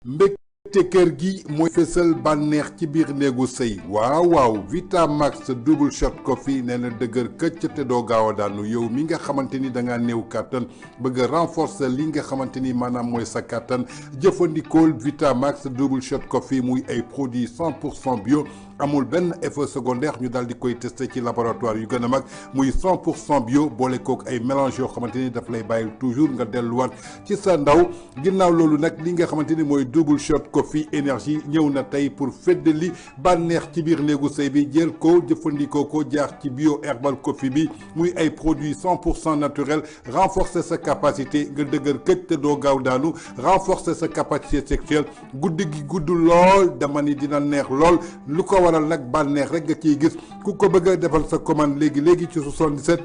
mbégte kër gi mooy fësal bànneex ci biir néegu sëy waaw Vitamax double shot coffee nee na dëgër këcc te doo gaaw a daanu yow mi nga xamante ni da ngaa néew kàttan bëgg a renforcer li nga xamante ni maanaam mooy sa kàttan jëfandikool Vitamax double shot coffee muy ay produits 100% bio amul benn effet secondaire ñu daal di koy testé ci laboratoire yu gën a mag muy 100% bio boole kook ay mélange yoo xamante ni daf lay bàyyil toujours nga delluwaat ci sa ndaw ginnaaw loolu nag li nga xamante ni mooy double shot coffee énergie ñëw na tey pour feddali bànneex ci biir néegu sëy bi jël ko jëfandikoo ko jaar ci bio herbal coffee bi muy ay produits 100% naturel renforcer sa capacité nga dëgër këj te doo gaaw daanu renforcer sa capacité sexuelle guddi gi gudd lool dama ni dina neex lool lu ko waral nag bànneex rek nga ciy gis ku ko bëgg a defal sa commande léegi ci 77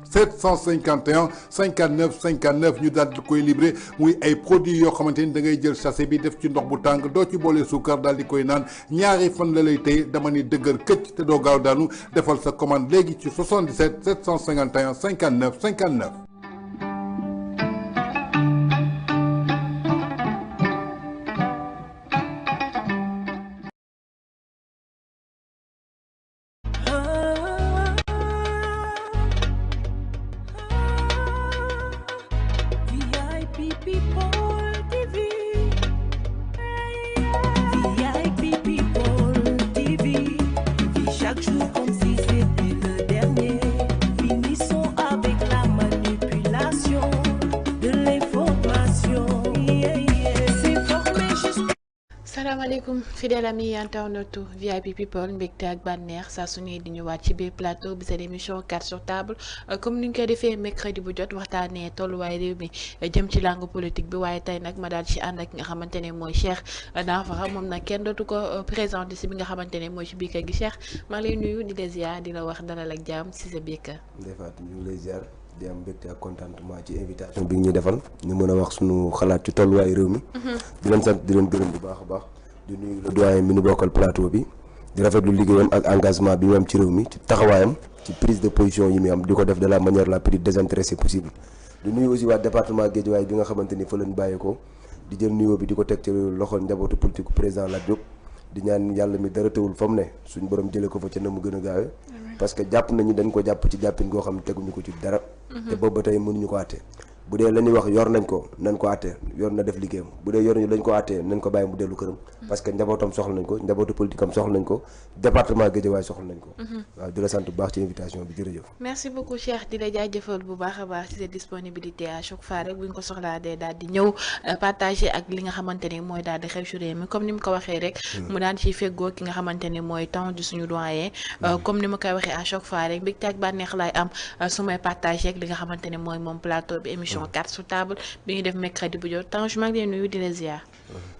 751 59 59 ñu daal di koy livré muy ay produits yoo xamante ni da ngay jël sachet bi def ci ndox bu tàng doo ci boole suukar daal di koy naan ñaari fan la lay tey dama ni dëgër këcc te doo gaaw daanu defal sa commande léegi ci 77 751 59 59. salaamaaleykum fidèle ami internetu VIP people mbégte ak bànneex saa su ne di ñëwaat ci biir plateau bi seen émission 4 sur table comme ni ñu koy defee mercredi bu jot waxtaanee tolluwaay réew mi jëm ci langue politique bi waaye tey nag ma daal ci ànd ak nga xamante ne mooy Cheikh Danfara moom nag kenn dootu ko présenté si bi nga xamante ne mooy ci biir kër gi Cheikh maa ngi lay nuyu di la ziar di la wax dalal ak jàmm si sa biir kër. Ndefaat ñu ngi lay ziar di am mbégte ak contentement ci invitation bi ñu defal ñu mën a wax suñu xalaat ci tolluwaay réew mi. di leen sant di leen gërëm bu baax a baax. di nuyu le doyen mi nu bokkal plateau bi di rafetlu liggéeyam ak engagement bi mu am ci réew mi ci taxawaayam ci prise de position yi muy am di ko def de la manière la plus désintéressée possible. di nuyu aussi waa département Guédiawaye bi nga xamante ni fa lañ bàyyi ko di jël nuyoo bi di ko teg ci loxol njabootu politique président Lat Diop di ñaan yàlla mi dara teewul fa mu ne suñu borom jëlee ko fa ca na mu gën a gaawee. parce que jàpp nañu dañ ko jàpp ci jàppin goo xam ne teguñu ko ci dara. te boobu ba tey mënuñu ko àtte. bu dee la ñuy wax yor nañ ko nañ ko àttee yor na def liggéeyam bu dee yoruñu lañ ko àttee nañ ko bàyyi mu dellu këram parce que njabootam soxla nañ ko njabootu politique am soxla nañ ko département Guédiawaye soxla nañ ko waaw di la sant bu baax ci invitation bi jërëjëf. merci beaucoup Cheikh di la jaajëfal bu baax a baax ci sa disponibilité à chaque fois rek bu ñu ko soxlaa dee daal di ñëw partager ak li nga xamante ni mooy daal di xew ci réew mi comme ni mu ko waxee rek mu daan ciy feggoo ki nga xamante ni mooy temps di suñu doyen comme ni ma koy waxee à chaque fois rek mbégte ak bànneex laay am su may partager ak li nga xamante ni mooy moom plateau bi émission 4 sur table bi ñu def mercredi bu jot temps maa ngi leen nuyu di la ziar.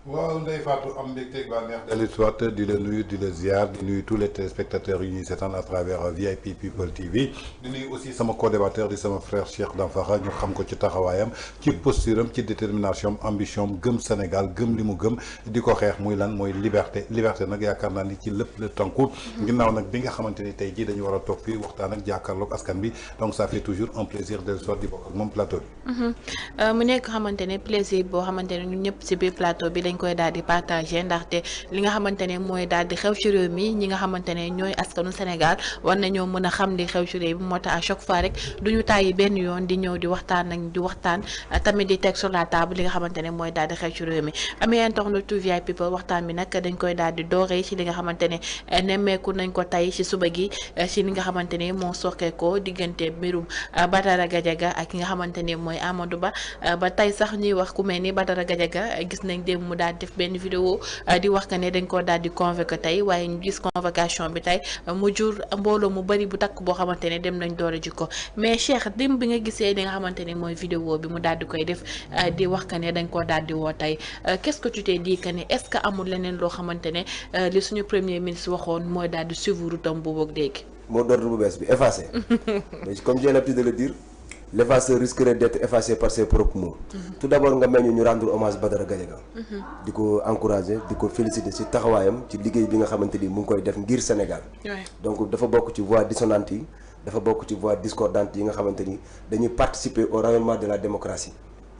waaw Ndeye Fatou am mbégteeg bànneex dellu soit di la nuyu di la ziar di nuyu tous les téléspectateurs yi ñuy seetaan à travers VIP People TV di nuyu aussi sama co-débatteur di sama frère Cheikh Danfara ñu xam ko ci taxawaayam ci posture am ci détermination ambition gëm Sénégal gëm li mu gëm di ko xeex muy lan mooy liberté nag yaakaar naa ni ci lépp la tànku ginnaaw nag bi nga xamante ni tey jii dañu war a toog fii waxtaan ak jàkkaarloog askan bi donc ça fait toujours un plaisir dellu soit di bokk ak moom plateau bi. mu nekk xamante ne plaisir boo xamante ne ñun ñëpp ci biir plateau bi dañ koy daal di partager ndaxte li nga xamante ne mooy daal di xew ci réew mi ñi nga xamante ne ñooy askanu Sénégal war nañoo mën a xam li xew ci réew mi moo tax à chaque fois rek duñu tàyyi benn yoon di ñëw di waxtaan tamit di teg sur la table li nga xamante ne mooy daal di xew ci réew mi amee internet VIP people waxtaan bi nag dañ koy daal di dooree ci li nga xamante ne nemmeeku nañ ko tey ci suba gi ci li nga xamante ne moo sokkeekoo diggante mbirum Badara Gadiaga ak ki nga xamante ne mooy Amadou Ba ba tey sax ñuy wax ku mel ni Badara Gadiaga gis nañ démb mu daal def benn vidéo di wax que ne dañ koo daal di convoqué tey waaye ñu gis convocation bi tey mu jur mbooloo mu bari bu takk boo xamante ne dem nañ doole ji ko mais Cheikh démb bi nga gisee li nga xamante ne mooy vidéo bi mu daal di koy def di wax que ne dañ koo daal di woo tey qu'est-ce que tu t'es dit que ne est-ce que amul leneen loo xamante ne li suñu premier ministre waxoon mooy daal di suivre rutam boobu ak léegi. moo d'ordre bu bees bi effacé mais comme j'ai l'habitude de le dire l'effaceur risquerait d'être effacé par ses propres mots. Tout d'abord nga mel ñu rendre hommage Badara Gadiaga. di ko encourager di ko féliciter ci taxawaayam ci liggéey bi nga xamante ni mu ngi koy def ngir Sénégal. donc dafa bokk ci voix dissonante yi dafa bokk ci voix discordante yi nga xamante ni dañuy participer au rayonnement de la démocratie.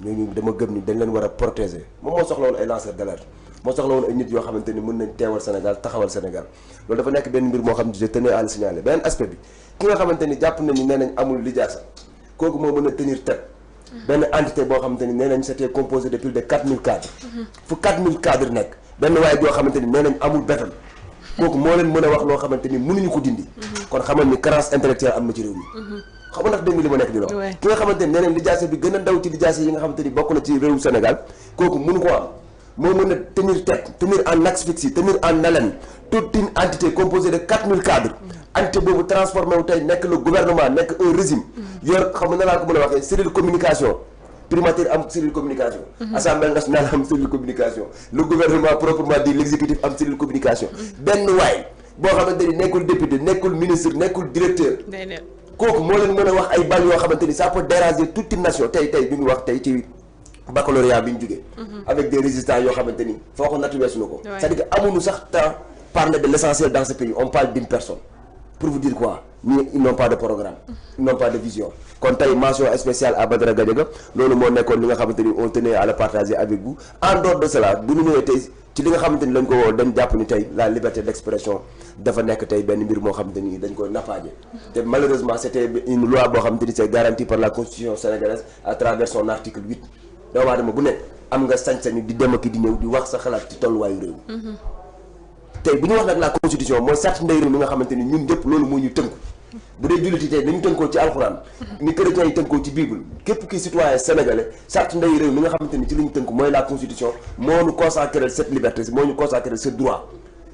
ñooñu dama gëm ni dañ leen war a protéger moom moo soxla woon ay lanceurs d'alerte moo soxla woon ay nit yoo xamante ni mën nañ teewal Sénégal taxawal Sénégal loolu dafa nekk benn mbir moo xam ne je tenais à le signaler beneen aspect bi ki nga xamante ni jàpp nañu nee nañ amul lijaasa kooku moo mën a tenir tête benn entité boo xamante ni nee nañ c'était composé de plus de 4000 cadres fu 4000 cadres nekk benn waaye joo xamante ni nee nañ amul bétal kooku moo leen mën a wax loo xamante ni mënuñu ko dindi kon xamal ni carence intellectuelle am na ci réew mi xam nga ndax dégg nga li ma nekk di wax ki nga xamante ni nee nañ lijaasa bi gën a ndaw ci lijaasa yi nga xamante ni bokk na ci réewu Sénégal kooku mënu ko am moo mën a tenir tête tenir en asphyxie tenir en haleine toute une entité composée de 4000 cadres entité boobu transformé wu tey nekk le gouvernement nekk un régime yor xam nga na laa ko mën a waxee cellule communication primature am cellule communication assemblée nationale am cellule communication le gouvernement proprement dit l'exécutif am cellule communication benn waay boo xamante ni nekkul député nekkul ministre nekkul directeur kooku moo leen mën a wax ay bal yoo xamante ni ça peut déranger toute une nation tey ñu ngi wax tey ci baccalauréat bi ñu jógee avec des résistants yoo xamante ni foo ko nattu weesu na ko c'est-à-dire que amuñu sax temps parler de l'essentiel dans ce pays on parle d'une personne pour vous dire quoi ils n'ont pas de programme ils n'ont pas de vision kon tey mention spéciale à Badara Gadiaga loolu moo nekkoon li nga xamante ni on tenait à le partager avec vous en dehors de cela bu ñu ñëwee tey ci li nga xamante ni lañ ko woo dañ jàpp ni tey la liberté d'expression dafa nekk tey benn mbir moo xamante ni dañ koy nappaaje te malheureusement c'était une loi boo xamante ni c'est garanti par la constitution sénégalaise à travers son article 8 doomu aadama bu nekk am nga sañ-sañu di dem ak di ñëw di wax sa xalaat ci tolluwaayu réew mi tey bu ñu wax nag la constitution mooy sart ndey réew mi nga xamante ni ñun ñëpp loolu moo ñu tënk bu dee julliti tey dañu tënkoo ci alxuraan ni chrétiens yi tënkoo ci bible képp ki citoyen sénégalais sart ndey réew mi nga xamante ni ci la ñu tënk mooy la constitution moo ñu consacrer cette liberté moo ñu consacrer ce droit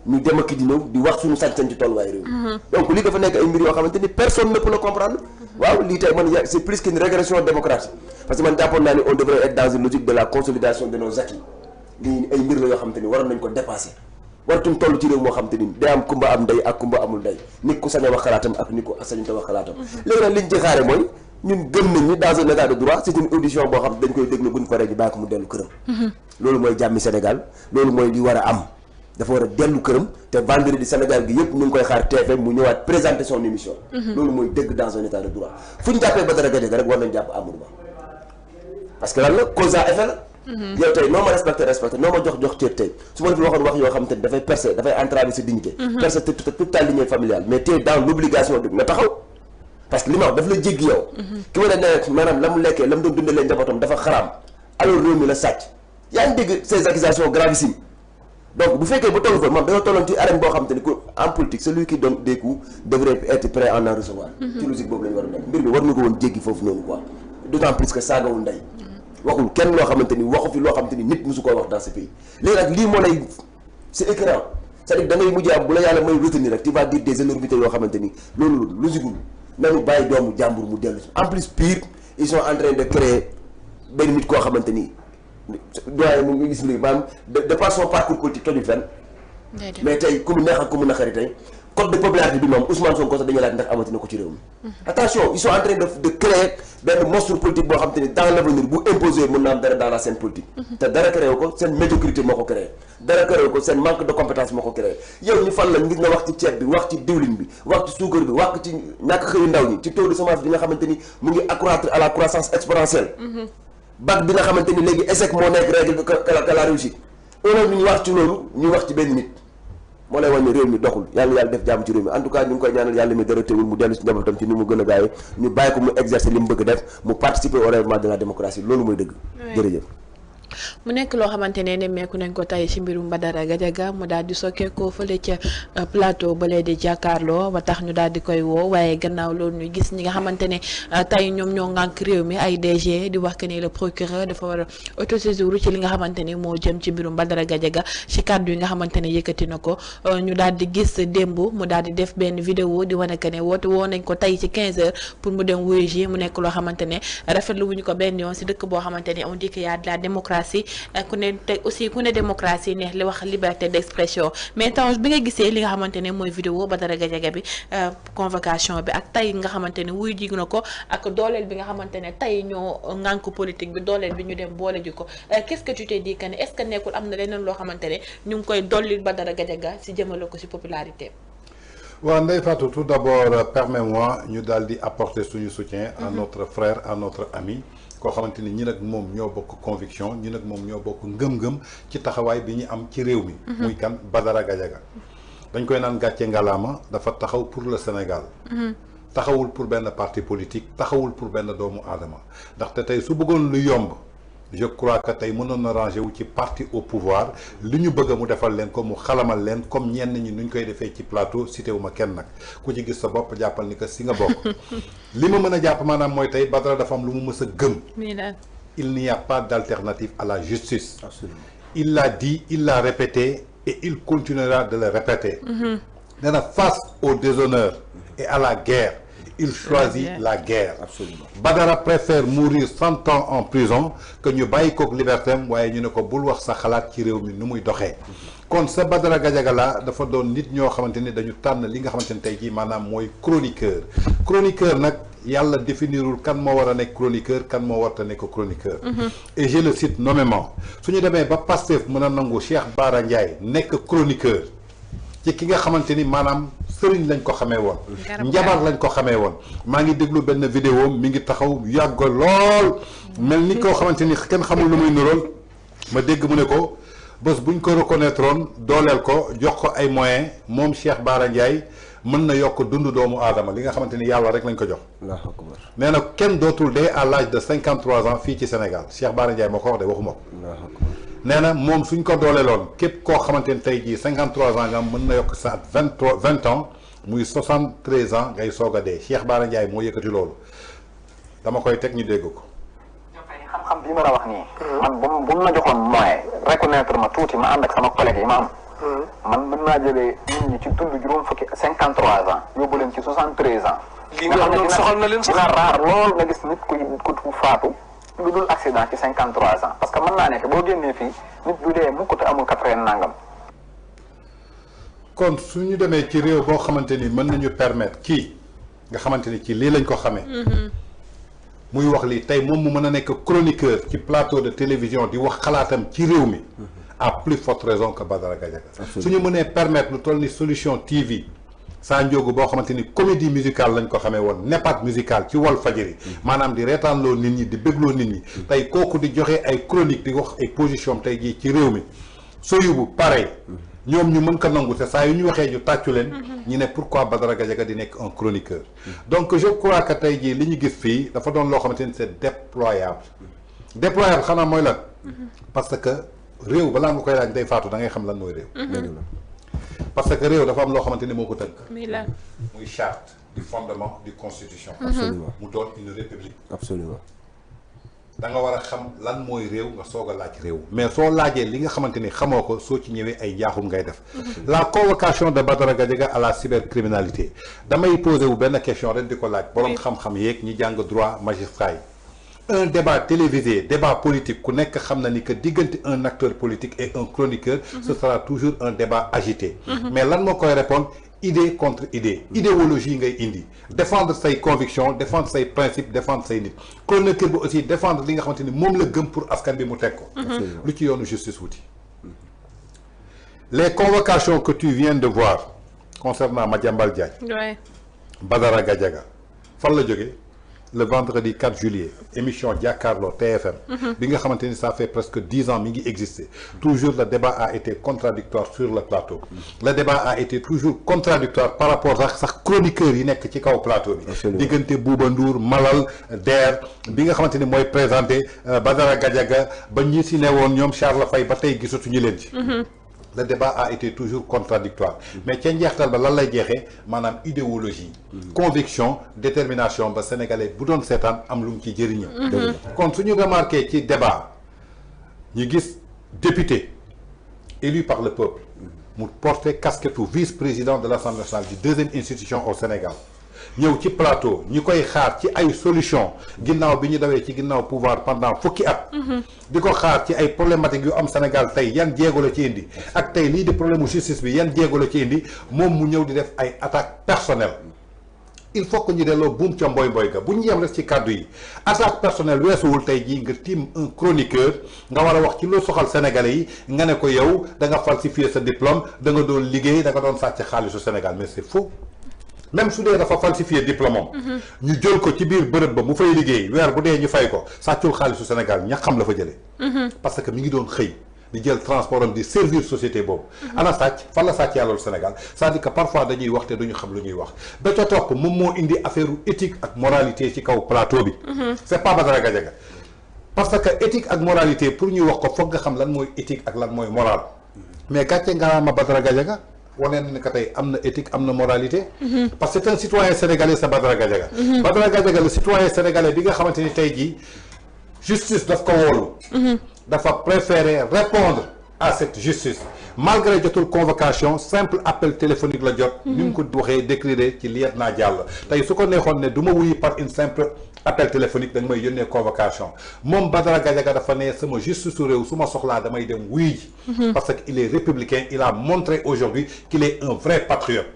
ñu dem ak di ñëw di wax suñu sañ-sañ ci tolluwaayu réew mi donc lii dafa nekk ay mbir yoo xamante ni personne ne peut le comprendre waaw lii tey man c'est plus qu'une régression démocratique parce que man jàppoon naa ni on devrait être dans une logique de la consolidation de nos acquis lii ay mbir la yoo xamante ni waroon nañ ko dépasser waratuñ toll ci réew moo xamante ni day am kumba am ndey ak kumba amul ndey nit ku sañ a wax xalaatam ak nit ku sañu ta wax xalaatam léegi nag liñ ci xaare mooy ñun gëm nañ ni dans un état de droit c'est une audition boo xam dañ koy déglu buñ paree ñu bàyyi ko mu dellu këram loolu mooy jàmmi Sénégal loolu mooy li war a am dafa war a dellu këram te vendredi Sénégal gi yëpp ñu ngi koy xaar TFM mu ñëwaat présenter son émission loolu mooy dëgg dans un état de droit fu ñu jàppee Badara Gadiaga rek war nañ jàpp Amadou Ba parce que lan la cause à effet la yow tey noo ma respecté noo ma jox cër tey su ma la fi waxoon wax yoo xam te dafay percer dafay entraver sa dignité percer toute ta lignée familiale mais t'es dans l'obligation de nga taxaw parce que li ma wax daf la jéggi yow ki ma ne maanaam la mu lekkee la mu doon dundalee njabootam dafa xaraam alors réew mi la sàcc yaa ngi dégg ces accusations gravissimes donc bu fekkee ba toll fa moom dañoo tolloon ci arène boo xam te ni en politique celui qui donne des coups devrait être prêt à en recevoir ci logique boobu la ñu war a nekk mbir mi war na ko woon jéggi foofu noonu quoi d'autant plus que saagawul ndey waxul kenn loo xamante ni waxu fi loo xamante ni nit musu koo wax dans ce pays léegi nag lii moo lay c'est écœurant c'est-à-dire da ngay mujj am bu la yàlla may retenir rek tu vas dire des énormités yoo xamante ni loolu logiqueul nañu bàyyi doomu jàmbur mu dellu en plus pire ils sont en train de créer benn nit koo xamante ni doyen mu ngi gis ni maanaam de par son parcours politique toju fenn mais tey ku mu neex ak ku mu naqari tey code de popularité bi moom Ousmane Sonko sax dañuy laaj ndax amati na ko ci réew mi attention ils sont en train de créer benn monstre politique boo xam te ni dans l'avenir bu imposer mën na am dara dans la scène politique te dara créé ko seen médiocrité moo ko créé dara créé ko seen manque de compétence moo ko créé yow ñu fan la ngir nga wax ci ceeb bi wax ci diwlin bi wax ci suukar bi wax ci ñàkk xëyu ndaw ñi ci taux de chômage bi nga xamante ni mu ngi accroître à la croissance exponentielle bac bi nga xamante ni léegi échec moo nekk règle que la réussite loolu ñu wax ci loolu ñu wax ci benn nit moo lay wan ne réew mi doxul yàlla def jàmm ci réew mi en tout cas ñu ngi koy ñaanal yàlla mi dara teewul mu dellu ci njabootam ci ni mu gën a gaawee ñu bàyyi ko mu exercer li mu bëgg def mu participer au rayonnement de la démocratie loolu mooy dëgg jërëjëf mu nekk loo xamante ne nemmeeku nañ ko tey ci mbirum Badara Gadiaga mu daal di sokkeekoo fële ca plateau ba lee di jàkkaarloo ba tax ñu daal di koy woo waaye gannaaw loolu ñu gis ñi nga xamante ne tey ñoom ñoo ŋànk réew mi ay DG di wax que ni le procureur dafa war a autosaisir ci li nga xamante ni moo jëm ci mbirum Badara Gadiaga ci kàddu yi nga xamante ne yëkkati na ko ñu daal di gis démb mu daal di def benn vidéo di wane que ne woote woo nañ ko tey ci 15h pour mu dem wuyu ji mu nekk loo xamante ne rafetlu wuñu ko benn yoon ci dëkk boo xamante ne on dit que y a de la démocratie ku ne te aussi ku ne démocratie neex li wax liberté d'expression mais Tange bi nga gisee li nga xamante ne mooy vidéo Badara Gadiaga bi convocation bi ak tey nga xamante ne wuy jig na ko ak dooleel bi nga xamante ne tey ñoo ŋànk politique bi dooleel bi ñu dem boole ji ko qu'est-ce que tu t'es dit que ne est-ce que nekkul am na leneen loo xamante ne ñu ngi koy dolli Badara Gadiaga si jëmale ko si popularité. waaw Ndeye Fatou tout d'abord permets-moi ñu daal di apporter suñu soutien à notre frère à notre ami koo xamante ni ñi nag moom ñoo bokk conviction ñi nag moom ñoo bokk ngëm-ngëm ci taxawaay bi ñu am ci réew mi. muy kan Badara Gadiaga dañ koy naan gàcce ngalaama dafa taxaw pour le Sénégal. taxawul pour benn parti politique taxawul pour benn doomu aadama ndaxte tey su bëggoon lu yomb je crois que tey mënoon na rangé wu ci parti au pouvoir li ñu bëgg mu defal leen ko mu xalamal leen comme ñenn ñi nuñ koy defee ci plateau cité wu ma kenn nag ku ci gis sa bopp jàppal ni que si nga bokk li ma mën a jàpp maanaam mooy tey Badara dafa am lu mu mës a gëm. il n'y a pas d'alternative à la justice. Absolument. Il l'a dit, il l'a répété et il continuera de le répéter. Nee na face au déshonneur et à la guerre, il choisit la guerre. Absolument. Badara préfère mourir 100 ans en prison que ñu bàyyi koog liberté am waaye ñu ne ko bul wax sa xalaat ci réew mi nu muy doxee. kon sa Badara Gadiaga la dafa doon nit ñoo xamante ni dañu tànn li nga xamante ni tey jii maanaam mooy chroniqueur. chroniqueur nag yàlla définirul kan moo war a nekk chroniqueur kan moo war a nekk chroniqueur. et je le cite nommément su ñu demee ba Pastef mën a nangu Cheikh Bara Ndiaye nekk chroniqueur ci ki nga xamante ni maanaam sëriñ lañ ko xamee woon. njabar lañ ko xamee woon. maa ngi déglu benn vidéo mi ngi taxaw yàgg lool mel ni koo xamante ni kenn xamul lu muy nurool ma dégg mu ne ko bés buñ ko reconnaître woon dooleel ko jox ko ay moyens moom Cheikh Bara Ndiaye mën na yokk dundu doomu aadama li nga xamante ni yàlla rek lañ ko jox. Allahu akbar. nee na kenn dootul dee à l'âge de 53 ans fii ci Sénégal Cheikh Bara Ndiaye moo ko wax de waxuma ko. Allahu akbar. nee na moom suñ ko dooleeloon képp koo xamante ni tey jii 53 ans nga am mën na yokk sa at 20 ans muy 73 ans ngay soog a dee Cheikh Bara Ndiaye moo yëkkati loolu dama koy teg ñu dégg ko. xam-xam bi ma la wax nii. man bu ma joxoon moyen reconnaître ma tuuti ma ànd ak sama collègue yi ma am. man mën naa jëlee nit ñi ci dund juróom fukki 53 ans yóbbu leen ci 73 ans. li nga xam ne soxal na leen sax dina raar lool nga gis nit ku faatu lu dul accident ci 53 ans parce que mën naa nekk boo génnee fii nit du dee mukk te amul 80 nangam. kon su ñu demee ci réew boo xamante ni mën nañu permettre kii nga xamante ni ci lii lañ ko xamee. muy wax lii tey moom mu mën a nekk chroniqueur ci plateau de télévision di wax xalaatam ci réew mi. à plus forte raison que Badara Gadiaga. su ñu mënee permettre lu toll ni solution TV saa njóogu boo xamante ni comédie musicale lañ ko xamee woon nepad musical ci wal fajiri maanaam di reetaanloo nit ñi di bégloo nit ñi tey kooku di joxe ay chronique di wax ay position tey jii ci réew mi Soyibou pareil ñoom ñu mën ko nangu te saa yu ñu waxee ñu tàccu leen ñu ne pourquoi Badara Gadiaga di nekk un chroniqueur donc je crois que tey jii li ñu gis fii dafa doon loo xamante ni c'est déployable xanaa mooy lan parce que réew balaa nga koy laaj day faatu da ngay xam lan mooy réew parce que réew dafa am loo xamante ni moo ko tënk muy charte du fondement du constitution mu doon une république Absolument. da nga war a xam lan mooy réew nga soog a laaj réew mais soo laajee li nga xamante ni xamoo ko soo ci ñëwee ay jaaxum ngay def la convocation de Badara Gadiaga à la cybercriminalité damay posé wu benn question rek di ko laaj boroom xam-xam yeeg ñi jàng droit magistrat yi un débat télévisé débat politique ku nekk xam na ni que diggante un acteur politique et un chroniqueur ce sera toujours un débat agité mais lan moo koy répondre idée contre idée idéologie ngay indi défendre say convictions défendre say principes défendre say nit chroniqueur bi aussi défendre li nga xamante ni moom la gëm pour askan bi mu teg ko lu ci yoonu justice wuti les convocations que tu viens de voir concernant Madiambal Diagne Badara Gadiaga fan la jógee le vendredi 4 juillet émission Jàkkaarloo TFM bi nga xamante ni ça fait presque 10 ans mi ngi exister toujours le débat a été contradictoire sur le plateau le débat a été toujours contradictoire par rapport sax chroniqueurs yi nekk ci kaw plateau bi diggante Bouba Ndour Malal Der bi nga xamante ni mooy présenté Badara Gadiaga ba ñi si ne woon ñoom Charles Faye ba tey gisatuñu leen ci le débat a été toujours contradictoire mais ca njeextal ba lan lay jeexee maanaam idéologie conviction détermination ba sénégalais bu doon seetaan am lu mu ci jëriñoo kon suñu remarqué ci débat ñu gis député élu par le peuple mu porté casquette vice-président de l'Assemblée nationale du deuxième institution au Sénégal ñëw ci plateau ñi koy xaar ci ay solution ginnaaw bi ñu dawee ci ginnaaw pouvoir pendant fukki at di ko xaar ci ay problématiques yu am Sénégal tey yan jéego la ci indi ak tey lii di problème mu justice bi yan jéego la ci indi moom mu ñëw di def ay attaques personnelles il faut que ñu delloo buum ca mboy ga bu ñu yem rek ci kàddu yi attaque personnelle weesuwul tey jii nga tiim un chroniqueur nga war a wax ci loo soxal sénégalais yi nga ne ko yow da nga falsifier sa diplôme da nga doon liggéey da nga doon sàcc xaalisu Sénégal mais c'est faux même su dee dafa falsifié diplôme am ñu jël ko ci biir bërëb ba mu fay liggéey weer bu dee ñu fay ko sàccul xaalisu Sénégal ña xam la fa jëlee parce que mi ngi doon xëy di jël transport am di servir société boobu ana sàcc fan la sàcc yàlla Sénégal c'est-à-dire que parfois dañuy wax te duñu xam lu ñuy wax ba ca topp moom moo indi affaire éthique ak moralité ci kaw plateau bi c'est pas Badara Gadiaga parce que éthique ak moralité pour ñu wax ko foog nga xam lan mooy éthique ak lan mooy moral mais gàcce nga ma Badara Gadiaga wane na ne que tey am na éthique am na moralité parce que c'est un citoyen sénégalais sa Badara Gadiaga Badara Gadiaga le citoyen sénégalais bi nga xamante ni tey jii justice daf ko wóolu dafa préférer répondre à cette justice malgré jotul convocation simple appel téléphonique la jot ni mu ko waxee décrire ci lieutenant Diallo tey su ko neexoon ne du ma wuyi par une simple appel téléphonique da nga may yónnee convocation moom Badara Gadiaga dafa ne sama justice su réew su ma soxlaa damay dem wuy ji parce que il est républicain il a montré aujourd'hui qu'il est un vrai patriote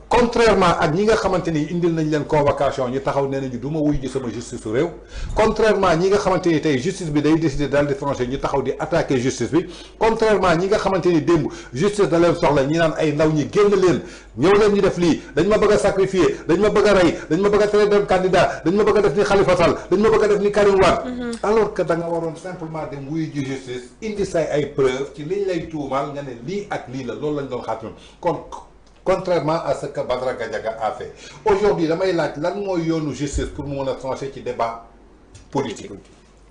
contrairement ak ñi nga xamante ni indil nañ leen convocation ñu taxaw nee nañu du ma wuy ji sama justice su réew contrairement ñi nga xamante ni tey justice bi day décider daal di trancher ñu taxaw di attaquer justice bi contrairement ñi nga xamante ni démb justice da leen soxla ñi naan ay ndaw ñi génn leen ñëw leen ñu def lii dañ ma bëgg a sacrifier dañ ma bëgg a rey dañ ma bëgg a tere dem candidat dañ ma bëgg a def ni Khalifa Sall dañ ma bëgg a def ni Karim Wade alors que da nga waroon simplement dem wuyu ji justice indi say ay preuve ci liñ lay tuumaal nga ne lii ak lii la loolu lañ doon xaatim kon contrairement à ce que Badara Gadiaga a fait aujourd'hui damay laaj lan mooy yoonu justice pour mu mën a trancher ci débat politique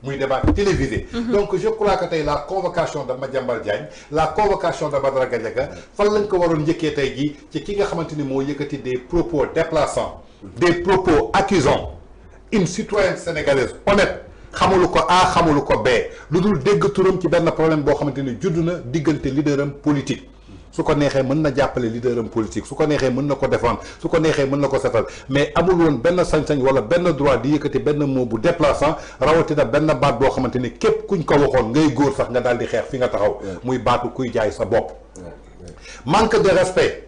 muy débat télévisé donc je crois que tey la convocation de Madiambal Diagne la convocation de Badara Gadiaga fan lañ ko waroon njëkkee tey jii ci ki nga xamante ni moo yëkkati des propos déplaçants des propos accusants une citoyenne sénégalaise honnête xamulu ko A xamulu ko B lu dul dégg turam ci benn problème boo xamante ni judd na diggante leaderam politique su ko neexee mën na jàppale leaderam politique su ko neexee mën na ko défendre su ko neexee mën na ko setal mais amul woon benn sañ-sañ wala benn droit di yëkkati benn mot bu déplaçant rawatina benn baat boo xamante ni képp kuñ ko waxoon ngay góor sax nga daal di xeex fi nga taxaw muy baatu kuy jaay sa bopp manque de respect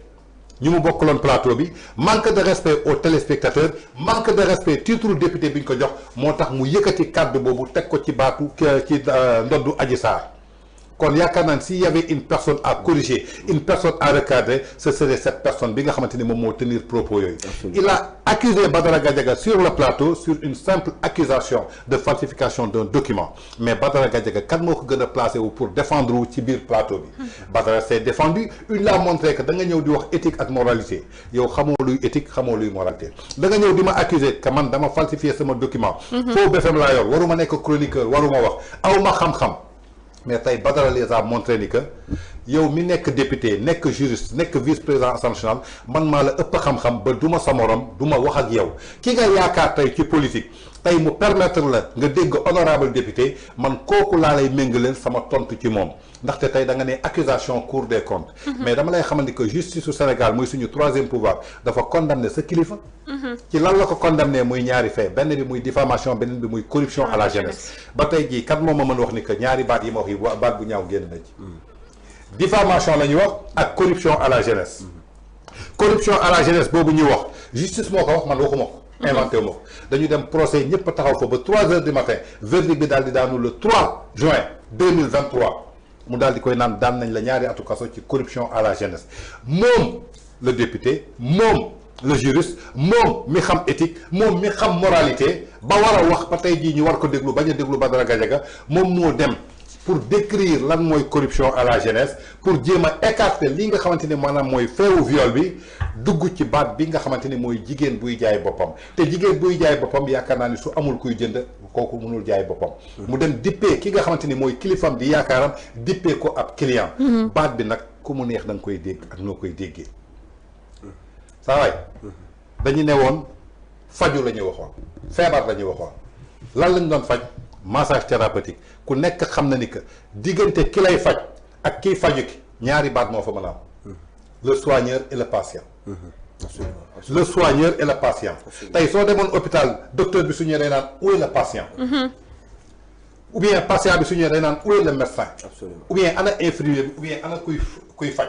ñu mu bokkaloon plateau bi manque de respect aux téléspectateurs manque de respect titre député bi ñu ko jox moo tax mu yëkkati kàddu boobu teg ko ci baatu ci ndoddu Adji Sarr kon yaakaar naa ne s'il y avait une personne à corriger une personne à recadrer ce serait cette personne bi nga xamante ni moom moo tenir propos yooyu il a accusé Badara Gadiaga sur le plateau sur une simple accusation de falsification d'un document mais Badara Gadiaga kan moo ko gën a placé wu pour défendre wu ci biir plateau bi Badara s'est défendu il a montré que da nga ñëw di wax éthique ak moralité yow xamoo luy éthique xamoo luy moralité da nga ñëw di ma accuser que man dama falsifier sama document faux BFM laa yor waruma nekk chroniqueur waruma wax aw ma xam-xam mais tey Badara les a montré ni que yow mi nekk député nekk juriste nekk vice-président assemblée nationale man maa la ëpp xam-xam ba du ma sa morom du ma wax ak yow ki nga yaakaar tey ci politique tey mu permettre la nga dégg honorable député man kooku laa lay méngaleel sama tontu ci moom ndaxte tey da nga ne accusation Cour des comptes mais dama lay xamal ni que justice su Sénégal muy suñu troisième pouvoir dafa condamné sa kilifa ci lan la ko condamné muy ñaari fait benn bi muy diffamation beneen bi muy corruption à la jeunesse ba tey jii kat moom ma mën wax ni que ñaari baat yi ma wax yi baat bu ñaaw génn na ci diffamation la ñuy wax ak corruption à la jeunesse corruption à la jeunesse boobu ñuy wax justice moo ko wax man waxuma ko inventé wu ma ko dañu dem procès ñëpp taxaw fa ba 3 heures du matin verdict bi daal di daanu le 3 juin 2023 mu daal di koy naan daan nañ la ñaari atu kaso ci corruption à la jeunesse moom le député moom le juriste moom mi xam éthique moom mi xam moralité ba war a wax ba tey jii ñu war ko déglu bañ a déglu Badara Gadiaga moom moo dem pour décrire lan mooy corruption à la jeunesse pour jéem a écarter li nga xamante ni maanaam mooy feewu viol bi dugg ci baat bi nga xamante ni mooy jigéen buy jaay boppam te jigéen buy jaay boppam yaakaar naa ni su amul kuy jënd kooku mënul jaay boppam mu dem dippee ki nga xamante ni mooy kilifam di yaakaaram dippee ko ab client baat bi nag ku mu neex da nga koy dégg ak noo koy déggee saa waay dañu ne woon faju la ñuy waxoon feebar la ñuy waxoon lan lañ doon faj massage thérapeutique ku nekk xam na ni que diggante ki lay faj ak kiy faju ki ñaari baat moo fa mën a am le soigneur et le patient le soigneur et le patient tey soo demoon hôpital docteur bi su ñëwee day naan où est le patient ou bien patient bi su ñëwee day naan où est le médecin ou bien ana infirmier bi ou bien ana kuy faj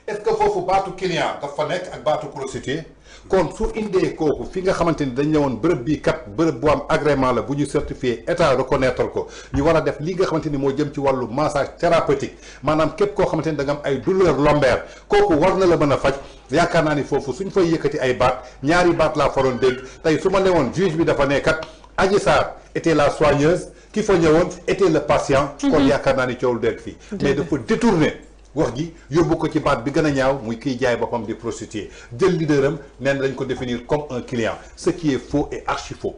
est-ce que foofu baatu client dafa nekk ak baatu prostituée kon su indee kooku fi nga xamante ni dañ ñëwoon bërëb bii kat bërëb bu am agrément la bu ñu certifié état reconnaître ko ñu war a def li nga xamante ni moo jëm ci wàllu massage thérapeutique maanaam képp koo xamante ni da nga am ay douleur lombaire kooku war na la mën a faj yaakaar naa ni foofu suñ fay yëkkati ay baat ñaari baat laa faroon dégg tey su ma ne woon juge bi dafa ne kat Adji Sarr était la soigneuse ki fa ñëwoon était le patient kon yaakaar naa ni coowul dégg fii mais dafa détourné wax ji yóbbu ko ci baat bi gën a ñaaw muy kiy jaay boppam di prostituée jël leaderam nee na dañ ko définir comme un client ce qui est faux et archi faux.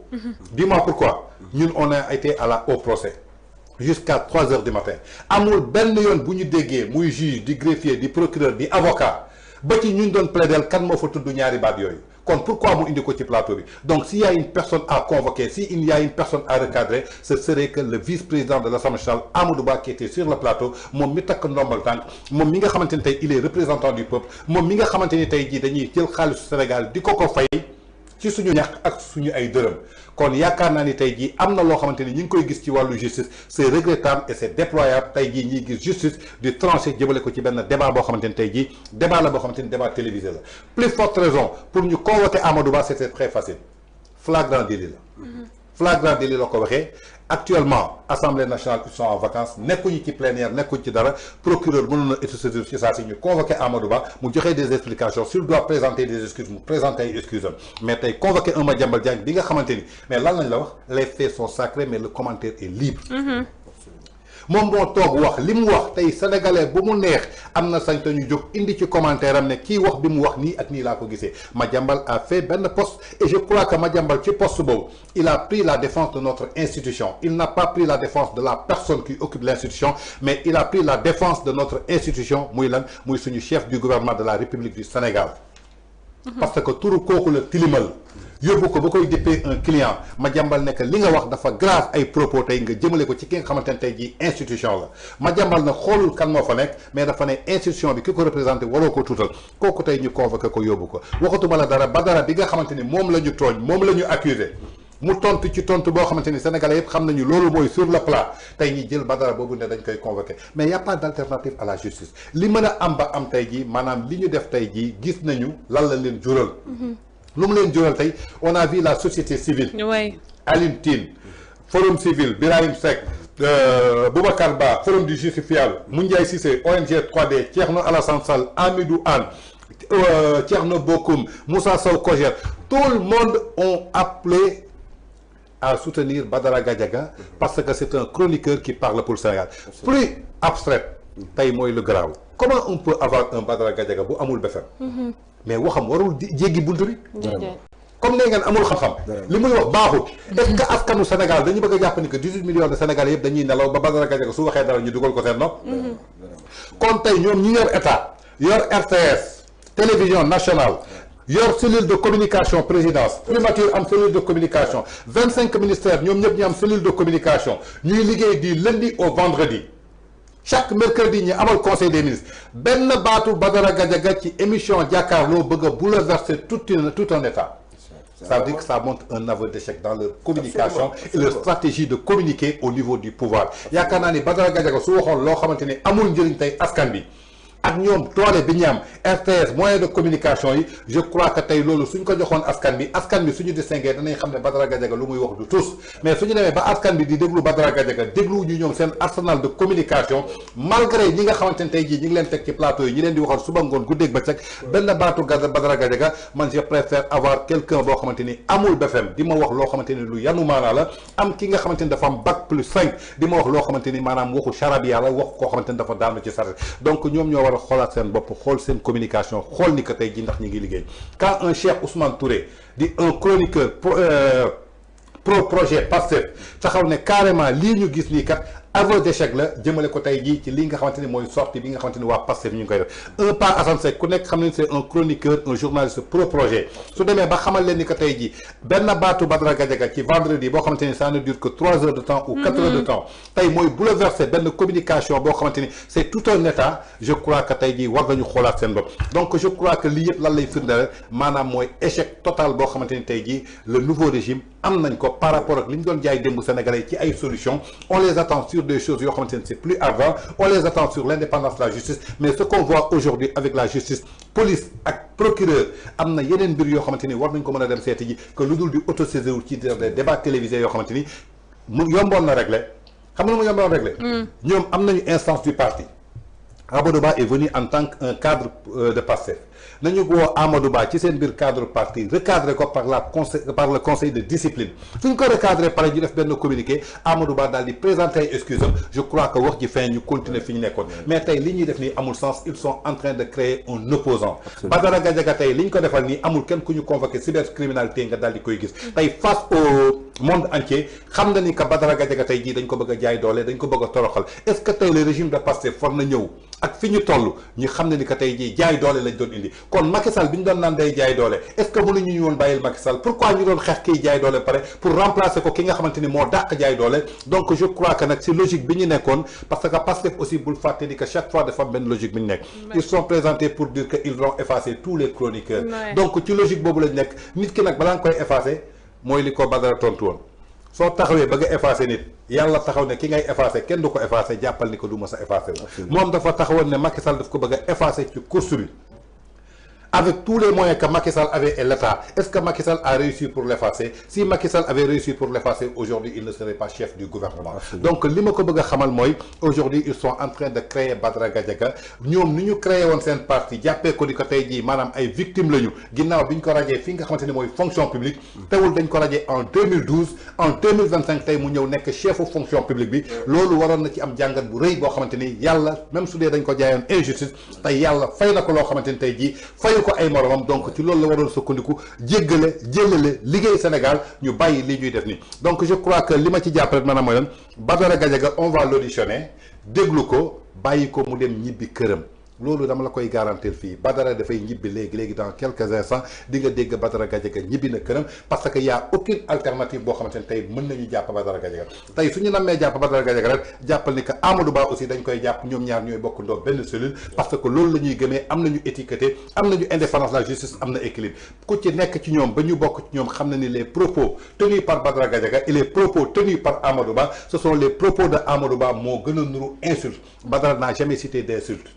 Dis-moi pourquoi ñun on a été au procès jusqu'à 3 heures du matin amul benn yoon bu ñu déggee muy juge di greffier di procureur di avocat ba ci ñun doon plaider kan moo fa tudd ñaari baat yooyu kon pourquoi mu indi ko ci plateau bi donc s'il y a une personne à convoquer s'il y a une personne à recadrer ce serait que le vice-président de l'Assemblée nationale Amadou Ba qui était sur le plateau moom mi takk ndombal tànk moom mi nga xamante ni tey il est représentant du peuple moom mi nga xamante ni tey jii dañuy jël xaalisu Sénégal di ko fay ci suñu ñàkk ak suñu ay dërëm kon yaakaar naa ni tey jii am na loo xamante ni ñu ngi koy gis ci wàllu justice c'est regrettable et c'est déployable tey jii ñuy gis justice di trancher jëmale ko ci benn débat boo xamante ni tey jii débat la boo xamante ni débat télévisé la plus forte raison pour ñu convoquer Amadou Ba c'était très facile flagrant délit la flagrant délit la ko waxee actuellement Assemblée nationale ils sont en vacances nekkuñu ci plénière nekkuñu ci dara procureur mënoon na saisir ci saa si ñu convoqué Amadou Ba mu joxe des explications s'il doit présenter des excuses mu présenter ay excuses mais tey convoqué un Madiambal Diagne bi nga xamante ni mais lan lañ la wax les faits sont sacrés mais le commentaire est libre. moom moo toog wax li mu wax tey sénégalais bu mu neex am na sañ te ñu jóg indi ci commentaire am ne kii wax bi mu wax nii ak nii laa ko gisee Madiambal a fait benn poste et je crois que Madiambal ci poste boobu il a pris la défense de notre institution il n'a pas pris la défense de la personne qui occupe l'institution mais il a pris la défense de notre institution muy lan muy suñu chef du gouvernement de la République du Sénégal parce que turu kooku la tilimal yóbbu ko ba koy déppee un client Madiambal nekk li nga wax dafa grave ay propos tey nga jëmale ko ci ki nga xamante ne tey jii institution la Madiambal nag xoolul kan moo fa nekk mais dafa ne institution bi ki ko représenté waroo ko tuutal kooku tey ñu convoqué ko yóbbu ko waxatuma la dara ba dara bi nga xamante ni moom la ñu tooñ moom la ñu accusé mu tontu ci tontu boo xamante ni sénégalais yëpp xam nañu loolu mooy sur le plat tey ñi jël Badara boobu ne dañ koy convoqué mais y a pas d'alternative à la justice li mën a am ba am tey jii maanaam li ñu def tey jii gis nañu lan la leen jural lu mu leen jural tey on a vu la société civile Alioune Tine Forum Civil Birahim Seck Boubacar Ba Forum du Justiciable Moundiaye Cissé ONG 3D Thierno Alassane Sall Amidou Anne Thierno Bokoum Moussa Sow Kogère tout le monde ont appelé à soutenir Badara Gadiaga parce que c'est un chroniqueur qui parle pour le Sénégal plus abstrait tey mooy le grave comment on peut avoir un Badara Gadiaga bu amul BFM mais waxam warul jéggi buntu bi comme nee ngeen amul xam-xam li muy wax baaxul est-ce que askanu Sénégal dañu bëgg a jàpp ni que 18 millions de Sénégalais yëpp dañuy nelaw ba Badara Gadiaga su waxee dara ñu dugal ko seen nopp kon tey ñoom ñi yor état yor RTS télévision nationale yor cellule de communication présidence primature am cellule de communication 25 ministères ñoom ñëpp ñu am cellule de communication ñuy liggéey du lundi au vendredi chaque mercredi ñu amal conseil des ministres benn baatu Badara Gadiaga ci émission jàkkaarloo bëgg a bouleverser tout un état ça veut dire que ça montre un aveu d'échec dans leur communication et leur stratégie de communiquer au niveau du pouvoir yaakaar naa ni Badara Gadiaga su waxoon loo xamante ni amul njëriñ tey askan bi ak ñoom doole bi ñu am RTS moyen de communication yi je crois que tey loolu suñ ko joxoon askan bi suñu distingué danañ xam ne Badara Gadiaga lu muy wax du tous mais suñu demee ba askan bi di déglu Badara Gadiaga déglu ñu ñoom seen arsenal de communication malgré ñi nga xamante ne tey jii ñi ngi leen teg ci plateau yi ñi leen di waxoon suba ngoon guddeeg bëccëg benn baatu Badara Gadiaga man je préfère avoir quelqu'un boo xamante ni amul BFM di ma wax loo xamante ni lu yanu maanaa la am ki nga xamante ni dafa am bac plus 5 di ma wax loo xamante ni maanaam waxu charabia la wax koo xamante ni dafa daanu ci saret donc ñoom ñoo war a xoolaat seen bopp xool seen communication xool ni que tey ji ndax ñi ngi liggéey quand un Cheikh Ousmane Touré di un chroniqueur pro projet Pastef taxaw ne carrément lii ñu gis nii kat aveu d'échec la jëmale ko tey jii ci lii nga xamante ni mooy sortie bi nga xamante ni waa Pastef ñu ngi koy def un pas Assane Seck ku nekk xam ne c'est un chroniqueur un journaliste pro projet su demee ba xamal leen ni que tey jii benn baatu Badara Gadiaga ci vendredi boo xamante ni ça ne dure que 3 heures de temps ou 4 heures de temps tey mooy bouleverser benn communication boo xamante ni c'est tout un état je crois que tey jii war nañu xoolaat seen bopp donc je crois que lii yëpp lan lay firndeel maanaam mooy échec total boo xamante ni tey jii le nouveau régime am nañ ko par rapport ak li ñu doon jaay démb Sénégalais ci ay solutions on les attend sur des choses yoo xamante ne c'est plus avant on les attend sur l'indépendance de la justice mais ce qu'on voit aujourd'hui avec la justice police ak procureur am na yeneen mbir yoo xamante ni war nañ ko mën a dem seeti ji que lu dul di autosaisir ci des débats télévisés yoo xamante ni mu yomboon na régler xam nga mu yomboon régler ñoom am nañu instance du parti Amadou Ba est venu en tant qu'un cadre de Pastef nañu woo Amadou Ba ci seen biir cadre parti recadré ko par le conseil de discipline suñ ko recadré pare ñu def benn communiqué Amadou Ba daal di présenter ay excuses am je crois que wax ji fin ñu continuer fi ñu nekkoon mais tey li ñuy def nii amul sens ils sont en train de créer un opposant Badara Gadiaga tey li ñu ko defal nii amul kenn ku ñu convoqué cybercriminalité nga daal di koy gis tey face au monde entier xam na ni que Badara Gadiaga tey jii dañ ko bëgg a jaay doole dañ ko bëgg a toroxal est-ce que tey le régime de Pastef for na ñëw ak fi ñu toll ñu xam ne ni que tey jii jaay doole lañ doon indi kon Macky Sall bi ñu doon naan day jaay doole est-ce que mënuñu ñu woon bàyyil Macky Sall pourquoi ñu doon xeex kiy jaay doole pare pour remplacer ko ki nga xamante ni moo dàq jaay doole donc je crois que nag si logique bi ñu nekkoon parce que Pastef aussi bul fàtte ni que chaque fois dafa am benn logique bi ñu nekk ils sont présentés pour dire que ils vont effacer tous les chroniqueurs donc ci logique boobu lañ nekk nit ki nag balaa nga koy effacer mooy li ko Badara tontu woon soo taxawee bëgg a effacer nit yàlla taxaw ne ki ngay effacer kenn du ko effacer jàppal ni ko du ma sa effacer moom dafa taxawoon ne Macky Sall daf ko bëgg a effacer ci course bi avec tous les moyens que Macky Sall avait et l'État est-ce que Macky Sall a réussi pour l'effacer si Macky Sall avait réussi pour l'effacer aujourd'hui il ne serait pas chef du gouvernement donc li ma ko bëgg a xamal mooy aujourd'hui ils sont en train de créer Badara Gadiaga ñoom ni ñu créé woon seen parti jàppee ko di ko tey jii maanaam ay victimes lañu ginnaaw bi ñu ko rajee fi nga xamante ni mooy fonction publique teewul dañ ko rajee en 2012 en 2025 tey mu ñëw nekk chefu fonction publique bi loolu waroon na ci am jàngat bu rëy boo xamante ni yàlla même su dee dañ ko jaayoon injustice tey yàlla fay na ko loo xamante ni tey jii ko ay moromam donc ci loolu la waroon sukkandiku jéggale jëlale liggéey Sénégal ñu bàyyi li ñuy def nii donc je crois que li ma ci jàpp rek maanaam mooy lan Badara Gadiaga on va l'auditionner déglu ko bàyyi ko mu dem ñibbi këram loolu dama la koy garantir fii Badara dafay ñibbi léegi dans quelques instants di nga dégg Badara Gadiaga ñibbi na këram parce que y a aucune alternative boo xamante ne tey mën nañu jàpp Badara Gadiaga tey suñu nammee jàpp Badara Gadiaga rek jàppal ni que Amadou Ba aussi dañ koy jàpp ñoom ñaar ñooy bokk ndoo benn cellule parce que loolu la ñuy gëmee am nañu étiqueté am nañu indépendance la justice am na équilibre ku ci nekk ci ñoom ba ñu bokk ci ñoom xam na ni les propos tenus par Badara Gadiaga et les propos tenus par Amadou Ba ce sont les propos de Amadou Ba moo gën a nuru insulte Badara n'a jamais cité d'insulte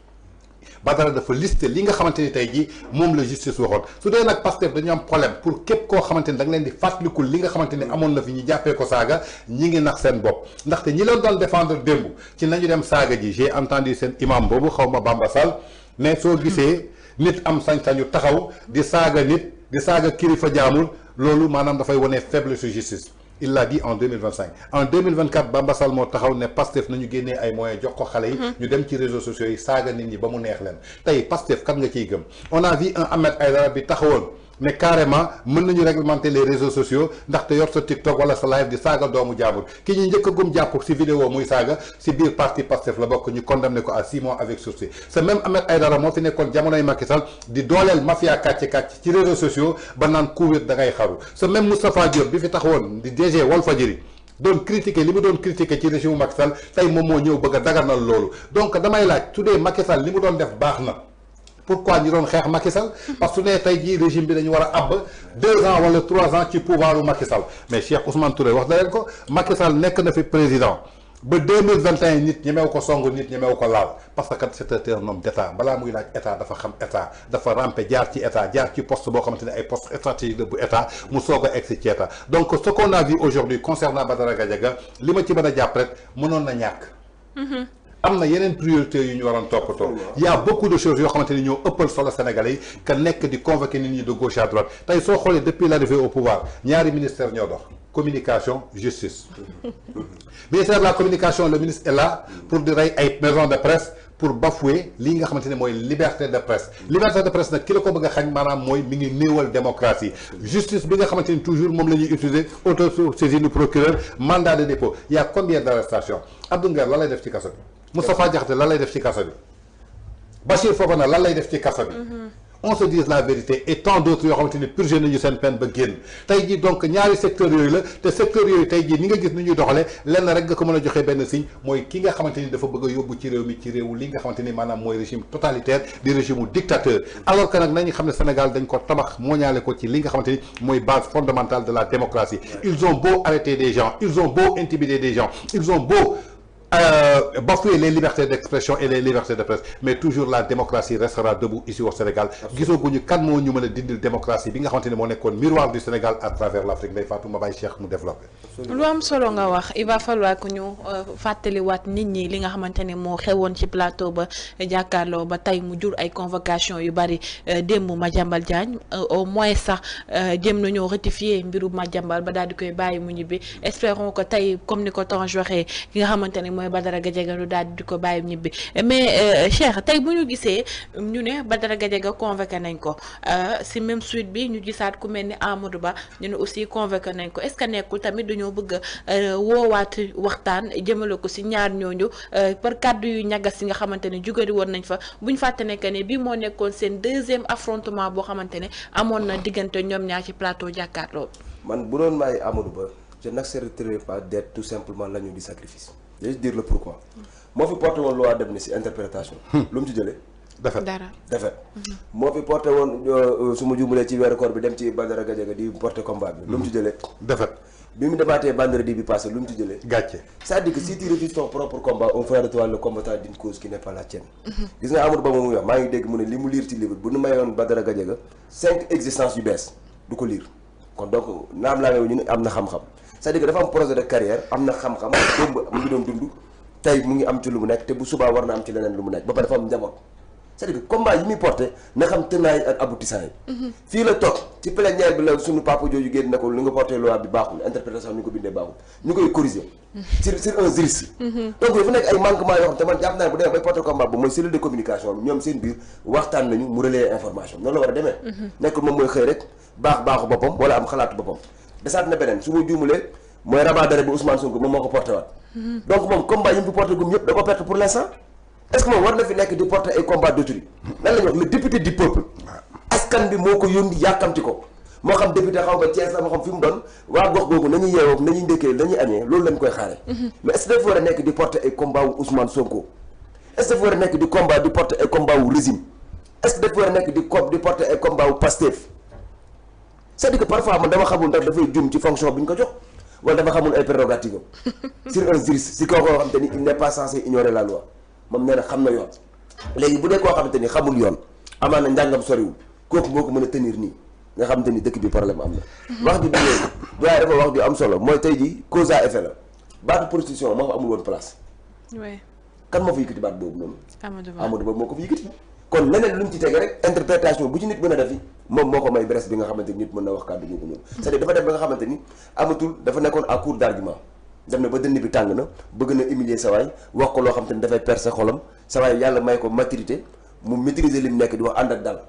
Badara dafa listé li nga xamante ni tey jii moom la justice waxoon su dee nag Pastef dañu am problème pour képp koo xamante ni da nga leen di fàttalikul li nga xamante ni amoon na fi ñu jàppee ko saaga ñi ngi nax seen bopp ndaxte ñi leen doon défendre démb ci nañu dem saaga ji j'ai entendu seen imam boobu xaw ma Bamba Sall mais soo gisee nit am sañ-sañu taxaw di saaga nit di saaga kilifa jaamul loolu maanaam dafay wane faiblesse justice il l'a dit en 2025 en 2024 Bamba Sall moo taxaw ne Pastef nañu génnee ay moyens jox ko xale yi ñu dem ci réseaux sociaux yi saaga nit ñi ba mu neex leen tey Pastef kan nga ciy gëm on a vu un Ahmed Aïdara bi taxawoon ne carrément mën nañu réglementer les réseaux sociaux ndaxte yor sa TikTok wala sa live di saaga doomu jaabur ki ñu njëkk a gum jàpp si vidéo muy saaga si biir parti Pastef la bokk ñu condamné ko à 6 mois avec sursis ce même Ahmed Aïdara moo fi nekkoon jamonoy Macky Sall di dooleel mafia kàcc ci réseaux sociaux ba naan kuwét da ngay xaru ce même Moustapha Diop bi fi taxawoon di DG Walfadjri doon critiquer li mu doon critiquer ci régime Macky Sall tey moom moo ñëw bëgg a daganal loolu donc damay laaj su dee Macky Sall li mu doon def baax na pourquoi ñu doon xeex Macky Sall parce que su ne tey jii régime bi dañu war a àbb 2 ans wala 3 ans ci pouvoir u Macky Sall mais Cheikh Ousmane Touré wax na leen ko Macky Sall nekk na fi président ba 2021 nit ñemew ko song nit ñemew ko laal parce que c'est un homme d'état balaa muy laaj état dafa xam état dafa rampe jaar ci état jaar ci poste boo xamante ne ay poste stratégique la bu état mu soog a egg ci état donc ce qu'on a vu aujourd'hui concernant Badara Gadiaga li ma ci mën a jàpp rek mënoon na ñàkk am na yeneen priorité yu ñu waroon toppatoo il y a beaucoup de choses yoo xamante ni ñoo ëppal solo Sénégalais yi que nekk di convoquer nit ñi de gauche à droite tey soo xoolee depuis l'arrivée au pouvoir ñaari ministère ñoo dox communication justice ministère de la communication le ministre est là pour di rey ay maison de presse pour bafouer lii nga xamante ne mooy liberté de presse nag ki la ko bëgg a xañ maanaam mooy mi ngi néewal démocratie justice bi nga xamante ni toujours moom la ñuy utiliser autosaisine du procureur mandat de dépôt il y a combien d'arrestations Abdou Nguer lan lay def ci kaso bi Moustapha Diakhaté lan lay def ci kaso bi Bachir Fofana lan lay def ci kaso bi on se dise la vérité et tant d'autres yoo xamante ni purgé nañu seen peine ba génn tey jii donc ñaari secteurs yooyu la te secteurs yooyu tey jii ni nga gis ni ñuy doxalee lenn rek nga ko mën a joxee benn signe mooy ki nga xamante ni dafa bëgg a yóbbu ci réew mi ci réew li nga xamante ni maanaam mooy régime totalitaire di régime dictateur alors que nag nañu xam ne Sénégal dañ ko tabax mooñaale ko ci li nga xamante ni mooy base fondamentale de la démocratie ils ont beau arrêter des gens ils ont beau intimider des gens ils ont beau bafouer les libertés d'expression et les libertés de presse mais toujours la démocratie restera debout ici au Sénégal gisaguñu kan moo ñu mën a dindil démocratie bi nga xamante ne moo nekkoon miroir du Sénégal à travers l'Afrique Ndeye Fatou ma bàyyi Cheikh mu développé. lu am solo nga wax il va falloir que ñu fàttaliwaat nit ñi li nga xamante ne moo xewoon ci plateau ba jàkkaarloo ba tey mu jur ay convocation yu bari démb Madiambal Diagne au moins sax jëm nañoo rectifier mbiru Madiambal ba daal di koy bàyyi mu ñibbi espérons que tey comme ni ko Tange waxee ki nga xamante ne mooy Badara Gadiaga lu daal di ko bàyyi ñibbi mais Cheikh tey bu ñu gisee ñu ne Badara Gadiaga convoqué nañ ko si même suite bi ñu gisaat ku mel ni Amadou Ba ñu ne aussi convoqué nañ ko est-ce que nekkul tamit dañoo bëgg a woowaat waxtaan jëmale ko si ñaar ñooñu par kàddu yu ñagas yi nga xamante ne jugari woon nañ fa buñ fàtte ne que ne bii moo nekkoon seen deuxième affrontement boo xamante ne amoon na diggante ñoom ñaar ci plateau jàkkaarloo. man bu doon maay Amadou Ba je n'accepterai pas d'être tout simplement l'agneau du sacrifice. je vais dire le pourquoi. moo fi porté woon loi d'amnistie interprétation. lu mu ci jëlee. defet moo fi porté woon su ma juumalee ci weeru koor bi dem ci Badara Gadiaga di porté combat bi. lu mu ci jëlee. defet bi mu débattee vendredi bi passé lu mu ci jëlee. gàcce c'est-à-dire que si tu refuses ton propre combat on fera de toi le combattant d'une cause qui n'est pas la tienne. gis nga Amadou Ba moom muy wax maa ngi dégg mu ne li mu liir ci livre bu nu mayoon Badara Gadiaga 5 existences yu bees du ko liir kon donc naam laa ñu ne am na xam-xam. c'est-à-dire que dafa am projet de carrière am na xam-xam démb mu ngi doon dund tey mu ngi am ci lu mu nekk te bu subaa war na am ci leneen lu mu nekk ba pare dafa am njaboot c'est-à-dire que combat yi muy porté na xam tenants yi ak aboutissants yi. fii la toog ci plénière bi la suñu papa jooju génn na ko li nga porté loi bi baaxul interprétation ñu ko bindee baaxul ñu koy corriger. sur un juriste. donc dafa nekk ay manquements yoo xam te man jàpp naa ne bu demee bay porté combat ba mooy cellule de communication bi ñoom seen biir waxtaan nañu mu relayer information noonu la war a demee. nekkul moom mooy xëy rek baaxu boppam wala am xalaatu boppam. desaat na beneen su ma juumulee mooy rabat d'arrêt bi Ousmane Sonko moom moo ko porté waat donc moom combat yi mu fi porté gum yëpp da ko perte pour l'instant est-ce que moom war na fi nekk di porté ay combat d'autrui nan la ñuy wax le député du peuple askan bi moo ko yónni yàkkamti ko moo xam député xaw ma Thiès la moo xam fi mu doon waa gox googu nañuy yeewoo nañuy ndékkee nañuy añee loolu lañ koy xaare mais est-ce que dafa war a nekk di porté ay combat wu Ousmane Sonko est-ce que dafa war a nekk di combat di porté ay combat wu régime est-ce que dafa war a nekk di porté ay combat wu Pastef c'est-à-dire que parfois man dama xamul ndax dafay jum ci fonction bi ñu ko jox wala dafa xamul ay prérogatives sur un juriste si koo xamante ni il n'est pas censé ignorer la loi moom nee na xam na yoon léegi bu dee koo xamante ni xamul yoon amaana njàngam soriwul kooku moo ko mën a tenir nii nga xamante ni dëkk bi problème am na wax ji du léegi doyen dafa wax ju am solo mooy tey ji cause à effet la baatu prostitution moo fa amul woon place kan moo fa yëkkati baat boobu noonu Amadou Ba moo ko fi yëkkati kon leneen lu ñu ci tege rek interprétation bu ci nit mën a defi moom moo ko may bresse bi nga xamante ni nit mën na wax kàddu googu noonu c'est-à-dire dafa dem ba nga xamante ni amatul dafa nekkoon à court d'argument dem na ba dënn bi tàng na bëgg na humilier sa waay wax ko loo xamante ni dafay percer xolam sa waay yàlla may ko maturité mu maîtriser li mu nekk di wax ànd ak dal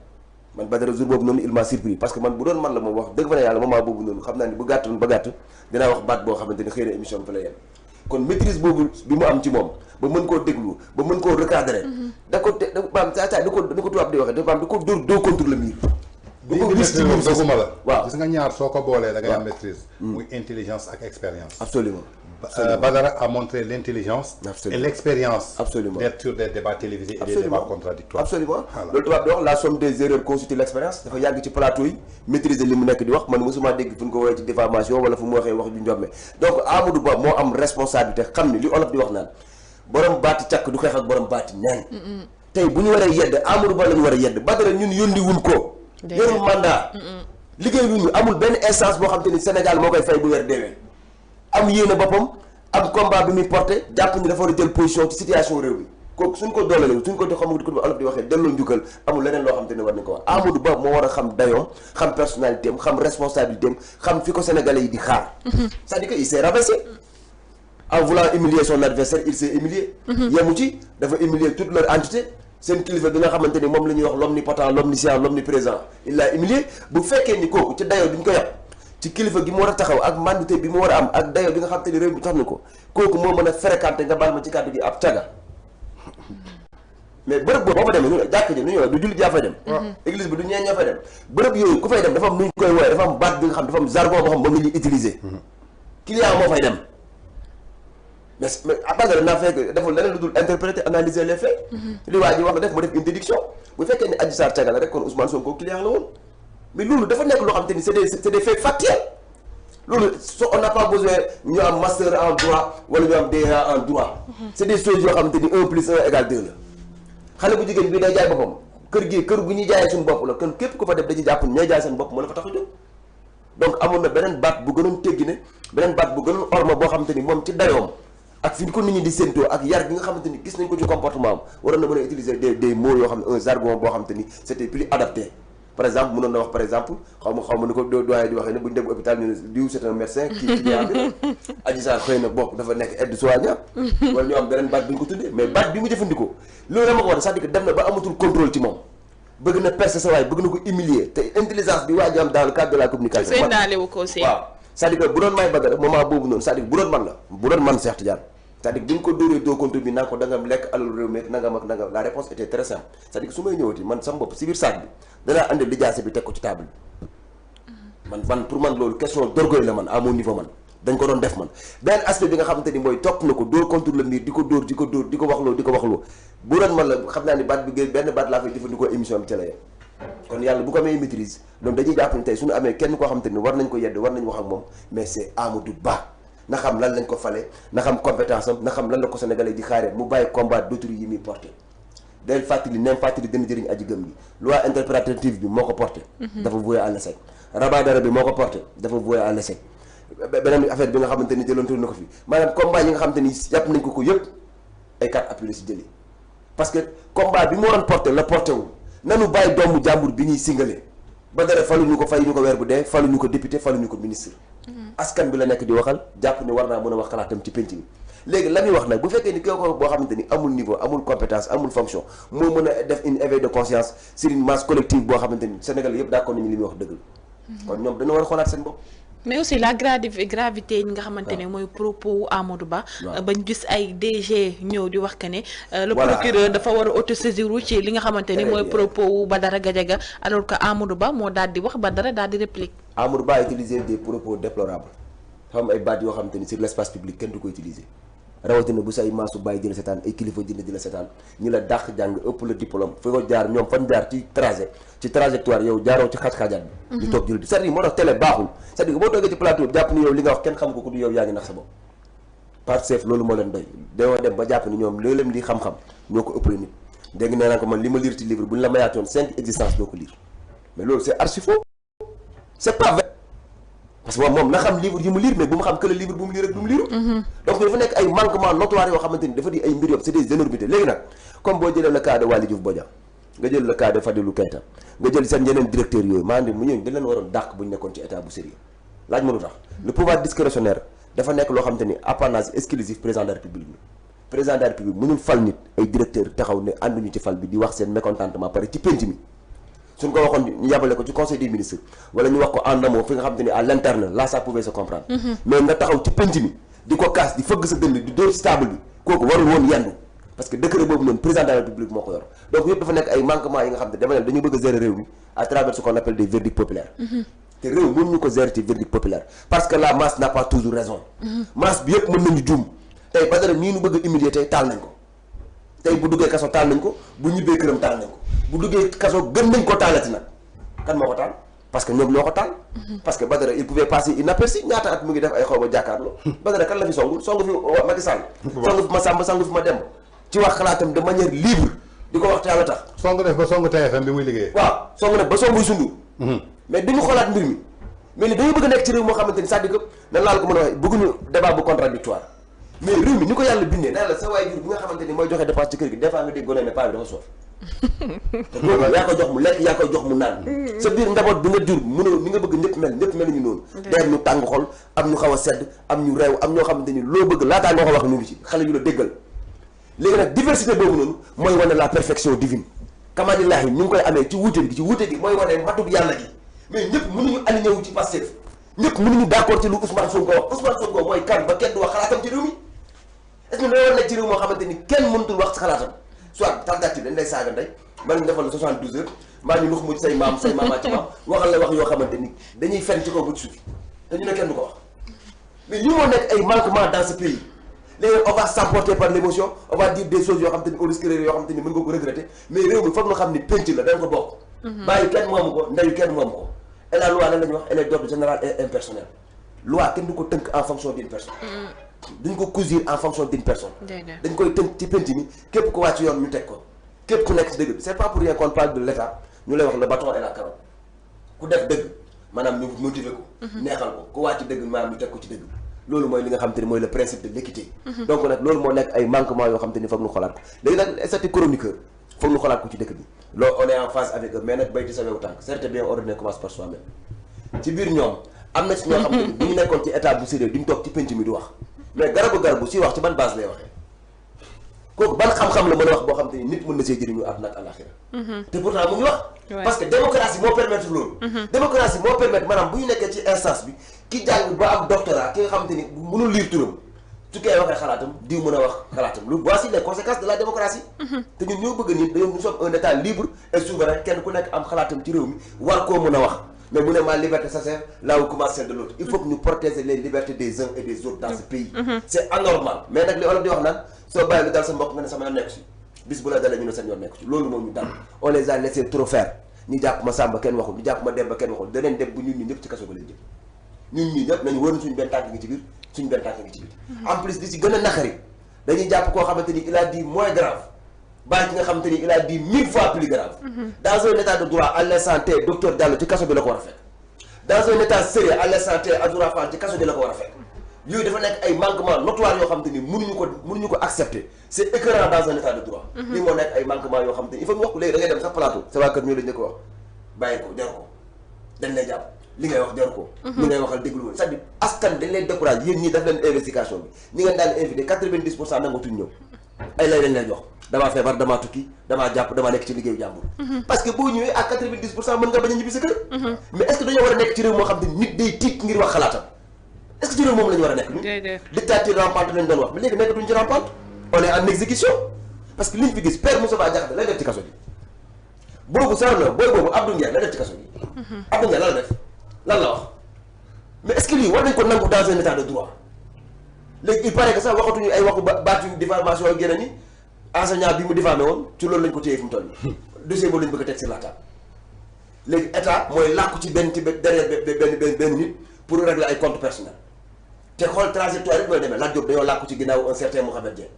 man Badara jour boobu noonu il m'a surpris parce que man bu doon man la moom wax dëgg fa ne yàlla moment boobu noonu xam naa ni bu gàttoon ba gàtt dinaa wax baat boo xamante ni xëy na émission bi fa la yem kon maîtrise boobu bi mu am ci moom ba mën koo déglu ba mën koo recadrer da ko te maam saa da ko tubaab di waxee da ko dóor contre le mur bu ko gis ci doguma la waaw gis nga ñaar soo ko boolee da ngay am maîtrise muy intelligence ak expérience absolument Badara a montré l'intelligence et l'expérience absolument d'être sur des débats télévisés et des débats contradictoires absolument loolu tubaab di wax la somme des erreurs constitue l'expérience dafa yàgg ci plateau yi maîtriser li mu nekk di wax man mosuma dégg fu ñu ko woowee ci diffamation wala fu mu waxee wax ju njomme donc Amadou Ba moo am responsabilité xam ni li olof di wax naan borom baati càkk du xeex ak borom baati neen tey bu ñu waree yedd Amadou Ba la ñu war a yedd Badara ñun yónni wuñ ko yorul mandat liggéey wuñu amul benn instance boo xam te ni Sénégal moo koy fay bu weer deewee am yéene boppam am combat bi muy porté jàpp ni dafa war a jël position ci situation réew mi kooku suñ ko dooleel suñ ko xam di ko olof di waxee delloo njukkal amul leneen loo xam te ne war nañ ko wax Amadou Ba moo war a xam dayoom xam personnalité am xam responsabilité am xam fi ko sénégalais yi di xaar c'est-à-dire que il s'est rabaissé en voulant humilier son adversaire il s'est humilié yemu ci dafa humilier toute leur entité seen kilifa bi nga xamante ni moom la ñuy wax l'omnipotent l'omniscient l'omniprésent il l'a humilié bu fekkee ni kooku ci dayoo duñ ko yàpp ci kilifa gi mu war a taxaw ak mandité bi mu war a am ak dayoo bi nga xamante ni réew mi tax na ko kooku moo mën a fréquenter nga baal ma ci kàddu gi ab caga mais bërëb boobu boo fa demee ñu jàkk ji nu ñuy wax du jullit yaa fay dem église bi du ñeen ñoo fay dem bërëb yooyu ku fay dem dafa am nu ñu koy wooye dafa am baat bi nga xam dafa am jargon boo xam moom la ñuy utiliser client moo fay dem mais à part naa fekk deful leneen lu dul interpréter analyser les faits li waa ji wax na def ma def une déduction bu fekkee ne Adji Sarr caga la rek kon Ousmane Sonko client la woon mais loolu dafa nekk loo xam te ni c'est des faits factuels loolu on n'a pas besoin ñu am master en droit wala ñu am DEA en droit c'est des choses yoo xamante ni 1 plus 1 égale 2 la xale bu jigéen bi day jaay boppam kër gu ñuy jaayee suñu bopp la kon képp ku fa def dañuy jàpp ñay jaay seen bopp moo la fa tax a jóg donc amoon na beneen baat bu gënoon teggi ne beneen baat bu gënoon orma boo xamante ni moom ci dayoom ak fi ñu ko nit ñi di séentoo ak yar bi nga xamante ni gis nañ ko ci comportement am waroon na mën a utiliser des mots yoo xam ne un jargon boo xamante ni c'était plus adapté par exemple mënoon na wax par exemple xaw ma ni ko doyen di waxee ne bu ñu dem hôpital ñu ne diw c'est un médecin kii client bi la Adji Sarr xëy na bokk dafa nekk aide-soignant wala ñu am beneen baat bi ñu ko tuddee mais baat bi mu jëfandikoo loolu dama ko wax c'est-à-dire que dem na ba amatul contrôle ci moom bëgg na percer sa waay bëgg na ko humilier te intelligence bi waa ji am dans le cadre de la communication waaw c'est-à-dire que bu doon may bëgg rek moment boobu noonu c'est-à-dire bu doon man la bu doon man Cheikh Tidiane c'est-à-dire bu ñu ko dóoree doo compte bi naa ko da nga lekk alal réew mi nangam ak nangam la réponse était très simple c'est-à-dire que su may ñëwati man sama bopp si biir sac bi danaa andi lijaase bi teg ko ci table bi man pour man loolu question d'orgueil la man à mon niveau man dañ ko doon def man benn aspect bi nga xamante ni mooy topp na ko dóor contre le mur di ko dóor di ko waxloo bu doon man la xam naa ni baat bi benn baat laa fay jëfandikoo émission bi ca la yem kon yàlla bu ko amee maîtrise donc dañuy jàpp ni tey suñu amee kenn koo xamante ni war nañ ko yedd war nañ wax ak moom mais c'est Amadou Ba na xam lan lañ ko fale na xam compétence am na xam lan la ko sénégalais di xaaree mu bàyyi combat d'autrui yi muy porté del fàttali nem fàttali dana jëriñ aji gëm gi loi interprétative bi moo ko porté dafa voué à l'échec rabat d'arrêt bi moo ko porté dafa voué à l'échec beneen affaire bi nga xamante ni jëloon na ko fi maanaam combat yi nga xamante ni jàpp nañ ko yëpp ay carte appui la si jëli parce que combat bi mu waroon porté la porté wu nanu bàyyi doomu jàmbur bi ñuy singalee ba dara faluñu ko fayuñu ko weer bu dee faluñu ko député faluñu ko ministre askan bi la nekk di waxal jàpp ni war naa mën a wax xalaatam ci penc mi léegi la muy wax nag bu fekkee ni kooku boo xamante ni amul niveau amul compétence amul fonction moo mën a def une éveil de conscience sur une masse collective boo xamante ni Sénégal yëpp d'accord nañu li muy wax dëgg kon ñoom dañu war a xoolaat seen bopp mais aussi la gravité yi nga xamante ne mooy propos wu Amadou Ba bañ gis ay DG ñëw di wax que ne le procureur dafa war a autosaisir ci li nga xamante ni mooy propos wu Badara Gadiaga alors que Amadou Ba moo daal di wax Badara daal di réplique Amadou Ba a utilisé des propos déplorables xam ay baat yoo xamante ni sur l'espace public kenn du ko utiliser rawatina bu say maasu bàyyi di la seetaan ay kilifa dina di la seetaan ñi la dàq jàng ëpp la diplôme fi ko jaar ñoom fan jaar ci trajectoire yow jaaroo ci xaaj-xaajaat bi ñu toog jël c'est-à-dire moo tax télé baaxul c'est-à-dire boo toogee ci plateau bi jàpp ni yow li nga wax kenn xam ko ku du yow yaa ngi nax sa bopp par chef loolu moo leen doy dañoo dem ba jàpp ni ñoom loolu leen di xam-xam ñoo ko ëppale nit dégg nee naa ko man li ma lire ci livre bu ñu la mayaatoon 5 existences doo ko lire mais loolu c'est archi faux c'est pas vrai parce que moom na xam livre yi mu lire mais bu mu xam que le livre bu mu lire ak bu mu lire donc dafa nekk ay manquements notoires yoo xamante ni dafa di ay mbir yoo c'est des énormités léegi nag comme boo jëlee le cas de Waly Diouf Bodian nga jël le cas de Fadilou Keita nga jël seen yeneen directeurs yooyu maanaam mu ñëw dañ leen waroon dàq bu ñu nekkoon ci état bu sérieux laaj ma lu tax le pouvoir discrétionnaire dafa nekk loo xamante ni apanage exclusif président de la république la président de la république mënul fal nit ay directeurs taxaw ne ànduñu ci fal bi di wax seen mécontentement pare ci penc mi suñ ko waxoon ñu yàbbale ko ci conseil des ministres wala ñu wax ko en amont fi nga xamante ni à l'interne là ça pouvait se comprendre mais nga taxaw ci penc mi di ko kaas di fëgg sa dënd di dóor ci table bi kooku warul woon yendu parce que décret boobu noonu président de la république moo ko yor donc yëpp dafa nekk ay manquements yi nga xam ne dama ne dañu bëgg a gérer réew mi à travers ce qu'on appelle des verdicts populaires te réew mënuñu ko gérer ci verdict populaire parce que la masse n'a pas toujours raison masse bi yëpp mën nañu juum tey Badara mii nu bëgg a humilier tey taal nañ ko tey bu duggee kaso taal nañ ko bu ñibbee këram taal nañ ko bu duggee kaso gën nañ ko taalati nag kan moo ko taal parce que ñoom ñoo ko taal parce que Badara il pouvait passer inaperçu ñaata at mu ngi def ay xaw ma jàkkaarloo Badara kan la fi songu fi Macky Sall songu fi ma Samba songu fi ma Demba ci wax xalaatam de manière libre di ko wax te yàlla tax song def ba song TFM bi muy liggéey waaw song def ba songuy sundu mais duñu xoolaat mbir mi mais ni dañu bëgg a nekk ci réew moo xamante ni c'est-à-dire que nan laa la ko mën a waxee bëgguñu débat bu contradictoire mais réew mi ni ko yàlla bindee nee la sa waay jur bi nga xamante ni mooy joxe dépense ci kër gi des fois nga dégg gone ne paa bi dafa soof te loolu yaa koy jox mu lekk yaa koy jox mu naan sa biir njaboot bi nga jur mënoo ni nga bëgg ñëpp mel ñu noonu der ñu tàng xol am ñu xaw a sedd am ñu reew am ñoo xamante ni loo bëgg laataa nga ko wax ñu ngi ci xale yu la déggal léegi nag diversité boobu noonu mooy wane la perfection divine kamanillahi ñu ngi koy amee ci wuute gi mooy wane matub yàlla gi mais ñëpp mënuñu aligné wu ci Pastef ñëpp mënuñu d'accord ci lu Ousmane Sonko wax Ousmane Sonko mooy kan ba kenn du wax xalaatam ci réew mi est-ce que loolu nekk ci réew moo xamante ni kenn mënutul wax xalaatam soit tentative dañ lay saaga ndey mbaa ñu defal la 72 heures mbaa ñu lux mu say maam ci maam waxal la wax yoo xamante ni dañuy fen ci kaw bu ci suuf te ñu ne kenn du ko wax mais li moo nekk ay manquement dans ce pays léegi on va s'emporter par l'émotion on va dire des choses yoo xamante ni au risque yoo xamante ni mën nga ko regretter mais réew mi foog nga xam ni penc la dañ ko bokk bàyyi kenn moomu ko ndeyu kenn moomu ko et la loi lan la ñuy wax elle est d'ordre général et impersonnel loi kenn du ko tënk en fonction d'une personne duñ ko cousir en fonction d'une personne dañ koy tënk ci penc mi képp ko wàcc yoon ñu teg ko képp ku nekk ci dëgg bi c'est pas pour rien qu'on parle de l'état ñu lay wax le bâton et la carotte ku def dëgg maanaam ñu motiver ko neexal ko ku wàcc dëgg maanaam ñu teg ko ci dëgg loolu mooy li nga xam te ni mooy le principe de l'équité donc nag loolu moo nekk ay manquements yoo xam te ni foog ñu xoolaat ko léegi nag statut chroniqueur foog ñu xoolaat ko ci dëkk bi loolu on est en phase avec eux mais nag bayti sa wewu tànk certes bien ordonné commence par soi-même ci biir ñoom am na ci ñoo xam te ni bu ñu nekkoon ci état bu sérieux duñ toog ci penc mi du wax mais garabu si wax ci ban base lay waxee kooku ban xam-xam la mën a wax boo xam te ni nit mën na see jëriñu àdduna ak àllaxira te pourtant mu ngi wax parce que démocratie moo permettre loolu démocratie moo permettre maanaam bu ñu nekkee ci instance bi ki jàng ba am doctorat ki nga xamante ni mënul lire turam su koy waxee xalaatam diw mën a wax xalaatam lu voici les conséquences de la démocratie te ñun ñoo bëgg ni nous sommes un état libre et souverain kenn ku nekk am xalaatam ci réew mi war koo mën a wax mais mu ne ma liberté s'achève là où commence celle de l'autre il faut que ñu protéger les libertés des uns et des autres dans ce pays c'est anormal mais nag li olof di wax naan soo bàyyi lu dal sa mbokk nga ne sama yoon nekku ci bis bu la dalee ñu ne seen yoon nekku ci loolu moom ñu dal on les a laissé trop faire ñu jàpp ma Samba kenn waxul ñu jàpp ma Demba kenn waxul daneen dem bu ñun ñi ñëpp ci kaso ba lañ jëm ñun ñi ñëpp nañu wóor suñu benn tànk ngi ci biir suñu benn tànk ngi ci biir en plus li ci gën a naqari dañuy jàpp koo xamante ni il a dit moins grave bàyyi ki nga xamante ni il a dit 1000 fois plus grave dans un état de droit à l'instant T docteur Diallo ci kaso bi la ko war a fekk dans un état sérieux à l'instant T Azoura Fall ci kaso bi la ko war a fekk yooyu dafa nekk ay manquements notoires yoo xamante ni mënuñu ko accepter c'est écœurant dans un état de droit lii moo nekk ay manquements yoo xamante ni il faut ñu wax ko léegi da ngay dem sax plateau sa waa kër ñoo lañ ne ko wax bàyyi ko jaru ko dañ lay jàpp li ngay wax jaru ko li ngay waxal déglu woon c'est-à-dire askan dañ lay découragé yéen ñii daf leen investigation bi ñi ngeen daan invité 90% nangatuñ ñëw ay lay dañ lay jox damaa feebar damaa tukki damaa jàpp damaa nekk ci liggéeyu jàmbur parce que boo ñëwee à 90% mën nga bañ a ñibbi sa kër mais est-ce que dañoo war a nekk ci réew moo xam te nit day tiit ngir wax xalaatam est-ce que ci réew moom la ñu war a nekk ñu dictature rampante lañ doon wax mais léegi nekkatuñ ci rampante on est en exécution parce que liñ fi gis père Moustapha Diakhaté lay def ci kaso bi boobu sar na booy boobu Abdou Ndiaye lay def ci kaso bi Abdou Ndiaye lan la def lan la wax mais est-ce que lii war nañ ko nangu dans un état de droit léegi il paraît que sax waxatuñu ay waxu baatu diffamation ak yeneen yi enseignant bi mu diffamé woon ci loolu lañ ko téye fi mu toll dossier boobu lañ bëgg a teg sur la table léegi état mooy làkku ci derrière benn nit pour régler ay comptes personnels te xool trajectoire yi mooy demee Lat Diop dañoo làkku ci ginnaaw un certain Mohamed Dieng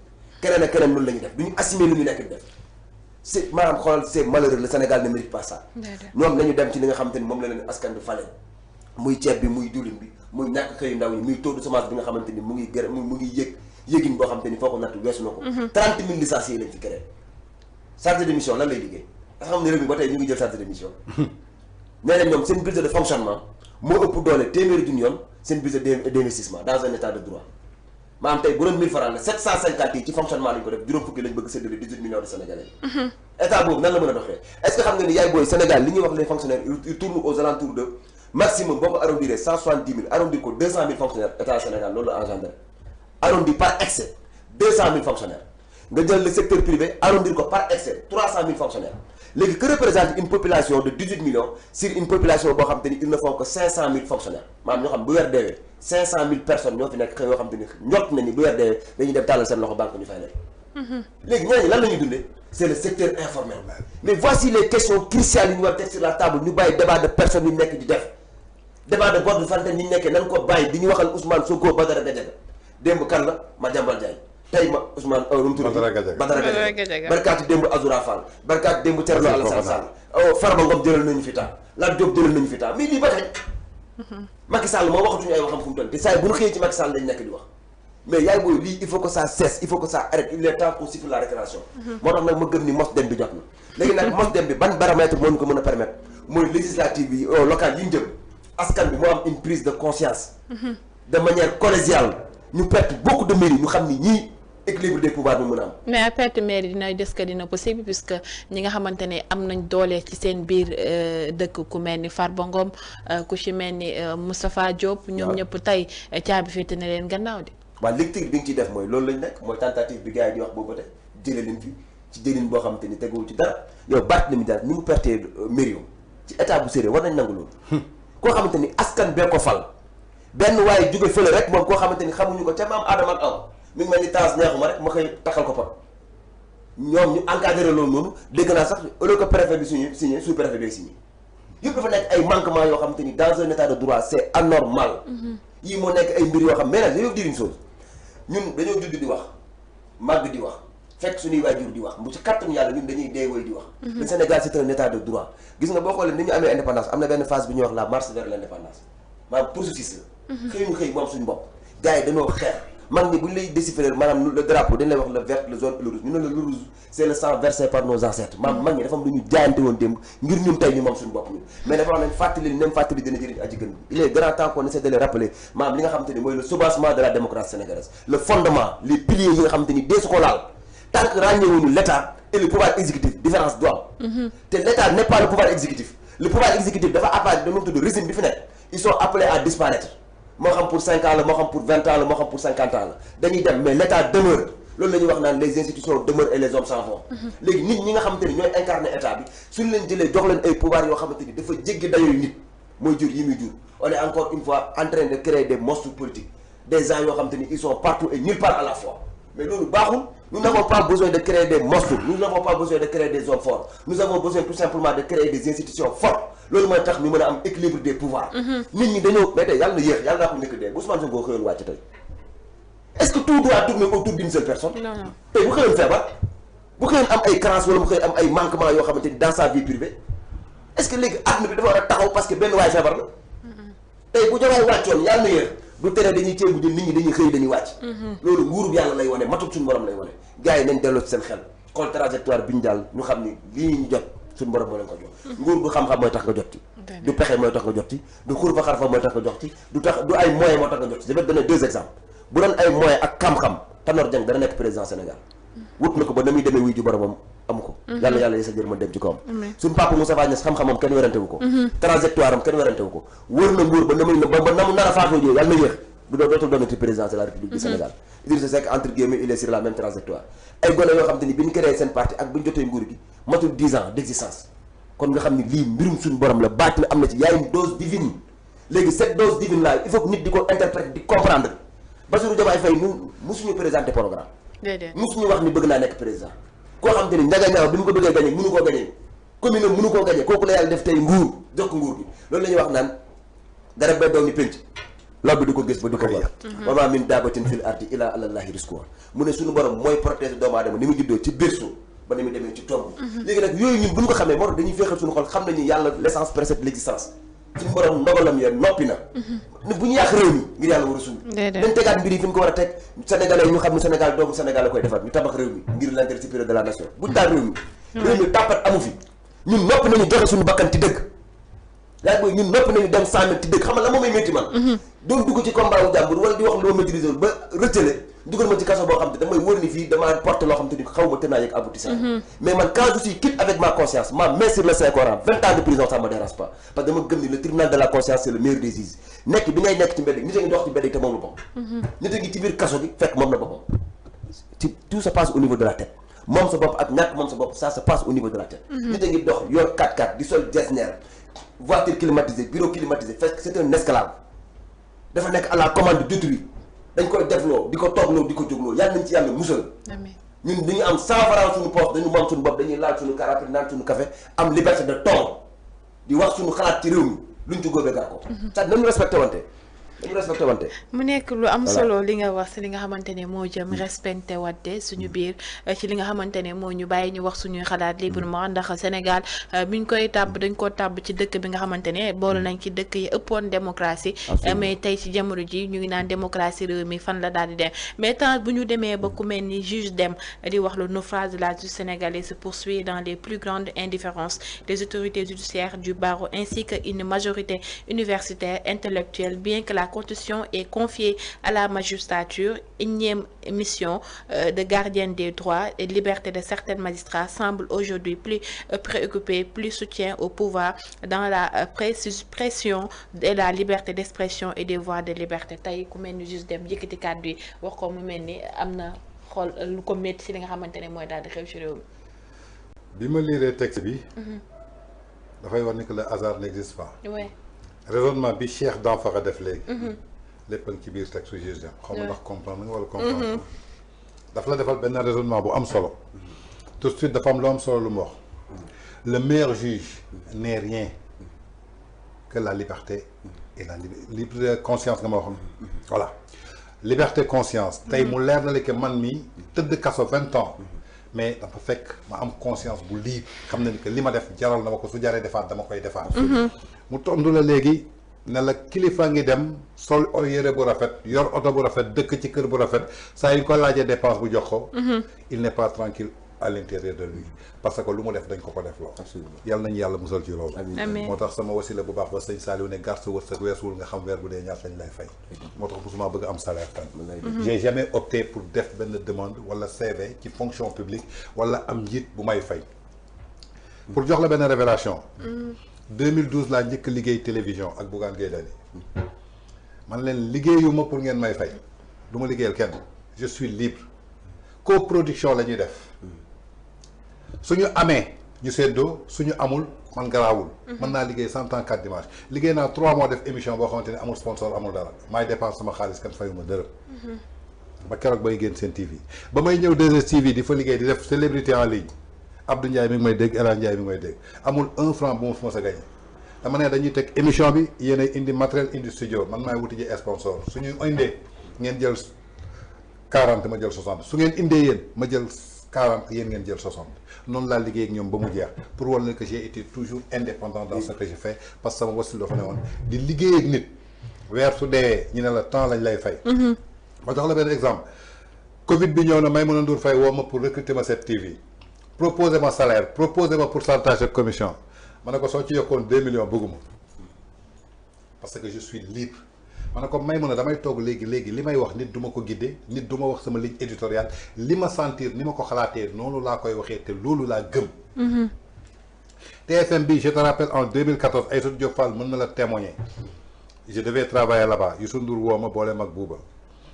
keneen ak keneen loolu la ñuy def duñu assumer lu ñu nekk di def c'est maanaam xoolal c'est malheureux le Sénégal ne mérite pas ça ñoom nañu dem ci li nga xamante ni moom la leen askan bi fale muy ceeb bi muy diwlin bi muy ñàkk xëyu ndaw yi muy taux de chômage bi nga xamante ni mu ngi gër mu ngi yëgin boo xamante ni foo ko natt weesu na ko 30 000 licenciés lañ fi créé chargé de mission lan lay liggéey nga xam ne réew mi ba tey ñu ngi jël chargé de mission nee nañ ñoom seen budget de fonctionnement moo ëpp doole téeméeri junni yoon seen budget d'investissement dans un état de droit maanaam tey bu doon 1000 francs la 750 yi ci fonctionnement lañ ko def juróom fukki lañ bëgg séddale 18 millions de sénégalais état boobu nan la mën a doxee est-ce que xam nga ni yaay booy Sénégal li ñuy wax les fonctionnaires ils tournent aux alentours de maximum boo ko arrondiree 170 000 arrondir ko 200 000 fonctionnaires état Sénégal loolu la engendré arrondi par excès 200 000 fonctionnaires nga jël le secteur privé arrondir ko par excès 300 000 fonctionnaires léegi que représente une population de 18 millions sur une population boo xam te ni ils ne font que 500 000 fonctionnaires maanaam ñoo xam bu weer deewee 500 000 personnes ñoo fi nekk xëy yoo xam te ni njort na ni bu weer deewee dañuy dem tàllal seen loxo banque ñu fay leen léegi ñooñu lan la ñuy dundee c'est le secteur informel mais voici les questions cruciales yi ñu war a teg sur la table ñu bàyyi débat de personnes yi nekk di def débat de bord de fontaine yi nekkee nan ko bàyyi di ñu waxal Ousmane Sonko Badara Gadiaga démb kan la Madiambal Diagne tey ma Ousmane Badara Gadiaga barkaati démb Azoura Fall barkaati démb Thierno Alassane Sall Farba Ngom jëlal nañu fi temps Lat Diop jëlal nañu fi temps mais lii ba tey Macky Sall moo waxatuñu ay waxam fu mu toll te saa yi bu ñu xëyee ci Macky Sall lañ nekk di wax mais yaay booy lii il faut que ça cesse il faut que ça arrête il est temps pour siffler la récréation moo tax nag ma gëm ni mos dem bi jot na léegi nag mos dem bi ban paramètre moo ñu ko mën a permettre mooy législative yi locale yi ñu jëm askan bi moo am une prise de conscience de manière collégiale ñu perte beaucoup de mairie ñu xam ni ñii équilibre des pouvoirs ñu mën a am mais à perte mairie dina des que dina possible puisque ñi nga xamante ne am nañ doole ci seen biir dëkk ku mel ni Farba Ngom ku ci mel ni Moustapha Diop ñoom ñëpp tey caabi féete na leen gannaaw de waaw lecture bi nga ciy def mooy loolu lañ nekk mooy tentative bi gars yi di wax boobu ba tey jëlee leen fi ci jëriñ boo xamante ni teguwul ci dara yow Barthélémy Dias ni mu pertee mairie ci état bu sérieux war nañ nangu loolu koo xamante ni askan bee ko fal benn waaye jóge fële rek moom koo xamante ni xamuñu ko ca maam Adama ak Awa mi ngi mel ni taas neexuma rek ma xëy taxal ko pot ñoom ñu encadré loolu noonu dégg naa sax au lieu que préfet bi signé sous préfet bi signé yëpp dafa nekk ay manquements yoo xamante ni dans un état de droit c'est anormal yii moo nekk ay mbir yoo xam mais nag dañoo dire une chose ñun dañoo judd di wax màgg di wax fekk suñuy waajur di wax mu ci kàttanu yàlla ñun dañuy dee woy di wax le Sénégal c'est un état de droit gis nga boo xoolee ni ñu amee indépendance am na benn phase bi ñuy wax la marche vers l'indépendance maanaam processus la xëy ñu xëy moom suñu bopp gars yi dañoo xeex mag ñi bu ñu lay déchiffrer maanaam le drapeau dañ lay wax le vert le jaune le rouge ñu ne la le rouge c'est le sang versé par nos ancêtres maam mag ñi dafa am lu ñu jaayante woon démb ngir ñun tey ñu moom suñu bopp ñun mais dafa wax nañ fàttali nem fàttali dina jëriñ aji gën il est grand temps qu'on essaie de les rappeler maam li nga xamante ni mooy le soubassement de la démocratie sénégalaise le fondement les piliers yi nga xamante ni dee su ko laal tant que ràññewuñu l'état et le pouvoir exécutif différence doit te l'état n'est pas le pouvoir exécutif le pouvoir exécutif dafa apparaître dañu tudd régime bi fi nekk ils sont appelés à disparaître moo xam pour 5 ans la moo xam pour 20 ans la moo xam pour 50 ans la dañuy dem mais l'état demeure loolu la ñuy wax naan les institutions demeurent et les hommes s'en vont léegi nit ñi nga xamante ni ñooy incarner état bi suñu leen jëlee jox leen ay pouvoir yoo xamante ni dafa jéggi dayooyu nit mooy jur yi muy jur on est encore une fois en train de créer des monstres politiques des gens yoo xamante ni ils sont partout et nulle part à la fois mais loolu baaxul nous n'avons pas besoin de créer des monstres nous n'avons pas besoin de créer des hommes forts nous avons besoin tout simplement de créer des institutions fortes loolu mooy tax ñu mën a am équilibre des pouvoirs nit ñi dañoo mais tey yàlla na yéex yàlla naa ko nekk dee bu Ousmane Sonko xëyoon wàcc tey est-ce que tout doit tourner autour d'une seule personne tey bu xëyoon feebar bu xëyoon am ay carences wala mu xëyoon am ay manquements yoo xamante ni dans sa vie privée est-ce que léegi àdduna bi dafa war a taxaw parce que benn waay feebar la tey bu joxee wàccoon yàlla na yéex du tere dañuy ceebu jën nit ñi dañuy xëy dañuy wàcc loolu nguurub yàlla lay wane matul suñu borom lay wane gars yi nañ delloo ci seen xel xool trajectoire bi ñu jàll ñu xam ni lii ñu jot suñu borom moo leen ko jox nguur du xam-xam mooy tax nga jot ci du pexe mooy tax nga jot ci du xur fa xar fa mooy tax nga jot ci du ay moyens moo tax nga jot ci je vais donner 2 exemples bu doon ay moyens ak xam-xam Tanor Dieng dana nekk président Sénégal wut na ko ba na muy demee wuy ji boromam amu ko yàlla yàlla sa jër ma dem ci kawam suñu papa Moustapha Niasse xam-xamam kenn werante wu ko trajectoire am kenn werante wu ko wër na nguur ba na muy ba na mu nar a faatoo ji yàlla na yéex du dootul doonati président de la République du Sénégal Idrissa Seck entre guillemets il est sur la même trajectoire ay gone yoo xam te ni bi ñu créé seen parti ak bi ñu jotee nguur gi matul 10 ans d'existence kon nga xam ni lii mbirum suñu borom la baat na am na ci yaay une dose divine léegi cette dose divine là il faut que nit di ko interpréter di comprendre Bassirou Diomaye Faye ñun musuñu présenter programme musuñu wax ni bëgg naa nekk président koo xam te ni Ndiaga Niang bi mu ko bëggee gagné mënu koo gagné commune mënu koo gagné kooku la yàlla def tey nguur jox ko nguur gi loolu la ñuy wax naan garab bay doom ni pénc loolu bi du ko gis ba du ko war wama min daabatin fil ardi illa alallahi rizquha mu ne suñu borom mooy protéger doomu aadama ni mu juddoo ci berceau ba ni mu demee ci tomb léegi nag yooyu ñun bu ñu ko xamee moo tax dañuy féexal suñu xol xam nañu yàlla l'essence précède l'existence suñu borom ndogalam ya noppi na bu ñu yàq réew mi ngir yàlla war a suul dañ tegaat mbir yi fi ñu ko war a teg sénégalais ñu xam ne Sénégal doomu Sénégal la koy defar ñu tabax réew mi ngir l'intérêt supérieur de la nation buñu taal réew mi tàppat amu fi ñun noppi nañu joxe suñu bakkan ci dëgg yaa booy ñun noppi nañu dem 100 mètres ci dëgg xam nga la moom may métti man doon dugg ci combat wu jàmbur wala di wax lu ma maîtriser ba rëccale dugal ma ci kaso boo xam te damay wër ni fii damaa porté loo xam te ni xaw ma tenant yeeg aboutissant mais man quand je suis quitte avec ma conscience ma main sur le Saint Coran 20 ans de prison ça me dérange pas parce que dama gëm ni le tribunal de la conscience c'est le meilleur des juges nekk bi ngay nekk ci mbedd nit a ngi dox ci mbedd te moom la boppam nit a ngi ci biir kaso bi fekk moom la boppam ci tout se passe au niveau de la tête moom sa bopp ak ñàkk moom sa bopp ça se passe au niveau de la tête nit a ngi dox yor 4x4 di sol jesner voiture climatisée bureau climatisé fekk c'est un esclave dafa nekk à la commande d'autrui dañ koy defloo di ko toogloo di ko jógloo yàlla nañ ci yàlla musal ñun dañu am 100 francs suñu poche dañu moom suñu bopp dañuy laal suñu karaté naan suñu café am liberté de ton di wax suñu xalaat ci réew mi luñ ci góobee gar ko ça nañu respecté wante mu nekk lu am solo li nga wax si li nga xamante ne moo jëm respecté wante suñu biir ci li nga xamante ne moo ñu bàyyi ñu wax suñuy xalaat librement ndax Sénégal biñ koy tàbb dañ ko tàbb ci dëkk bi nga xamante ne boolu nañ ci dëkk yi ëppoon démocratie mais tey ci jamono ji ñu ngi naan démocratie réew mi fan la daal di dem mais tant bu ñu demee ba ku mel ni juge Dème di wax le naufrage de la justice sénégalaise se poursuit dans les plus grandes indifférences des autorités judiciaires du barreau ainsi que une majorité universitaire intellectuelle bien que la Constitution est confiée à la magistrature. Énième mission de gardienne des droits et libertés de certains magistrats semble aujourd'hui plus préoccupée, plus soutien au pouvoir dans la pression de la liberté d'expression et des voies de liberté. Tey ku mel ni juste dem yëkkati kàddu yi wax ko mu mel ni am na xool lu ko métti ci li nga xamante ne mooy daal di xew ci réew mi. bi ma liiree texte bi. dafay wax ni que le hasard n'existe pas. oui. raisonnement bi Cheikh Danfara def léegi. lépp ci biir texte su juge dem. xaw ma ndax comprendre nga wala comprendre. daf la defal benn raisonnement bu am solo. tout de suite dafa am lu am solo lu mu wax. le meilleur juge n'est rien que la liberté et la libre conscience nga ma waxoon. voilà liberté conscience. tey mu leer na la que man mi tëdd kaso 20 ans. mais dafa fekk ma am conscience bu libre xam na ni que li ma def jaral na ma ko su jaree defaat dama koy defaat. mu tontu la léegi ne la kilifa ngi dem sol yére bu rafet yor oto bu rafet dëkk ci kër bu rafet saa yu ko laajee dépense bu jox ko. il n'est pas tranquille à l'intérieur de lui parce que lu mu def dañ ko def loo. yàlla nañu yàlla musal ci loolu. moo tax sama wasila bu baax ba sëñ Saliou ne gar sa wërsëg weesuwul nga xam weer bu dee ñaata lañ lay fay. moo tax musuma bëgg am salaire tan j'ai jamais opté pour def benn demande wala CV ci fonction publique wala am njiit bu may fay. pour jox la benn révélation 2012 laa njëkk liggéey télévision ak Bougane Gueye Dany man leen liggéeyuma pour ngeen may fay du ma liggéeyal kenn je suis libre coproduction la ñuy def suñu amee ñu seddoo suñu amul man garaawul. mën naa liggéey 104 dimanche liggéey naa 3 mois def émission boo xamante ne amul sponsor amul dara maay dépense sama xaalis kan fayuma dërëm. ba keroog bay génn seen TV ba may ñëw 2STV di fa liggéey di def célébrité en ligne Abdou Ndiaye mi ngi may dégg El Hadj Ndiaye mi ngi may dégg amul 1 franc bu ma fi mos a gagné dama ne dañuy teg émission bi yéen a indi matériel indi studio man maay wuti ji sponsor suñu indee ngeen jël 40 ma jël 60 su ngeen indee yéen ma jël 40 yéen ngeen jël 60 noonu laa liggéey ak ñoom ba mu jeex pour wala que j'ai été toujours indépendant dans ce que je fais parce que sama wasil dafa ne woon di liggéey ak nit weer su dee ñu ne la temps lañ lay fay. ma jox la benn exemple Covid bi ñëw na Maïmouna Ndour Faye woo ma pour recruter ma 7TV proposer ma salaire proposer ma pourcentage de commission ma ne ko soo ci yokkoon 2 millions bëgguma parce que je suis libre. ma ne ko Maïmouna damay toog léegi li may wax nit du ma ko guider nit du ma wax sama ligne éditoriale li ma sentir ni ma ko xalaatee noonu laa koy waxee te loolu laa gëm. TFM bi je te rappelle en 2014 Aïssatou Diop Fall mën na la témoigner je devais travailler là-bas Youssou Ndour woo ma boole mag Bouba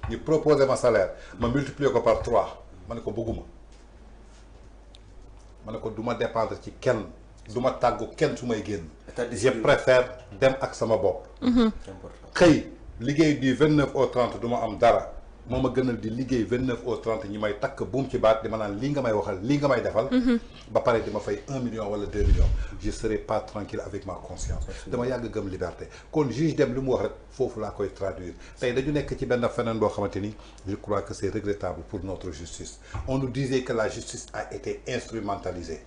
ñu proposer ma salaire ma multiplier ko par 3 ma ne ko bëgguma ma ne ko du ma dépendre ci kenn du ma tàggu kenn su may génn. je préfère dem ak sama bopp. xëy. liggéey du 29 au 30 du ma am dara moo ma gënal di liggéey 29 au 30 ñi may takk buum ci baat di ma naan lii nga may waxal lii nga may defal. ba pare di ma fay 1 million wala 2 millions je serai pas tranquille avec ma conscience dama yàgg gëm liberté kon juge dem li mu wax rek foofu laa koy traduire tey dañu nekk ci benn phénomène boo xamante ni je crois que c'est regrettable pour notre justice on nous disait que la justice a été instrumentalisée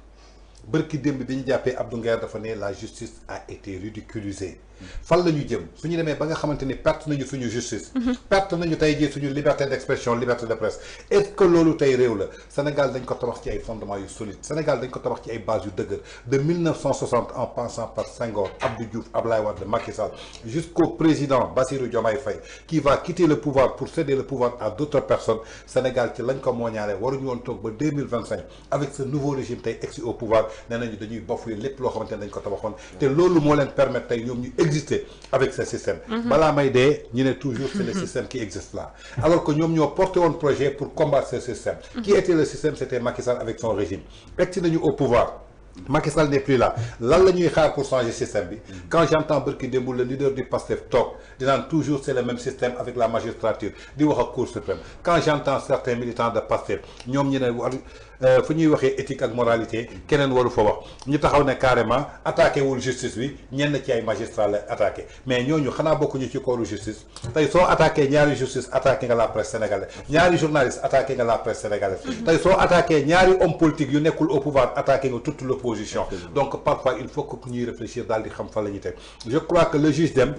bërki démb bi ñu jàppee Abdou Nguer dafa ne la justice a été ridiculisée fan la ñu jëm suñu demee ba nga xamante ni perte nañu suñu justice perte nañu tey jii suñu liberté d'expression liberté de presse est-ce que loolu tey réew la Sénégal dañ ko tabax ci ay fondements yu solides Sénégal dañ ko tabax ci ay bases yu dëgër de 1960 en passant par Senghor Abdou Diouf Abdoulaye Wade Macky Sall jusqu'au président Bassirou Diomaye Faye qui va quitter le pouvoir pour céder le pouvoir à d'autres personnes Sénégal ci lañ ko mooñaale waruñu woon toog ba 2025 avec ce nouveau régime tey egsi au pouvoir nee nañu dañuy bafouer lépp loo xamante ne dañ ko tabaxoon te loolu moo leen permettre tey ñoom ñu exister avec ce système balaa may dee ñu ne toujours c'est le système qui existe là alors que ñoom ñoo porté woon projet pour combattre ce système qui était le système c'était Macky Sall avec son régime egsi nañu au pouvoir Macky Sall n'est plus là lan la ñuy xaar pour changer système bi quand j'entends bërki démb le leader du PASTEF toog di naan toujours c'est le même système avec la magistrature di wax ak Cour suprême quand j'entends certains militants de PASTEF ñoom ñu ne war fu ñuy waxee éthique ak moralité keneen waru fa wax ñu taxaw ne carrément attaqué wul justice bi ñenn ci ay magistrats la attaqué mais ñooñu xanaa bokkuñu ci corps justice tey soo attaqué ñaari justice attaqué nga la presse sénégalaise ñaari journaliste attaqué nga la presse sénégalaise tey soo attaqué ñaari homme politique yu nekkul au pouvoir attaqué nga toute l'opposition donc parfois il faut que ñuy réfléchir daal di xam fan la ñuy teg je crois que le juge Dème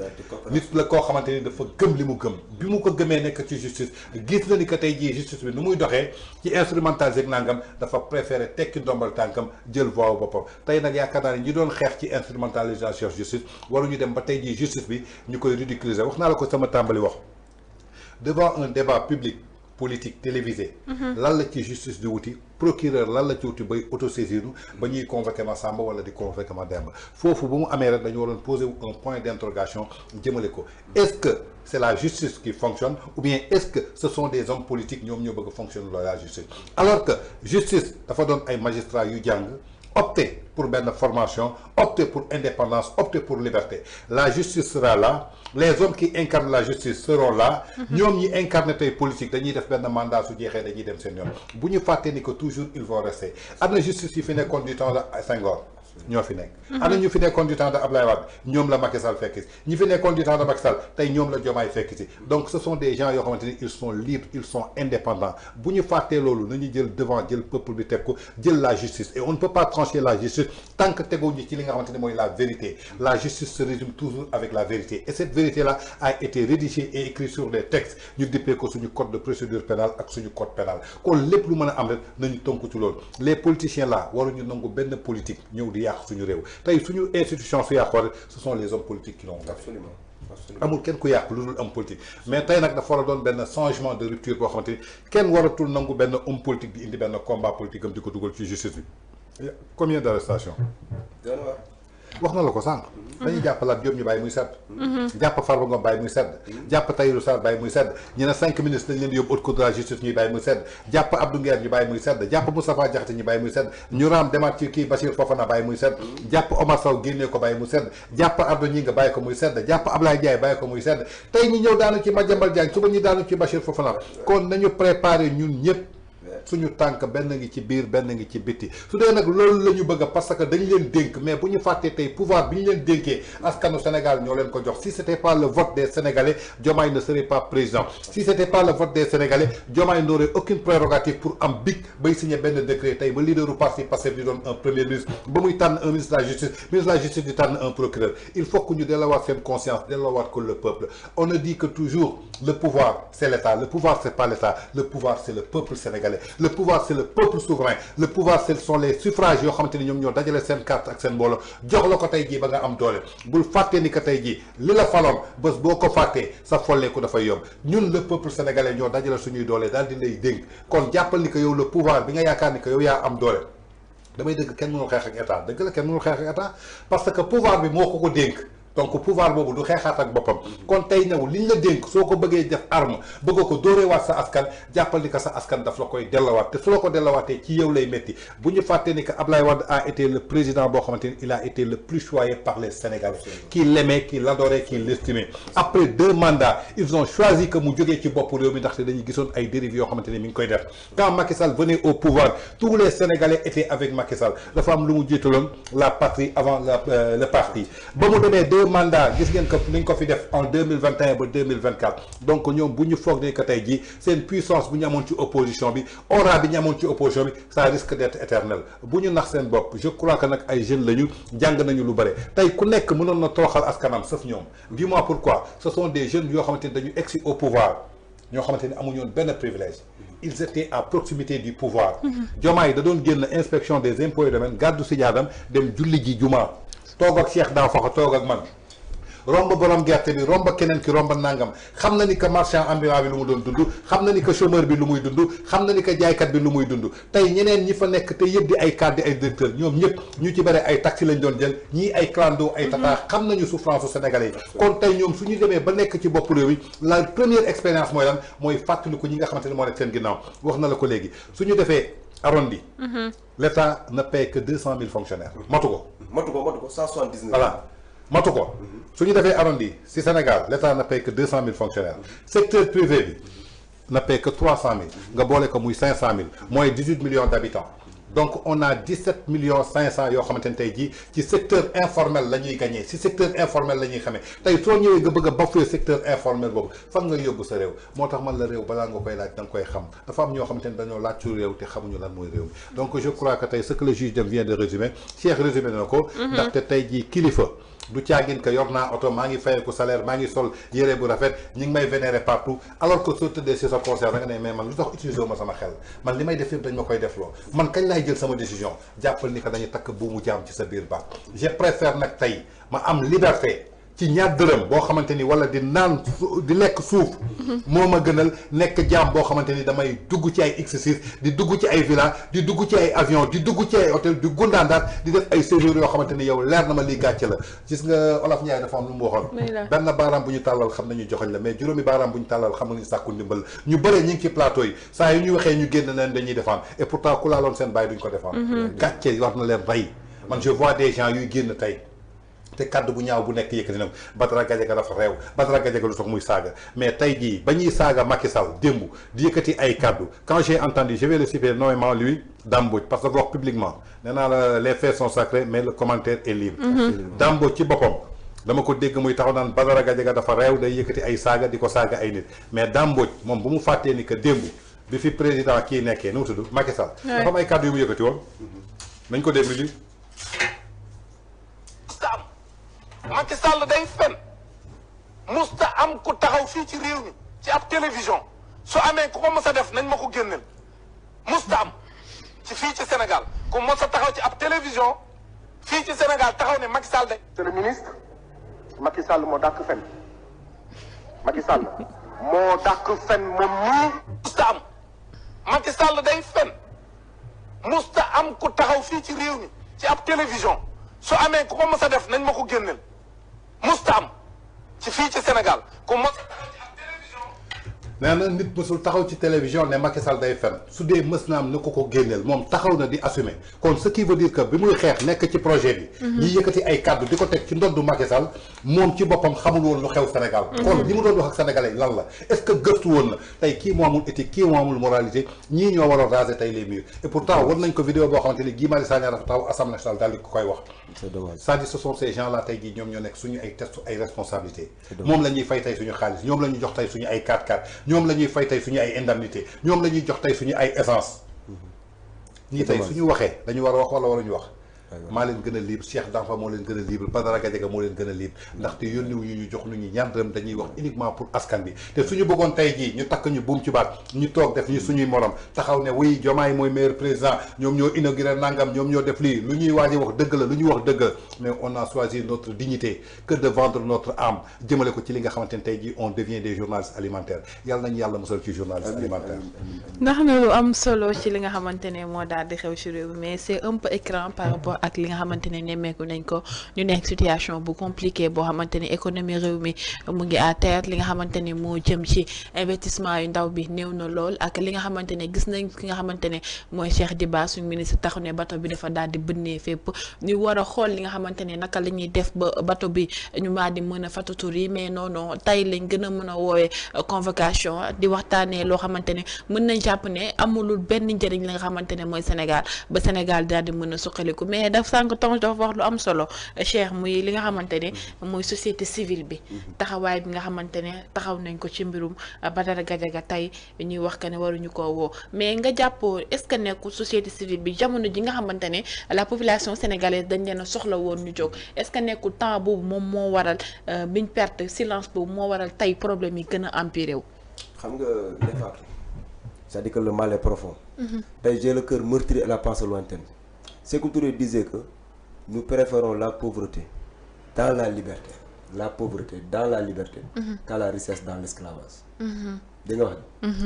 nit la koo xamante ni dafa gëm li mu gëm bi mu ko gëmee nekk ci justice gis na ni que tey jii justice bi nu muy doxee ci instrumentalisé ak nangam dafa préféré tekki ndombal tànkam jël voix boppam tey nag yaakaar naa ne ñi doon xeex ci instrumentalisation justice waruñu dem ba tey jii justice bi ñu koy ridiculiser wax naa la ko sama tàmbali wax devant un débat public politique télévisé lan la ci justice di wuti procureur lan la ci wuti bay autosaisir ba ñuy convoqué ma Samba wala di convoqué ma Demba foofu bu mu amee rek dañu waroon poser un point d'interrogation jëmale ko est-ce que c'est la justice qui fonctionne ou bien est-ce que ce sont des hommes politiques ñoom ñoo bëgg a fonctionner la justice alors que justice dafa doon ay magistrats yu jàng opter pour benn formation, opter pour indépendance, opter pour liberté. La justice sera là, les hommes qui incarnent la justice seront là. ñoom ñi incarné tey politique dañuy def benn mandat su jeexee dañuy dem seen yoon bu ñu fàttee ni que toujours ils vont rester. am na justice yi fi nekkoon du temps de Senghor ñoo fi nekk. am na ñu fi nekkoon du temps de Ablaye Wade ñoom la Macky Sall fekk si ñi fi nekkoon du temps de Macky Sall tey ñoom la Diomaye fekk si donc ce sont des gens yoo xamante ni ils sont libres ils sont indépendants bu ñu fàttee loolu nañu jël devant jël peuple bi teg ko jël la justice et on ne peut pas trancher la justice tant que teguñu ci li nga xamante ni mooy la vérité. La justice se résume toujours avec la vérité et cette vérité là a été rédigée et écrite sur des textes ñu dippee ko suñu code de procédure pénale ak suñu code pénal kon lépp lu mën a am rek nañu tënku ci loolu les politiciens là waruñu nangu benn politique ñëw di yàq suñu réew tey suñu institution su yàqoo rek ce sont les hommes politiques qui l'ont fait. Absolument. amul kenn ku yàq lu dul homme politique mais tey nag dafa war a doon benn changement de rupture boo xamante ni kenn waratul nangu benn homme politique di indi benn combat politique am di ko dugal ci justice bi. Combien d'arrestations wax na la ko sànq. dañuy jàpp Lat Diop ñu bàyyi muy sedd. jàpp Farba Ngom bàyyi muy sedd. jàpp Tahirou Sarr bàyyi muy sedd ñu ne 5 ministres dañ leen di yóbbu haute cour de la justice ñuy bàyyi muy sedd jàpp Abdou Nguer ñu bàyyi muy sedd jàpp Moustapha Diakhaté ñu bàyyi muy sedd ñu raam demaat ci kii Bassirou Fofana bàyyi muy sedd jàpp Omar Sow génnee ko bàyyi muy sedd jàpp Ardo Gningue bàyyi ko muy sedd jàpp Ablaye Ndiaye bàyyi ko muy sedd tey ñu ñëw daanu ci Madiambal Diagne suba ñu daanu ci Bassirou Fofana kon nañu préparer ñun ñëpp suñu tànk benn ngi ci biir benn ngi ci bitti su dee nag loolu la ñu bëgg parce que dañ leen dénk mais bu ñu fàttee tey pouvoir bi ñu leen dénkee askanu Sénégal ñoo leen ko jox si c'était pas le vote des Sénégalais Diomaye ne serait pas président si c'était pas le vote des Sénégalais Diomaye n'aurait aucune prérogative pour am big bay signer benn décret tey ba leaderu parti Pastef di doon un premier ministre ba muy tànn un ministre de la justice di tànn un procureur il faut que ñu delloowaat seen conscience delloowaat ko le peuple on ne dit que toujours le pouvoir c'est l'État le pouvoir c'est pas l'État le pouvoir c'est le peuple sénégalais le pouvoir c'est le peuple souverain le pouvoir ce sont les suffrages yoo xamante ni ñoom ñoo dajale seen carte ak seen mbooloo jox la ko tey jii ba nga am doole bul fàttee ni que tey jii li la faloon bés boo ko fàttee sa folleeku dafay yomb ñun le peuple sénégalais ñoo dajale suñuy doole daal di lay dénk kon jàppal ni que yow le pouvoir bi nga yaakaar ni que yow yaa am doole damay dëgg kenn mënul xeex ak état dëgg la kenn mënul xeex ak état parce que pouvoir bi moo ko dénk donc pouvoir boobu du xeexaat ak boppam kon tey ñëw liñ la dénk soo ko bëggee def arme bëgg ko dóoreewaat sa askan jàppal ni que sa askan daf la koy dellawaat te su la ko dellawaatee ci yow lay métti bu ñu fàttee ni que Ablaye Wade a été le président boo xamante ni il a été le plus choyé par les Sénégalais qui l'aimaient qui l'adoraient qui l'estimaient après 2 mandats ils ont choisi que mu jógee ci bopp réew mi ndaxte dañuy gisoon ay dérives yoo xamante ni mi ngi koy def quand Macky Sall venait au pouvoir tous les Sénégalais étaient avec Macky Sall dafa am lu mu jiitaloon la patrie avant le parti ba mu demee mandat gis ngeen ko nañ ko fi def en 2021 ba 2024 donc ñoom bu ñu foog ne que tey jii seen puissance bu ñu amoon ci opposition bi aura bi ñu amoon ci opposition bi ça risque d'être éternel bu ñu nax seen bopp je crois que nag ay jeunes lañu jàng nañu lu bare tey ku nekk mënoon na toroxal askanam sauf ñoom dis-moi pourquoi ce sont des jeunes yoo xamante ni dañu egsi au pouvoir ñoo xamante ni amuñu woon benn privilège ils étaient à proximité du pouvoir Diomaye da doon génn inspection des impôts et domaines gàddu si jaadam dem julli ji juma toog ak Cheikh daa faxa toog ak man romb borom gerte bi romb keneen ki romb nangam xam na ni que marchand ambulant bi lu mu doon dund xam na ni que chômeur bi lu muy dund xam na ni que jaaykat bi lu muy dund tey ñeneen ñi fa nekk te yëpp di ay cadre ay directeur ñoom ñëpp ñu ci bëre ay taxi lañ doon jël ñii ay clando ay tata xam nañu souffrance sénégalais yi kon tey ñoom su ñu demee ba nekk ci bopp réew mi la première expérience mooy lan mooy fàttaliku ñi nga xamante ne moo nekk seen ginnaaw wax na la ko léegi su ñu defee arrondi l'État ne paie que 200 000 fonctionnaires matu ko 179 voilà matu ko su ñu defee arrondi si Sénégal l'État ne paie que 200 000 fonctionnaires secteur privé bi ne paie que 300 000 nga boole ko muy 500 000 mooy 18 millions d'habitants donc on a 17 millions 500 yoo xamante ne tey jii ci secteur informel la ñuy gagné si secteur informel la ñuy xamee tey soo ñëwee nga bëgg a bafouer secteur informel boobu fan nga yóbbu sa réew moo tax man la réew balaa nga koy laaj da nga koy xam dafa am ñoo xamante ne dañoo laaj ci réew te xamuñu lan mooy réew mi donc je crois que tey ce que le juge vient de résumer Cheikh résumé na ko ndaxte tey jii kilifa du caagin que yor naa oto maa ngi fayeeku salaire maa ngi sol yére bu rafet ñi ngi may vénérer partout alors que soo tëddee si sa concert da nga ne mais man lu tax utiliser wu ma sama xel man li may def yëpp dañ ma koy def loo man kañ laay jël sama décision jàppal ni que dañuy takk buumu jaam ci sa biir baat je préfère nag tey ma am liberté ci ñaar dërëm boo xamante ni wala di naan di lekk suuf moo ma gënal nekk jaam boo xamante ni damay dugg ci ay X6 di dugg ci ay villa di dugg ci ay avion di dugg ci ay hôtel di gundaandaat di def ay séjour yoo xamante ni yow leer na ma lii gàcce la gis nga Olof Ndiaye dafa am lu mu waxoon benn baaraam bu ñu tàllal xam nañu joxoñ la mais juróomi baaraam bu ñu tàllal xam nañu sàkku ndimbal ñu bëree ñu ngi ci plateau yi saa yu ñu waxee ñu génn leen dañuy défendre et pourtant ku laaloon seen bàyyi duñ ko défendre gàcce war na leen rey man je vois des gens yuy génn tey te kaddu bu ñaaw bu nekk yëkkati na Badara Gadiaga dafa réew Badara Gadiaga lu tax muy saaga mais tey jii ba ñuy saaga Macky Sall démb di yëkkati ay kaddu quand j'ai entendu je vais le citer nommément lui Dame Mbodj parce que wax publiquement nee naa la les faits sont sacrés mais le commentaire est libre Dame Mbodj ci boppam dama ko dégg muy taxaw naan Badara Gadiaga dafa réew day yëkkati ay saaga di ko saaga ay nit mais Dame Mbodj moom bu mu fàttee ni que démb bi fi président kii nekkee nu mu tudd Macky Sall dafa am ay kaddu yu mu yëkkati woon nañ ko déglu li Macky Sall day fen musta am ku taxaw fii ci réew mi ci ab télévision su amee ku ko mos a def nañ ma ko génneel musta am ci fii ci Sénégal ku mos a taxaw ci ab télévision fii ci Sénégal taxaw ne Macky Sall day. monsieur le ministre Macky Sall moo dàq fen Macky Sall moo dàq fen moom nii. musta am Macky Sall day fen musta am ku taxaw fii ci réew mi ci ab télévision su amee ku ko mos a def nañ ma ko génneel. musta am ci fii ci Sénégal ku mos nee na nit mësul taxaw ci télévision ne Macky Sall day fen su dee mës na am na ko génneel moom taxaw na di assumer kon ce qui veut dire que bi muy xeex nekk ci projet bi ñi yëkkati ay kàddu di ko teg ci ndoddu Macky Sall moom ci boppam xamul woon lu xew Sénégal kon li mu doon wax ak sénégalais lan la est-ce que gëstu woon na tey kii moo amul éthique kii moo amul moralité ñii ñoo war a raser tey les murs et pourtant war nañ ko vidéo boo xamante ni Guy Marius Sagna dafa taxaw Assemblée nationale daal di ko koy wax c'est-à-dire ce sont ces gens là tey jii ñoom ñoo nekk suñu ay testu ay responsabilité moom la ñuy fay tey suñu xaalis ñoom la ñuy jox tey suñu ay 4x4 ñoom la ñuy fay tey suñu ay indemnité ñoom la ñuy jox tey suñu ay essence ñii tey suñu waxee dañu war a wax wala waruñu wax maa leen gën a libre Cheikh Danfa moo leen gën a libre Badara Gadiaga moo leen gën a libre ndaxte yónni wu ñu jox nu ñu ñaar dërëm dañuy wax uniquement pour askan bi te suñu bëggoon tey jii ñu takk ñu buum ci baat ñu toog def ñu suñuy morom taxaw ne oui Diomaye mooy meilleur président ñoom ñoo inauguré nangam ñoom ñoo def lii lu ñuy waaji wax dëgg la lu ñuy wax dëgg la mais on a choisi notre dignité que de vendre notre âme jëmale ko ci li nga xamante ne tey jii on devient des journalistes alimentaires yàlla nañu yàlla musal ci journaliste alimentaire ndax na lu am solo ci li nga xamante ne moo daal di xew ci réew mi mais c'est un peu écran par rapport ak li nga xamante ne nemmeeku nañ ko ñu nekk situation bu compliqué boo xamante ni économie réew mi mu ngi à terre li nga xamante ni moo jëm ci investissement yu ndaw bi néew na lool ak li nga xamante ne gis nañ ki nga xamante ne mooy Cheikh Diba suñu ministre taxu ne bato bi dafa daal di bënnee fépp ñu war a xool li nga xamante ne naka la ñuy def ba bato bi ñu maa di mën a fatatur yi mais non non tey lañ gën a mën a woowee convocation di waxtaanee loo xamante ne mën nañ jàpp ne amulul benn njëriñ li nga xamante ne mooy Sénégal ba Sénégal daal di mën a suqaliku mais daf sànq tonge dafa wax lu am solo Cheikh muy li nga xamante ne mooy société civile bi taxawaay bi nga xamante ne taxaw nañ ko ci mbirum Badara Gadiaga tey ñuy wax que ne waruñu koo woo mais nga jàppoo est-ce que nekkul société civile bi jamono ji nga xamante ne la population sénégalaise dañ leen a soxla woon ñu jóg est-ce que nekkul temps boobu moom moo waral biñ perte silence boobu moo waral tey problème yi gën a empiré wu. xam nga defaat c'est-à-dire que le mal est profond. tey j'ai le cœur meurtri et la pensée lointaine. Sékou Touré disait que nous préférons la pauvreté dans la liberté qu'à la richesse dans l'esclavage. dégg nga wax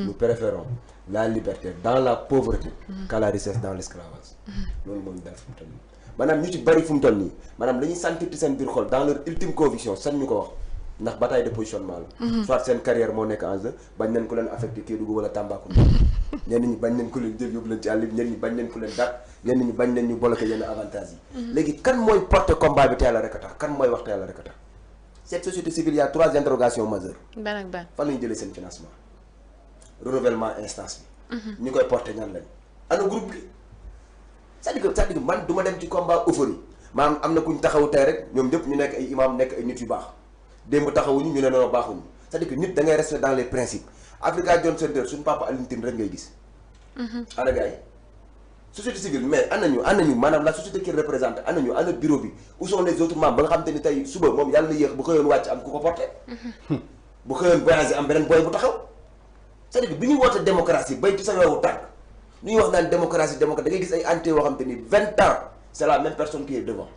nous préférons la liberté dans la pauvreté qu'à la richesse dans l'esclavage. loolu moom dal fu mu toll nii maanaam ñu ci bari fu mu toll nii maanaam dañuy sentir ci seen biir xol dans leur ultime conviction sax ñu ko wax ndax bataille de positionnement la. soit seen carrière moo nekk en jeu bañ nañ ko leen affecté Kédougou wala Tambacounda ñenn ñi bañ nañ ko leen jël yóbbu leen ci àll bi ñenn ñi bañ nañ ko leen dàq ñenn ñi bañ nañ ñu bloqué yenn avantages yi. léegi kan mooy porter combat bi te yàlla rek a tax kan mooy wax te yàlla rek a tax cette société civile y a 3 interrogations majeures. ban ak ban fan la ñu jëlee seen financement renouvellement instance bi. ñu koy porter ñan lañ ana groupe bi c'est-à-dire que man du ma dem ci combat euphorie maanaam am na kuñ taxaw tey rek ñoom ñëpp ñu nekk ay imam nekk ay nit yu baax démb taxawuñu ñu ne noonu baaxuñu c'est-à-dire que nit da ngay rester dans les principes Africa John Center suñu papa Alioune Tine rek ngay gis. ana gars yi société civile mais ana ñu maanaam la société qui représente ana bureau bi où sont les autres membres ba nga xam te ni tey suba moom yàlla na yéex bu xëyoon wàcc am ku ko porté. bu xëyoon voyagé am beneen boy bu taxaw c'est-à-dire que bi ñuy woote démocratie bay ci sa wewu tànk ñuy wax naan démocratie da ngay gis ay entités yoo xam te ni 20 ans c'est la même personne qui est devant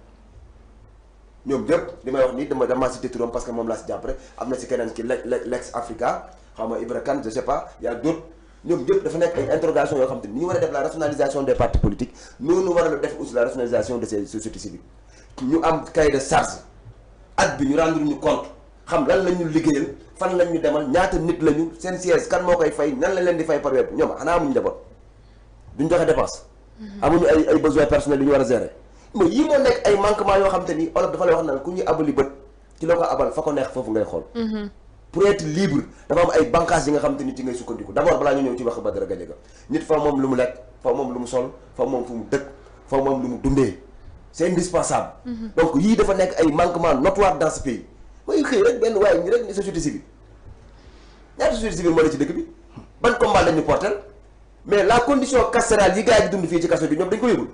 ñoom ñëpp li may wax nii dama cité turam parce que moom laa si jàpp rek am na si keneen ki Lex Africa xaw ma Ibra Kane je sais pas y a d'autres ñoom ñëpp dafa nekk ay interrogation yoo xam te ni ñu war a def la rationalisation des partis politiques noonu war a def aussi la rationalisation de ces sociétés civiles ñu am cahier de charge at bi ñu rendre ñu compte xam lan la ñu liggéeyal fan lañ ñu demal ñaata nit lañu seen siège kan moo koy fay nan lañ leen di fay par weer ñoom xanaa amuñu njaboot duñ joxe dépense amuñu ay besoins personnels yu ñu war a gérer mais yii moo nekk ay manquement yoo xam te ni olof dafa lay wax naan ku ñuy abali bët ci la ko abal fa ko neex foofu ngay xool pour être libre dafa am ay bànqaas yi nga xam te ni ci ngay sukkandiku d'abord balaa ñu ñëw ci wax Badara Gadiaga nit fa moom lu mu lekk fa moom lu mu sol fa moom fu mu dëkk fa moom lu mu dundee c'est indispensable donc yii dafa nekk ay manquements notoires dans ce pays mooy xëy rek benn waaye ñi rek ni société civile ñaata société civile moo ne ci dëkk bi ban combat lañu porter mais la condition carcérale yi gars yi dund fii ci kaso bi ñoom dañ ko yëgul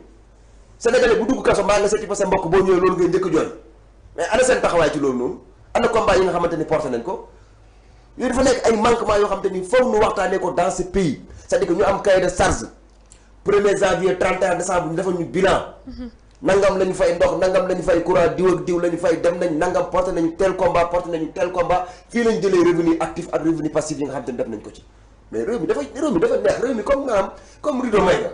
sénégalais bu dugg kaso mbaa nga seeti fa sa mbokk boo ñëwee loolu ngay njëkk jooy mais ana seen taxawaay ci loolu noonu ana combat yi nga xamante ni porté nañ ko yooyu dafa nekk ay manquements yoo xamante ni foog nu waxtaanee ko dans ce pays c'est-à-dire que ñu am cahier de charge 1er janvier 31 décembre ñu defal ñu bilan nangam la ñu fay ndox nangam la ñu fay courant diw ak diw la ñu fay dem nañ nangam porté nañu tel combat fii lañ jëlee revenu actif ak revenu passif yi nga xamante ni def nañ ko ci mais réew mi dafa neex réew mi comme maanaam comme rideau may nga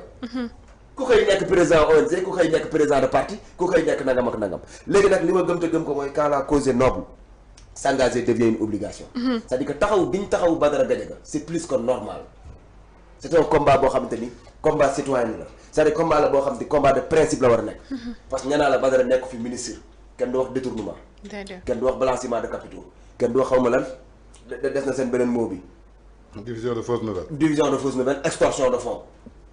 ku koy nekk président ONG ku koy nekk président de parti ku koy nekk nangam ak nangam léegi nag li ma gëm te gëm ko mooy quand la cause est noble s'engager devient une obligation c'est-à-dire que taxaw bi ñu taxaw Badara Gadiaga c'est plus que normal c'est un combat boo xamante ni combat citoyen la c'est-à-dire combat la boo xam ne combat de principe la war a nekk parce que ñanaa la Badara nekk fi ministre kenn du wax détournement kenn du wax blanchiment de capitaux kenn du wax xaw ma lan des na seen beneen mot bi division de fausse nouvelle extorsion de fonds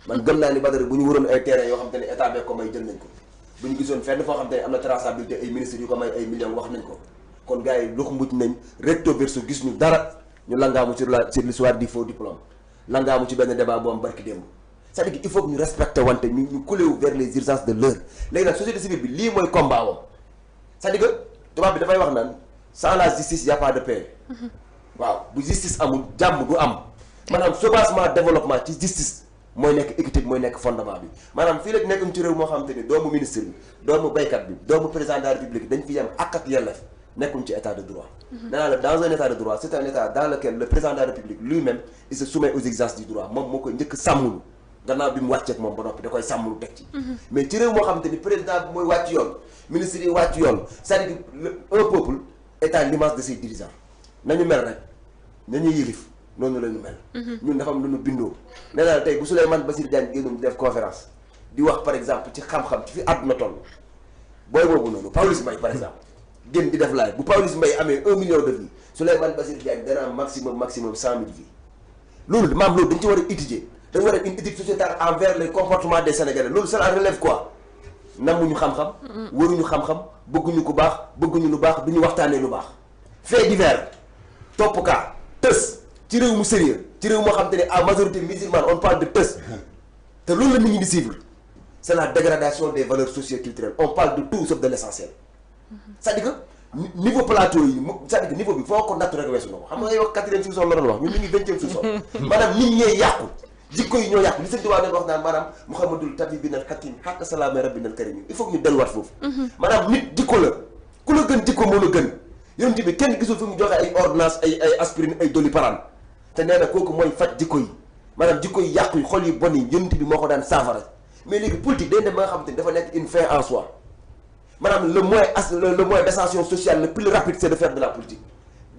man gëm naa ni Badara bu ñu waroon ay terrain yoo xam te ne état bee ko may jël nañ ko bu ñu gisoon fenn foo xam te ne am na traçabilité ay ministres yu ko may ay millions wax nañ ko kon gars yi lux mbuj nañ recto verso gis ñu dara ñu langaamu sur l'histoire du faux diplôme langaamu ci benn débat bu am barki démb c'est-à-dire que il faut que ñu respecter wante ñu couler vers les urgences de l'heure léegi nag société civile bi lii mooy combat wam c'est-à-dire que tubaab bi dafay wax naan sans la justice y a pas de paix waaw bu justice amul jàmm du am maanaam soubassement développement ci justice mooy nekk équité bi mooy nekk fondement bi maanaam fii rek nekk ci réew moo xamante ni doomu ministre bi doomu baykat bi doomu président de la république dañ fi yem ak yelleef nekkuñ ci état de droit danaa la dans un état de droit c'est un état dans lequel le président de la république lui-même il se soumet aux exigences du droit moom moo koy njëkk sàmmulu gannaaw bi mu wàcceeg moom ba noppi da koy sàmmulu teg ci mais ci réew moo xamante ni président bi mooy wàcc yoon ministre yi wàcc yoon c'est-à-dire que un peuple est à l'image de ses dirigeants nañu mel rek nañu yilif noonu la ñu mel ñun dafa am lu ñu bindoo nee naa tey bu Souleymane Bassirou Diagne génnoon di def conférence di wax par exemple ci xam-xam ci fi àdduna toll booy boobu noonu Pawlish Mbaye par exemple génn di def live bu Pawlish Mbaye amee 1 million de vues Souleymane Bassirou Diagne dana am maximum 100 000 vues loolu maam loolu dañ ci war a étudier dañu war a une étude sociétale envers les comportements des Sénégalais loolu cela relève quoi namuñu xam-xam waruñu xam-xam bëgguñu ku baax bëgguñu lu baax duñu waxtaanee lu baax fait divers topp kaa tës ci réew mu sérieux ci réew moo xam te ne à majorité musulmane on parle de tës te loolu la nit ñi di suivre c'est la dégradation des valeurs socio-culturelles on parle de tout sauf de l'essentiel c'est-à-dire que niveau plateau yi c'est-à-dire que niveau bi foo ko natt rek weesu na ko xam nga ngay wax 4e sous-sol la doon wax ñun ñu ngi 20e sous-sol maanaam nit ñee yàqu jikko yi ñoo yàqu li sëñ Tuubaa doon wax naan maanaam Muhammadul tabiibinal hakiim hatta salaami rabbinal kariim il faut que ñu delluwaat foofu maanaam nit jikko la ku la gën jikko moo la gën yonent bi kenn gisul fi mu joxe ay ordonnance ay aspirine ay doliprane te nee na kooku mooy faj jikko yi maanaam jikko yi yàqu yi xol yi bon yi yonent bi moo ko daan saafara mais léegi politique day dem ba nga xam te ni dafa nekk une fin en soi maanaam le moyen d'ascension sociale le plus rapide c'est de faire de la politique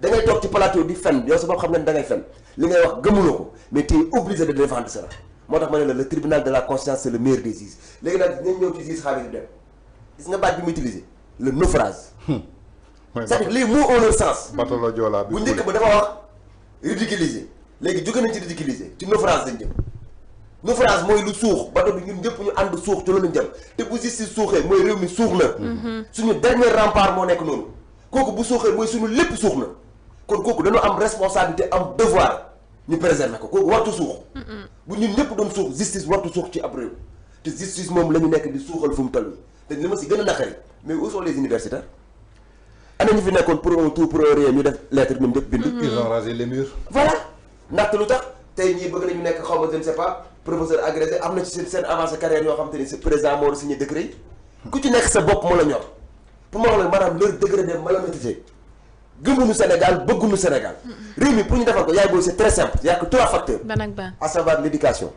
da ngay toog ci plateau di fen yow sa bopp xam nga ne da ngay fen li ngay wax gëmuloo ko mais tu es obligé de défendre cela moo tax ma ne la le tribunal de la conscience c'est le meilleur des juges léegi nag dinañ ñëw ci juge xaalis dem gis nga baat bi mu utilisé le naufrage c'est-à-dire les mots ont leur sens batalo Joola bi bu njëkk ba dafa wax ridiculiser léegi jóge nañ ci ridiculiser ci naufrage lañ jëm naufrage mooy lu suux bato bi ñun ñëpp ñu ànd suux ci loolu lañ jëm te bu justice suuxee mooy réew mi suux na suñu dernier rempart moo nekk noonu kooku bu suuxee mooy suñu lépp suux na kon kooku dañoo am responsabilité am devoir ñu préserver ko kooku wartu suux bu ñun ñëpp doon suux justice wartu suux ci ab réew te justice moom la ñu nekk di suuxal fu mu toll te li ma si gën a naqari mais où sont les universitaires ana ñu fi nekkoon pour un tout pour un rien ñu def lettre ñoom ñëpp bind ils ont rasé les murs voilà ndaxte lu tax tey ñii bëgg nañu nekk xaw ma je ne sais pas professeur agrégé am na ci seen avancée carrière yoo xam te ni président moo war a signé décret yi ku ci nekk sa bopp moo la ñor pour ma wax la maanaam leur degré de malhonnêteté gëmuñu Sénégal bëgguñu Sénégal réew mi pour ñu defal ko yaay booy c'est très simple il y a que 3 facteurs à savoir l'éducation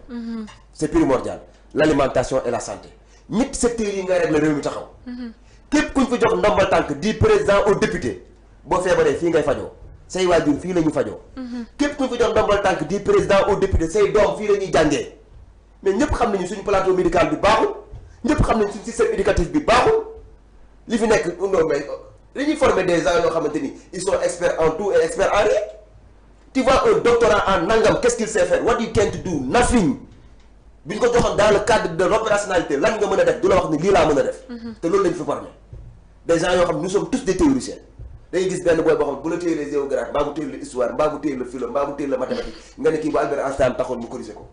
c'est primordial l'alimentation et la santé ñetti secteurs yi nga régler réew mi taxaw képp kuñ fa jox ndombal tànk di président au député boo feebaree fii ngay fajoo say waajur fii la ñu fajoo képp kuñ fa jox ndombal tànk di président au député say doom fii la ñuy jàngee mais ñëpp xam nañu suñu plateau médical bi baaxul ñëpp xam nañu suñu système éducatif bi baaxul li fi nekk non mais dañuy former des gens yoo xamante ni ils sont experts en tout et experts en rien tu vois un doctorat en nangam qu'est-ce qu'il sait faire what you can do nothing bi ñu ko joxoon dans le cadre de l'opérationnalité lan nga mën a def du la wax ni lii laa mën a def te loolu lañu fi former des gens yoo xam ne nous sommes tous des théoriciens dañuy gis benn booy boo xam bu la téye les géographes mbaa mu téye la histoire mbaa mu téye la philo mbaa mu téye la mathématique nga ne kii bu Albert Einstein taxoon mu corriger ko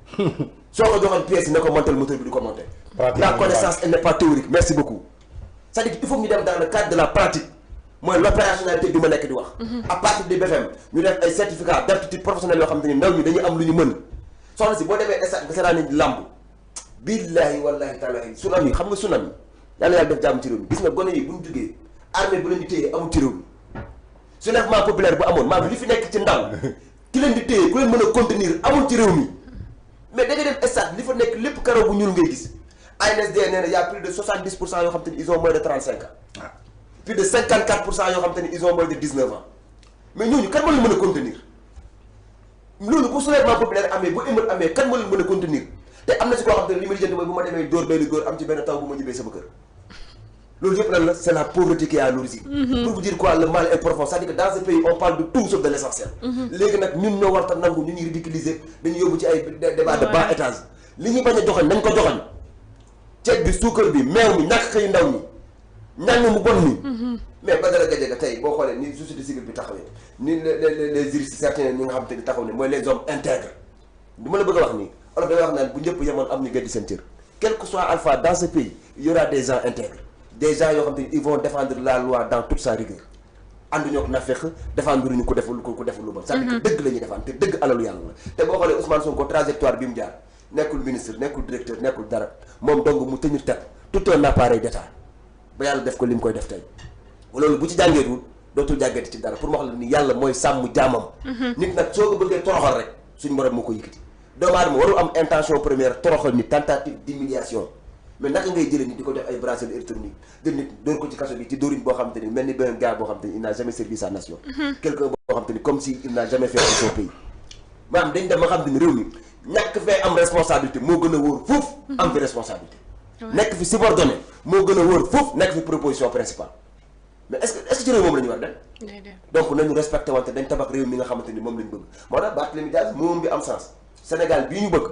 soo ko joxoon pièce yi ne ko monter moteur bi du ko monter la connaissance elle n'est pas théorique merci beaucoup c'est-à-dire il faut ñu dem dans le cadre de la pratique mooy l'opérationnalité bi ma nekk di wax à partir du BFM ñu def ay certificat d'aptitude professionnelle yoo xam te ni ndaw ñi dañuy am lu ñu mën soxna si boo demee estat nga seetaan ni làmb billaahi wallaahi taala tsunami xam nga tsunami yàlla yàlla def jàmm ci réew mi gis nga gone yi bu ñu jugee armée bu leen di téye amul ci réew mi soulèvement populaire bu amoon maanaam li fi nekk ci ndaw ki leen di téye ku leen mën a contenir amul ci réew mi mais da nga dem estat li fa nekk lépp karaw bu ñuul ngay gis ANSD nee na y a plus de 70% yoo xam te ni ils ont moins de 35 ans plus de 54% yoo xam te ni ils ont moins de 19 ans mais ñooñu kan moo leen mën a contenir loolu bu soulèvement populaire amee bu émeute amee kan moo leen mën a contenir te am na si koo xam te ne li ma lijjanti mooy bu ma demee dóor benn góor am ci benn taw bu ma ñibbee sama kër loolu yëpp lan la c'est la pauvreté qui est à l'origine pour vous dire quoi le mal est profond c'est-à-dire que dans ce pays on parle de tout sauf de l'essentiel léegi nag ñun ñoo war ta nangu ñu ñuy ridiculiser dañuy yóbbu ci ay débat de bas étage li ñuy bañ a joxoñ nañ ko joxoñ ceeb bi suukar bi meew mi ñàkk xëy ndaw ñi ñàng mu bon mi mais Badara Gadiaga tey boo xoolee ni société civile bi taxawee ni les juristes certains ñi nga xam te ni taxaw ne mooy les hommes intègres du ma la bëgg a wax nii olof dangay wax naan bu ñëpp yemoon am ñu geddi seen cër quel que soit alpha dans ce pays il y aura des gens intègres des gens yoo xam te ni ils vont défendre la loi dans toute sa rigueur ànduñoo ko na fekk défendre ñu ko deful lu bon c'est-à-dire que dëgg la ñuy défendre te dëgg alalu yàlla la te boo xoolee Ousmane Sonko trajectoire bi mu jaar nekkul ministre nekkul directeur nekkul dara moom dong mu tenir tête tout un appareil d'état ba yàlla def ko li mu koy def tey loolu bu ci jàngeetul dootul jàngeeti ci dara pour ma wax la ni yàlla mooy sàmm jaamam nit nag soo ko bëggee toroxal rek suñu borom moo ko yëkkati doomu aadama warul am intention première toroxal nit tentative d'humiliation mais naka ngay jëlee nit di ko def ay bracelet électronique de nit dóor ko ci kaso bi ci dóorin boo xam te ni mel ni benn gars boo xam te ni il n'a jamais servi sa nation quelqu'un boo xam te ni comme si il n'a jamais fait son pays maanaam dañ dem ma xam te ni réew mi ñàkk fee am responsabilité moo gën a wóor foofu am fi responsabilité nekk fi subordonné moo gën a wóor foofu nekk fi proposition principale mais est-ce que ci réew moom la ñu war dem donc nañu respecté wante dañ tabax réew mi nga xamante ni moom lañ bëgg moo tax Barthélémy Dias moom bi am sens Sénégal bii ñu bëgg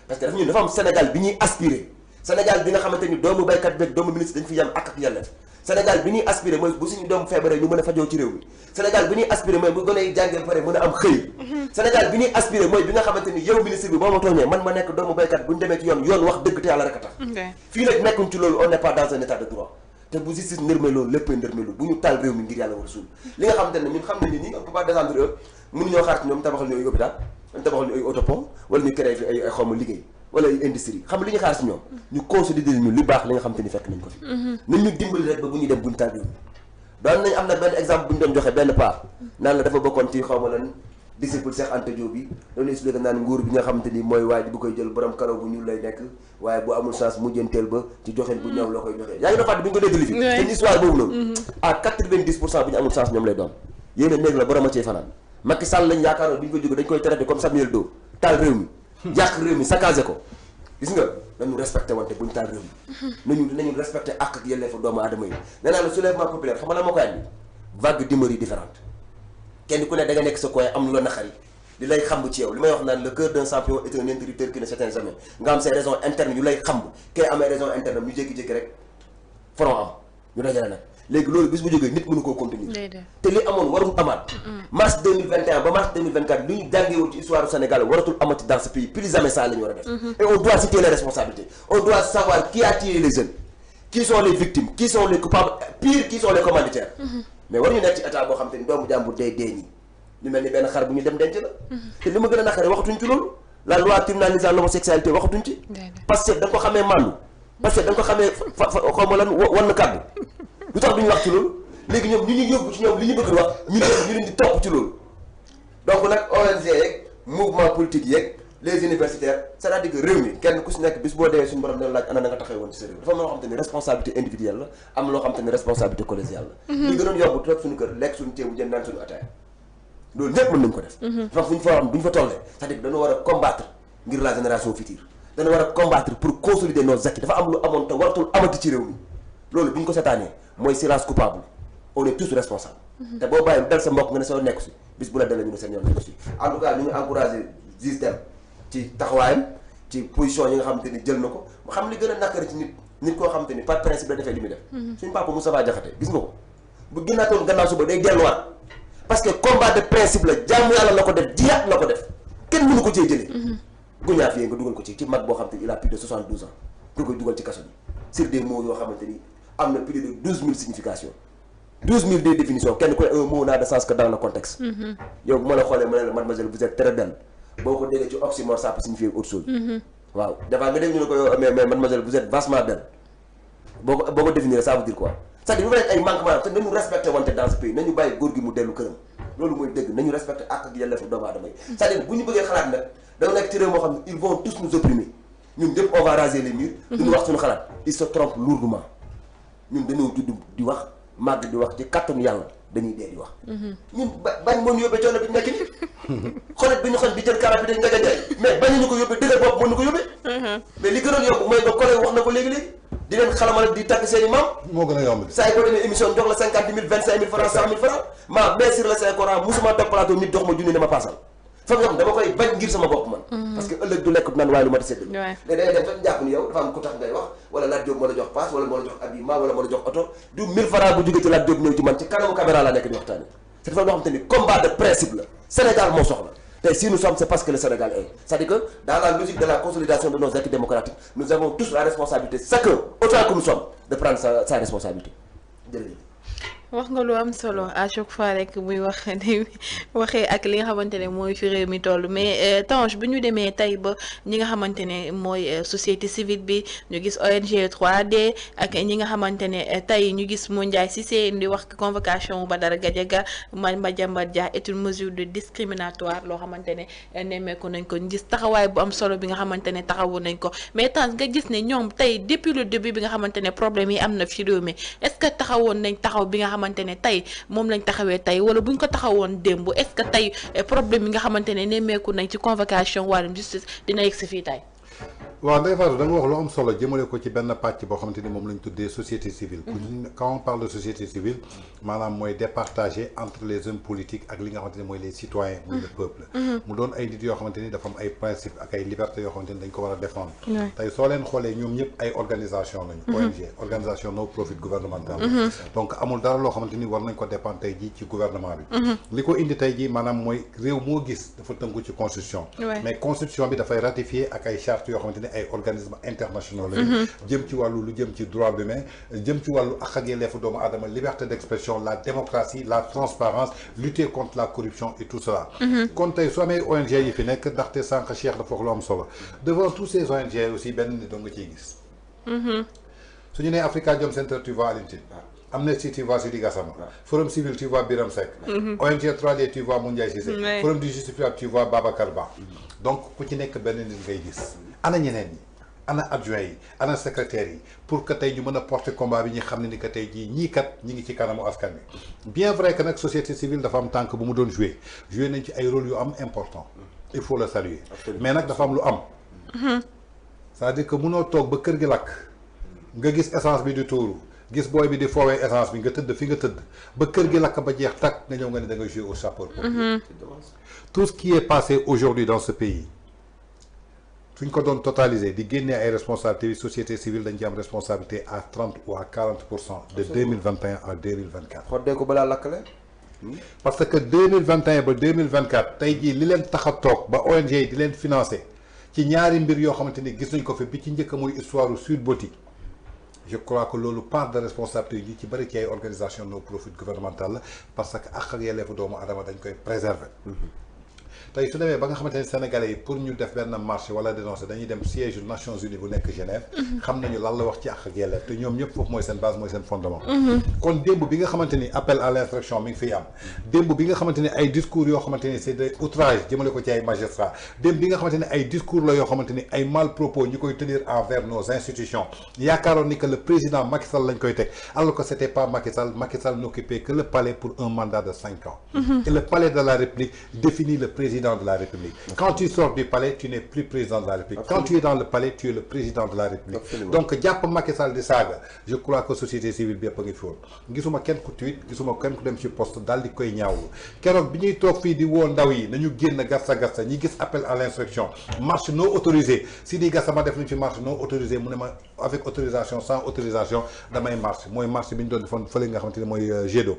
parce que dafa ñun dafa am Sénégal bi ñuy aspiré Sénégal bi nga xamante ni doomu baykat beeg doomu ministre dañ fi yam ak yelleef Sénégal bi ñuy aspiré mooy bu suñu doomu feebaree ñu mën a fajoo ci réew mi Sénégal bi ñuy aspiré mooy bu gën a jàngee pare mën a am xëy Sénégal bi ñuy aspiré mooy bi nga xamante ni yow ministre bi boo ma tooñee man ma nekk doomu baykat bu ñu demee ci yoon wax dëgg te yàlla rek a tax fii nag nekkuñ ci loolu on n'est pas dans un état de droit te bu justice ndërmee loolu léppay ndërmee loolu bu ñu taal réew mi ngir yàlla war a suul li nga xamante ne ñun xam nañ ni nii on peut pas descendre mënuñoo xaar ci ñoom tabaxal ñu ay hôpital tabaxal ñu ay autopont wala ñu créé fi ay xawma liggéey wala ay industrie xam li ñu xaar ci ñoom ñu consolider ñu li baax li nga xamante ni fekk nañ ko fi nañ ñu dimbali rek ba bu ñuy dem buñu taal réew mi doon nañ am na benn exemple bu ñu doon joxe benn part naan la dafa bokkoon ci xawma lan disciple Cheikh Anta Diop bi doon expliqué naan nguur bi nga xamante ni mooy waay bu koy jël borom karaw bu ñuul lay nekk waaye bu amul chance mujjanteel ba ci joxeen bu ñëw la koy joxee yaa ngi doon fàtte bi ñu ko dégg li fi seen histoire boobu noonu à 90% bu ñu amul chance ñoom lay doon yéen a néeg la borom a cee fanaan Macky Sall lañ yaakaaroon bi ñu ko jóge dañ koy traité comme Samuel Doe taal réew mi yàq réew mi saccagé ko gis nga nañu respecté wante buñu taal réew mi nañu respecté ak yelleefu doomu aadama yi nee naa la soulèvement populaire xam nga la moo koy andi vague d'humeur yi différente kenn ku ne da nga nekk sa koy am lu la naqari li lay xamb ci yow li may wax naan le cœur d'un champion est un interrupteur qui ne s'éteint jamais nga am ses raisons internes yu lay xamb kay amee raison interne ñu jékki-jékki rek front am ñu dajale nag léegi loolu bis bu jógee nit mënu koo contenir te li amoon warul amaat mars 2021 ba mars 2024 li ñu jàngeewoon ci histoire du Sénégal waratul amati dans ce pays plus jamais ça la ñu war a def et on doit citer les responsabilités on doit savoir qui a tué les jeunes qui sont les victimes qui sont les coupables pire qui sont les commanditaires mais war ñu nekk ci état boo xam te ni doomu jàmbur dee ñi ñu mel ni benn xar bu ñu dem denc la te li ma gën a naqare waxatuñ ci loolu la loi criminalisant l'homosexualité waxatuñ ci parce que da nga ko xamee màndu parce que da nga ko xamee xaw ma lan wan kàddu lu tax duñu wax ci loolu léegi ñoom ñu ñu yóbbu ci ñoom li ñu bëgg wax ñu leen di topp ci loolu donc nag ONG yeeg mouvement politique yeeg les universitaires c'est-à-dire que réew mi kenn ku si nekk bis boo dee suñu borom dina laaj ana na nga taxawee woon ci sa réew dafa am loo xam te ni responsabilité individuelle la am loo xam te ni responsabilité collégiale la li gënoon yomb toog suñu kër lekk suñu ceebu jën naan suñu ataaya loolu ñëpp mën nañu ko def dafa fu ñu fa am bu ñu fa tollee c'est-à-dire que dañoo war a combattre ngir la génération future dañoo war a combattre pour consolider nos acquis dafa am lu amoon te waratul amati ci réew mi loolu bu ñu ko seetaanee mooy silence coupable on est tous responsables te boo bàyyi dal sa mbokk nga ne soo nekku si bis bu la dalee ñu ne seen yoon nekku si en tout cas ñu ngi encouragé juge Dème ci taxawaayam ci position yi nga xamante ni jël na ko mu xam li gën a nakari ci nit koo xamante ni par principe la defee li muy def suñu papa Moustapha Diakhaté gis nga ko bu gënnaatoon gannaaw suba day delluwaat parce que combat de principe la jaamu yàlla la ko def jiyaat la ko def kenn mënu ko cee jëlee guñaa fiyee nga dugal ko ci mag boo xam te ni il a plus de 72 ans nga koy dugal ci kaso bi sur des mots yoo xamante ni am na plus de 12 000 significations 12 000 des définitions kenn ku ne un mot n'a de sens que dans le contexte yow bu ma la xoolee ma ne la mademoiselle vous êtes très belle boo ko déggee ci oxymore ça peut signifier autre chose waaw dafa nga dégg ñu ne ko yow mais mademoiselle vous êtes vastement belle boo ko définir ça veut dire quoi c'est-à-dire bu ay manquement te nañu respecté wante dans ce pays nañu bàyyi góor gi mu dellu këram loolu mooy dëgg nañu respecté ak ak yelleefu doomu aadama yi c'est-à-dire bu ñu bëggee xalaat nag da nekk ci réew moo xam ne ils vont tous nous opprimer ñun ñëpp on va raser les murs duñu wax suñu xalaat ils se trompent lourdement ñun dañoo judd di wax màgg di wax ci kattanu yàlla dañuy dee di wax ñun bañ moo ñu yóbbee coono bi ñu nekk ni xolet bi ñu xool bi jël karab bi dañ njëkk a jaay mais bañu ñu ko yóbbee dëgër bopp moo ñu ko yóbbee mais li gënoon yomb mooy nga collègue wax na ko léegi-léegi di leen xalamal di tàgg seen i maam moo gën a yomb saa yi boo demee émission jox la 50 000 25 000 francs 100 000 francs ma mais sur le Saint Coran musuma toog plateau nit jox ma junni ne ma paasal fam yoo xam dama koy bañ ngir sama bopp man parce que ëllëg du lekk du naan waaye lu ma di séddal léegi day dem sax jàpp ni yow dafa am ku tax ngay wax wala Lat Diop moo la jox paas wala moo la jox habillement wala moo la jox oto du 1000 francs bu jóge ci Lat Diop ñëw ci man ci kanamu caméra laa nekk di waxtaane c'est dafa loo xam te ni combat de principe la Sénégal moo soxla tey si nous sommes c'est parce que le Sénégal est c'est-à-dire que dans la logique de la consolidation de nos acquis démocratiques nous avons tous la responsabilité chacun autant que nous sommes de prendre sa responsabilité jërëjëf wax nga lu am solo à chaque fois rek muy wax ni waxee ak li nga xamante ne mooy fi réew mi toll mais Tange bu ñu demee tey ba ñi nga xamante ne mooy société civile bi ñu gis ONG 3D ak ñi nga xamante ne tey ñu gis Moundiaye Cissé di wax convocation Badara Gadiaga Madiambal Dia est une mesure de discriminatoire loo xamante ne nemmeeku nañ ko ñu gis taxawaay bu am solo bi nga xamante ne taxawu nañ ko mais Tange nga gis ne ñoom tey depuis le début bi nga xamante ne problème yi am na fi réew mi est-ce que taxawoon nañ taxaw bi nga xamante ne tey moom lañ taxawee tey wala buñ ko taxawoon démb est-ce que tey problème yi nga xamante ne nemmeeku nañ ci convocation wàllum justice dina yegg si fii tey. waaw Ndeye Fatou da nga wax lu am solo jëmale ko ci benn pàcc boo xamante ni moom lañ tuddee société civile. quand on parle de société civile maanaam mooy départager entre les hommes politiques ak li nga xamante ni mooy les citoyens muy le peuple. mu doon ay nit yoo xamante ni dafa am ay principes ak ay libertés yoo xamante ni dañ ko war a défendre. tey soo leen xoolee ñoom ñëpp ay organisation lañu. ONG organisation non profit gouvernementale. donc amul dara loo xamante ni war nañ ko dépendre tey jii ci gouvernement bi. li ko indi tey jii maanaam mooy réew moo gis dafa tënku ci constitution. mais constitution bi dafay ratifier ak ay chartes yoo xamante ni ay organismes internationaux lañu jëm ci wàllu lu jëm ci droit humain jëm ci wàllu ak ak yelleefu doomu aadama liberté d'expression la démocratie la transparence lutter contre la corruption et tout cela kon tey su amee ONG yi fi nekk ndaxte sànq Cheikh dafa wax lu am solo devant tous ces ONG aussi benn nit doo nga ciy gis su ñu nee Afrikajom Center tu vois Alioune Tine Amnesty tu vois Sidi Gassama Forum Civil tu vois Biram Seck ONG 3D tu vois Moundiaye Cissé Forum du Justiciable tu vois Babacar Ba donc ku ci nekk benn nit ngay gis ana ñeneen ñi ana adjoint yi ana secrétaire yi pour que tey ñu mën a porter combat bi ñu xam ne ni que tey jii ñii kat ñi ngi ci kanamu askan bi bien vrai que nag société civile dafa am tànk bu mu doon jouer nañ ci ay rôle yu am important il faut le saluer mais nag dafa am lu am c'est-à-dire que mënoo toog ba kër gi lakk nga gis essence bi di tuuru gis booy bi di foowee essence bi nga tëdd fi nga tëdd ba kër gi lakk ba jeex tàkk nga ñëw nga ne da nga jouer au sapeur-pompier tout ce qui est passé aujourd'hui dans ce pays suñ ko doon totaliser di génnee ay responsabilités société civile dañ ci am responsabilité à 30 ou à 40% de 2021 à 2024. xoddee ko balaa lakkale. parce que 2021 ba 2024 tey jii li leen tax a toog ba ONG yi di leen financer ci ñaari mbir yoo xamante ni gis nañ ko fi bi ci njëkk muy histoire Sweet Beauty je crois que loolu part de responsabilité yi ci bëri ci ay organisation non profit gouvernementale la parce que ak yelleefu doomu adama dañ koy préserver. tey su demee ba nga xamante ne sénégalais yi pour ñu def benn marche wala dénoncer dañuy dem siège Nations Unies bu nekk Genève xam nañu lan la wax ci àq ak yelleef te ñoom ñëpp foofu mooy seen base mooy seen fondement kon démb bi nga xamante ni appel à l'insurrection mi ngi fiy am démb bi nga xamante ni ay discours yoo xamante ni c'est des outrages jëmale ko ci ay magistrats démb bi nga xamante ni ay discours la yoo xamante ni ay mal propos ñu koy tenir envers nos institutions yaakaaroon ni que le président Macky Sall lañ koy teg alors que c'était pas Macky Sall n'occupait que le palais pour un mandat de 5 ans et le palais de la République définit le président de la République quand tu sors du palais tu n'es plus président de la République quand tu es dans le palais tu es le président de la République donc jàpp Macky Sall di saaga je crois que société civile bi yëpp a ngi fi woon gisuma kenn ku tweet gisuma kenn ku dem ci poste daal di koy ñaawlu keroog bi ñuy toog fii di woo ndaw yi nañu génn gasta ñi gis appel à l'insurrection marche non autorisée Sidi Gassama def nañu fi marche non autorisée mu ne ma avec autorisation sans autorisation damay marche mooy marche bi ñu doon defoon fële nga xamante ne mooy Gédo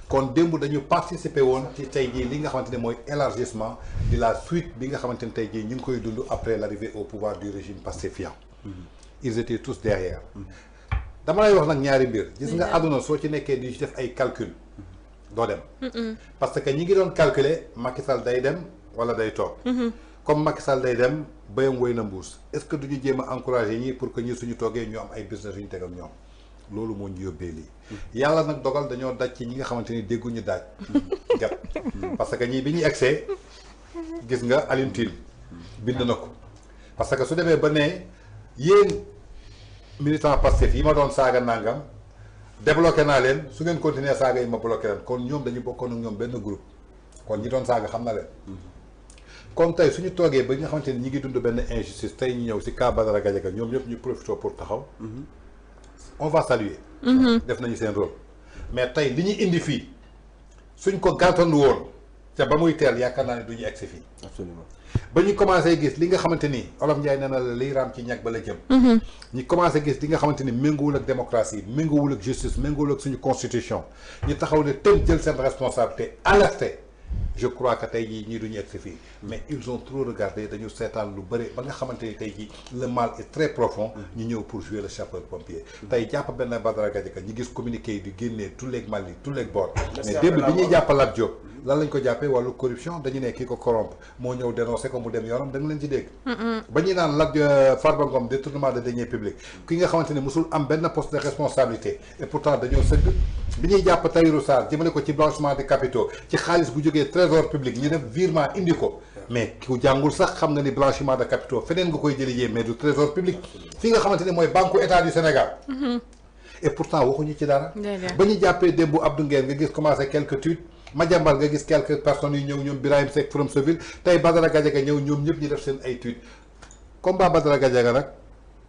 kon démb dañu participer woon ci tey jii li nga xamante ne mooy élargissement de la suite bi nga xamante ne tey jii ñu ngi koy dund après l'arrivée au pouvoir du régime pastéfien ils étaient tous derrière dama lay wax nag ñaari mbir gis nga àdduna soo ci nekkee di ci def ay calcul doo dem parce que ñi ngi doon calculer Macky Sall day dem wala day toog comme Macky Sall day dem béyam woy na mbuus est-ce que duñu jéem a encourager ñi pour que ñi suñu toogee ñu am ay business yu ñu teg ak ñoom loolu moo ñu yóbbee lii yàlla nag dogal dañoo daj ci ñi nga xamante ni dégguñu daaj gat parce que ñii bi ñuy egsee gis nga Alioune Tine bind na ko parce que su demee ba ne yéen militant Pastef yi ma doon saaga nangam débloqué naa leen su ngeen continuer saaga yi ma bloqué leen kon ñoom dañu bokkoon ak ñoom benn groupe kon ñi doon saaga xam na leen kon tey suñu toogee ba nga xamante ni ñi ngi dund benn injustice tey ñu ñëw si cas Badara Gadiaga ñoom ñëpp ñu profité pour taxaw on va saluer def nañu seen rôle mais tey li ñu indi fii suñ ko gàttandu woon ca ba muy teel yaakaar naa ne du ñu egsi fii absolument ba ñu commencé gis li nga xamante ni Olof Ndiaye nee na la liy raam ci ñag ba la jëm ñu commencé gis li nga xamante ni méngoowul ak démocratie méngoowul ak justice méngoowul ak suñu constitution ñu taxaw ne tëm jël seen responsabilité alerté je crois que tey jii ñii duñu egsi fii mais ils ont trop regardé dañu seetaan lu bëri ba nga xamante ni tey jii le mal est très profond ñu ñëw pour jouer le sapeur pompier tey jàpp benn Badara Gadiaga ñu gis communiqué yi di génnee tous les Mali tous les bords mais démb bi ñuy jàpp Lat Diop lan lañ ko jàppee wàllu corruption dañu ne kii ko corrompre moo ñëw dénoncé ko mu dem yoonam da nga leen ci dégg ba ñuy naan Lat Farba Ngom détournement de deniers publics ki nga xamante ni mosul am benn poste de responsabilité et pourtant dañoo sëgg bi ñuy jàpp Tahirou Sarr jëmale ko ci blanchiment de capitaux ci xaalis bu jógee trésor public ñu def virement indi ko mais ku jàngul sax xam nga ni blanchiment de capitaux feneen nga koy jëli mais du trésor public fii nga xamante ni mooy banque état du Sénégal et pourtant waxuñu ci dara ba ñu jàppee démb Abdou Nguer nga gis commencé quelques tweets Madiambal nga gis quelques personnes yu ñëw ñoom Birahim Seck Forum Civil tey Badara Gadiaga ñëw ñoom ñëpp ñu def seen ay tweets combat Badara Gadiaga nag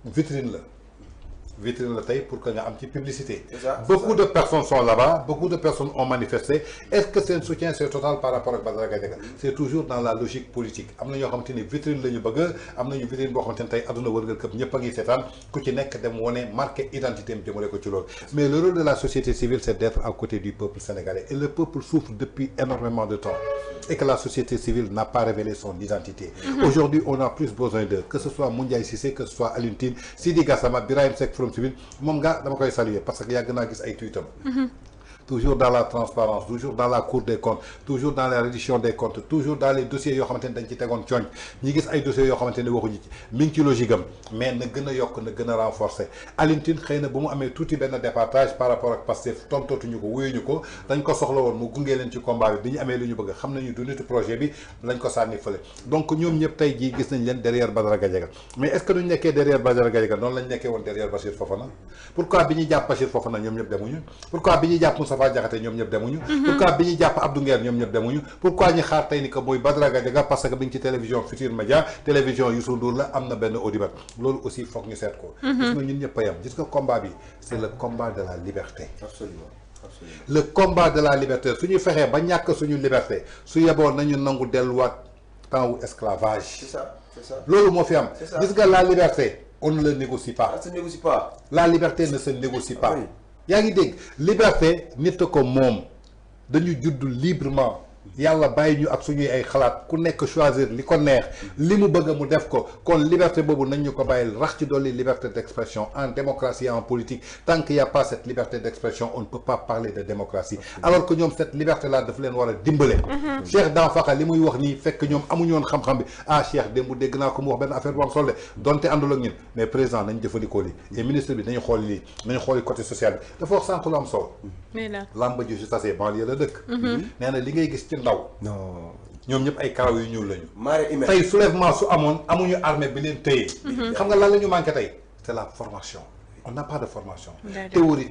vitrine la tey pour que nga am ci publicité beaucoup de personnes sont là-bas beaucoup de personnes ont manifesté est-ce que seen soutien c'est total par rapport ak Badara Gadiaga c'est toujours dans la logique politique am na ñoo xamante ni vitrine la ñu bëgg am nañu vitrine boo xamante ni tey adduna wërngal këpp ñëpp a ngi seetaan ku ci nekk dem wone marqué identité am jëmale ko ci loolu mais le rôle de la société civile c'est d'être à côté du peuple sénégalais et le peuple souffre depuis énormément de temps et que la société civile n'a pas révélé son identité aujourd'hui on a plus besoin d'eux que ce soit Moundiaye Cissé que ce soit Alioune Tine Sidi Gassama Birahim Seck Forum Civil moom nga dama koy saluer parce que yàgg naa gis ay tweetam toujours dans la transparence toujours dans la cour des comptes toujours dans la reddition des comptes toujours dans les dossiers yoo xamante ni dañ ci tegoon cooñ ñi gis ay dossiers yoo xamante ni waxuñu ci mi ngi ci logique am mais na gën a yokk na gën a renforcer Alioune Tine xëy na bu mu amee tuuti benn départage par rapport ak Pastef tontootuñu ko wuyuñu ko dañ ko soxla woon mu gungee leen ci combat bi ñu amee lu ñu bëgg xam nañu du nitu projet bi lañ ko sànni fële donc ñoom ñëpp tey jii gis nañ leen derrière Badara Gadiaga mais est-ce que duñ nekkee derrière Badara Gadiaga noonu lañ nekkee woon derrière Bachir Fofana pourquoi bi ñuy jàpp Bachir Fofana ñoom ñëpp demuñu pourquoi bi ñuy jàpp Moustapha Diakhaté ñoom ñëpp demuñu pourquoi bi ñuy jàpp Abdou Nguer ñoom ñëpp demuñu pourquoi ñu xaar tey ni que mooy Badara Gadiaga parce que bi ñu ci télévision Futurs Médias télévision Youssou Ndour la am na benn audimat loolu aussi foog ñu seet ko gis nga ñun ñëpp a yam gis nga combat bi c'est le combat de la liberté absolument le combat de la liberté suñu fexee ba ñàkk suñu liberté su yeboon nañu nangu delluwaat temps wu esclavage c'est ça loolu moo fi am gis nga la liberté on ne le négocie pas ça se négocie pas la liberté ne se négocie pas yaa ngi dégg liberté nit ko moom dañu judd librement yàlla bàyyi ñu ak suñuy ay xalaat ku nekk choisir li ko neex li mu bëgg mu def ko kon liberté boobu nañ ñu ko bàyyil rax ci dolli liberté d'expression en démocratie et en politique tant qu'il y a pas cette liberté d'expression on ne peut pas parler de démocratie alors que ñoom cette liberté là daf leen war a dimbale Cheikh Danfakha li muy wax nii fekk ñoom amuñu woon xam-xam bi Cheikh démb dégg naa ko mu wax benn affaire bu am solo donte àndul ak ñun mais président nañ jëfandikoo lii et ministre bi nañu xool lii nañu xooli côté social bi dafa wax sànq lu am solo lamba ji si tasee banlieue la dëkk nee na li ngay gis ci ndaw ñoom ñëpp ay karaw yu ñuul lañu tey soulèvement su amoon amuñu armée bi leen téye xam nga lan la ñu manqué tey c'est la formation on n'a pas de formation théorie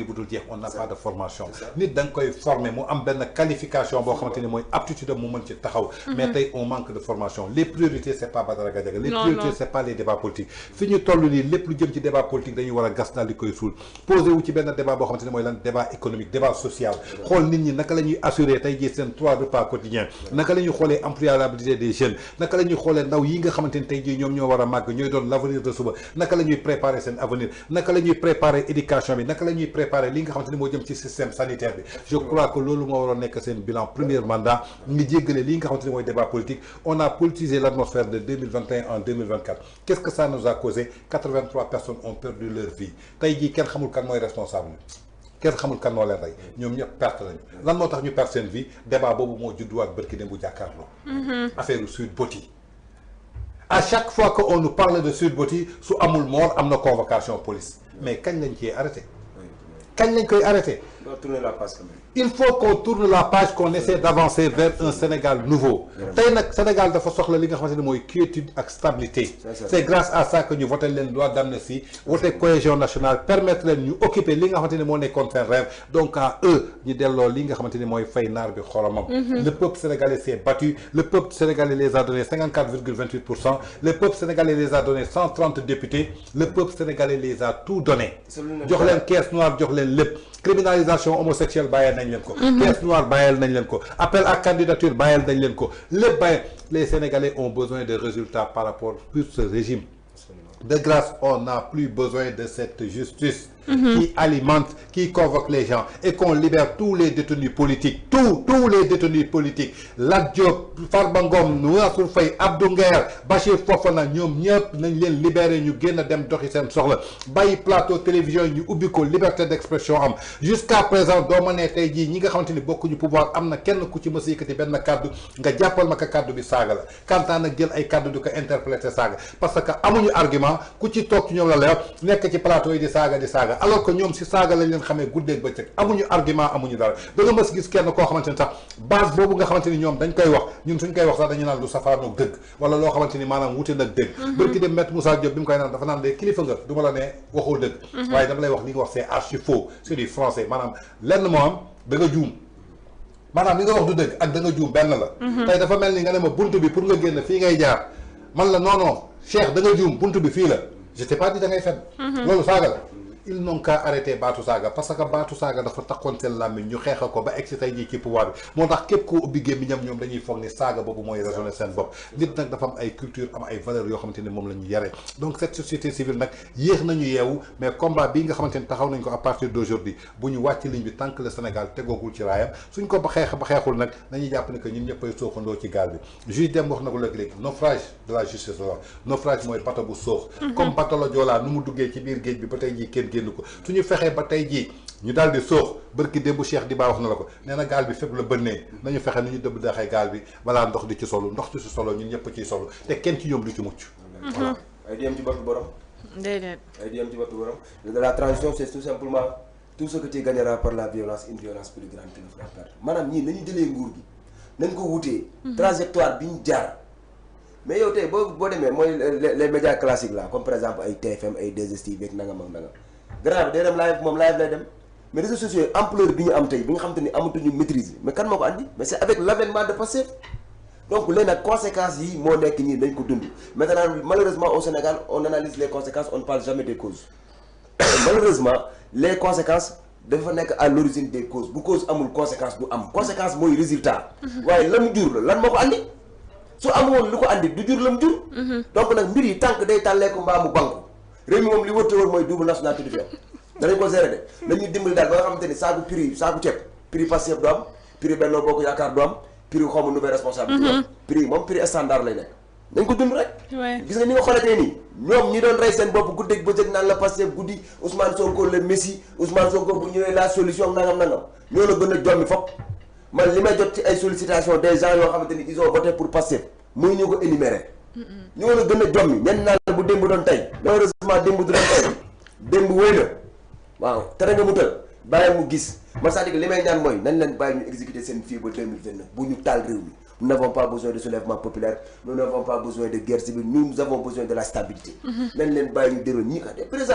bu dul jeex on n'a pas de formation nit da nga koy former mu am benn qualification boo xamante ni mooy aptitude mu mën ci taxaw mais tey on manque de formation les priorités c'est pas Badara Gadiaga les priorités c'est pas les débats politiques fi ñu toll nii lépp lu jëm ci débat politique dañuy war a gas daal di koy suul posé wu ci benn débat boo xamante ni mooy lan débat économique débat social xool nit ñi naka la ñuy assurer tey jii seen 3 repas quotidiens naka la ñuy xoolee employabilité des jeunes naka la ñuy xoolee ndaw yi nga xamante ni tey jii ñoom ñoo war a màgg ñooy doon l'avenir de suba naka la ñuy préparer seen avenir naka la ñuy préparer éducation bi naka la ñuy préparer li nga xamante ni moo jëm ci système sanitaire bi je crois que loolu moo waroon nekk seen bilan premier mandat ngi jéggale li nga xamante ni mooy débat politique on a politisé l'atmosphère de 2021 en 2024 qu'est-ce que ça nous a causé 83 personnes ont perdu leur vie tey jii kenn xamul kan mooy responsable kenn xamul kan moo leen rey ñoom ñëpp perte lañu lan moo tax ñu perte seen vie débat boobu moo judduwaat bërki dem bu jàkkaarloo affaire Sweet Beauty à chaque fois que on nous parle de Sweet Beauty su amul mort am na convocation police mais kañ lañ ciy arrêté kañ lañ koy arrêté il faut qu'on tourne la page qu'on essaie d'avancer vers un Sénégal nouveau tey nag Sénégal dafa soxla li nga xamante ne mooy quiétude ak stabilité c'est grâce à ça que ñu voté leen loi d'amnistie voté cohésion nationale permettre leen ñu occuper li nga xamante ne moo nekkoon seen rêve donc à eux ñu delloo li nga xamante ni mooy fay naar bi xoromam le peuple sénégalais s'est battu le peuple sénégalais les a donné 54,28%, le peuple sénégalais les a donné 130 députés le peuple sénégalais les a tout donné jox leen caisse noire jox leen lépp criminalisation homosexuelle bàyyeel nañ leen ko caisse noire bàyyeel nañ leen ko appel à candidature bàyyeel nañ leen ko lépp bàyyeel les Sénégalais ont besoin de résultats par rapport pour ce régime de grâce on n'a plus besoin de cette justice qui alimente, qui convoque les gens et qu'on libère tous les détenus politiques, tous les détenus politiques. Lat Diop, Farba Ngom, Mansour Faye, Abdou Nguer, Bachir Fofana, ñoom ñëpp nañ leen libérer ñu génn dem doxi seen soxla bàyyi plateau télévision ñu ubbi ko liberté d'expression am jusqu'à présent doo ma ne tey jii ñi nga xamante ni bokkuñu pouvoir am na kenn ku ci mës a yëkkati benn kàddu nga jàppal ma ka kàddu bi saaga la kantaan nag jël ay kàddu di ko interpréter saaga parce que amuñu argument ku ci toog ci ñoom la leer nekk ci plateau yi di saaga alors que ñoom si saaga lañ leen xamee guddeeg bëccëg amuñu argument amuñu dara da nga mës gis kenn koo xamante ni sax base boobu nga xamante ni ñoom dañ koy wax ñun suñ koy wax sax dañu naan lu safaanoog dëgg wala loo xamante ni maanaam wute nag dëgg bërki dem Maître Moussa Diop bi mu koy naan dafa naan de kilifa nga du ma la ne waxoo dëgg waaye dama lay wax li nga wax c'est archi faux c'est du français maanaam lenn moo am da nga juum maanaam li nga wax du dëgg ak da nga juum benn la tey dafa mel ni nga ne ma buntu bi pour nga génn fii ngay jaar man la non Cheikh da nga juum buntu bi fii la je t'ai pas dit da ngay fen loolu saaga la ils n'ont qu'à arrêter baatu saaga parce que baatu saaga dafa taxoon seen làmmiñ ñu xeexa ko ba egg si tey jii ci pouvoir bi moo tax képp koo ubbi gémmiñam ñoom dañuy foog ni saaga boobu mooy raisonner seen bopp nit nag dafa am ay culture am ay valeurs yoo xamante ni moom la ñu yare donc cette société civile nag yéex nañu yeewu mais combat bii nga xamante ni taxaw nañ ko à partir d'aujourd'hui bu ñu wàcc ligne bi tant que le Sénégal tegoogul ci raayam suñ ko ba xeexul nag dañuy jàpp ne que ñun ñëppay sooxandoo ci gaal bi juge dem wax na ko léegi naufrage de la justice la naufrage mooy bateau bu soox comme bateau la Joola nu mu duggee ci biir géej bi ba tey jii kenn génn ko suñu fexee ba tey jii ñu daal di soox bërki démbu Cheikh Diba wax na la ko nee na gaal bi fépp la bënnee nañu fexe nu ñu dëbb daxee gaal bi balaa ndox di ci solo ndox di ci solo ñun ñëpp ciy solo te kenn ci ñoom du ci mucc voilà ay diem ci boppu borom déedéet ay diem ci boppu borom la transition c'est tout simplement tout ce que tu gagneras par la violence une violence plus grande que le fera perdre maanaam ñii nañu jëlee nguur gi nañ ko wutee trajectoire bi ñu jaar mais yow tey boo demee mooy les médias classiques là comme par exemple ay TFM ay 2STV ak nangam ak nangam grand bi day dem live moom live lay dem mais réseaux sociaux ampleur bi ñu am tey bi nga xam te ni amatuñu maîtrise mais kan moo ko andi mais c'est avec l'avènement de Pastef donc léegi nag conséquences yi moo nekk ñii dañ ko dund maintenant malheureusement au Sénégal on analyse les conséquences on ne parle jamais des causes malheureusement les conséquences dafa nekk à l'origine des causes bu cause amul conséquence du am conséquence mooy résultat waaye la mu jur la lan moo ko andi su amoon lu ko andi du jur la mu jur donc nag mbir yi tànk day tàllee ko mbaa mu banku réew mi moom li wërta wër mooy double nationalité du fi am danañ ko gérer de dañuy dimbali daal ba nga xamante ni saaku ceeb prix Pastef du am prix Benno Bokk Yaakaar du am prix xaw ma nouvelle responsabilité. prix moom prix standard lay nekk. nañ ko dund rek. gis nga ni nga xoolatee nii ñoom ñi doon rey seen bopp guddeeg bëccëg naan la Pastef guddi Ousmane Sonko le Messi Ousmane Sonko bu ñëwee la solution nangam ñoo la gën a jommi fop man li may jot ci ay sollicitation des gens yoo xamante ni ils ont voté pour Pastef muy ñu ko énumérer. ñoo la gën a jommi ñenn naan bu démb doon tey malheureusement démb du doon tey démb wéy na waaw tere nga mu tël bàyyi mu gis man c'est-à-dire que li may ñaan mooy nañ leen bàyyi ñu exécuter seen fii ba 2029 bu ñu taal réew mi. Nous n'avons pas besoin de soulèvement populaire, nous n'avons pas besoin de guerre civile, nous avons besoin de la stabilité. Le président,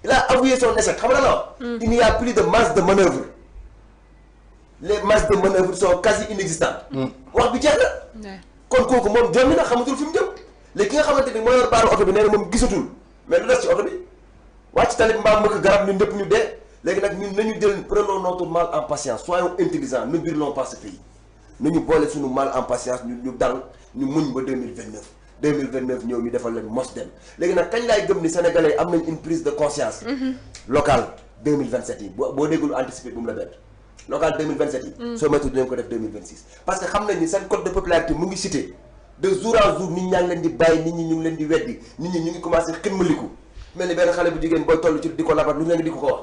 il a avoué son échec. Il n'y a plus de masse de manœuvre. Les masses de manœuvre sont quasi inexistantes. Wax bi jeex na. Kon kooku moom jommi na xamatul fi mu jëm. Léegi ki nga xamante ni moo yor baaru oto bi nee na moom gisatul mais lu des ci oto bi wàcc talib mbaam mëkk garab ñun ñëpp ñu dee léegi nag ñun nañu jël prenons notre mal en patience soyons intelligents ne brûlons pas ce pays. nañu boole suñu mal en patience ñu dal ñu muñ ba 2029 ñëw ñu defal leen mos dem léegi nag kañ laay gëm ni sénégalais am nañ une prise de conscience locale 2027 yi boo déggul anticiper bu mu la bett local 2027 yi soo moytu dinañ ko def 2026 parce que xam nañ ni seen code de popularité mu ngi cité de jour en jour nit ñaa ngi leen di bàyyi nit ñi ñu ngi leen di weddi nit ñi ñu ngi commencé xinmaliku mel ni benn xale bu jigéen booy toll ci di ko labat lu nekk di ko wax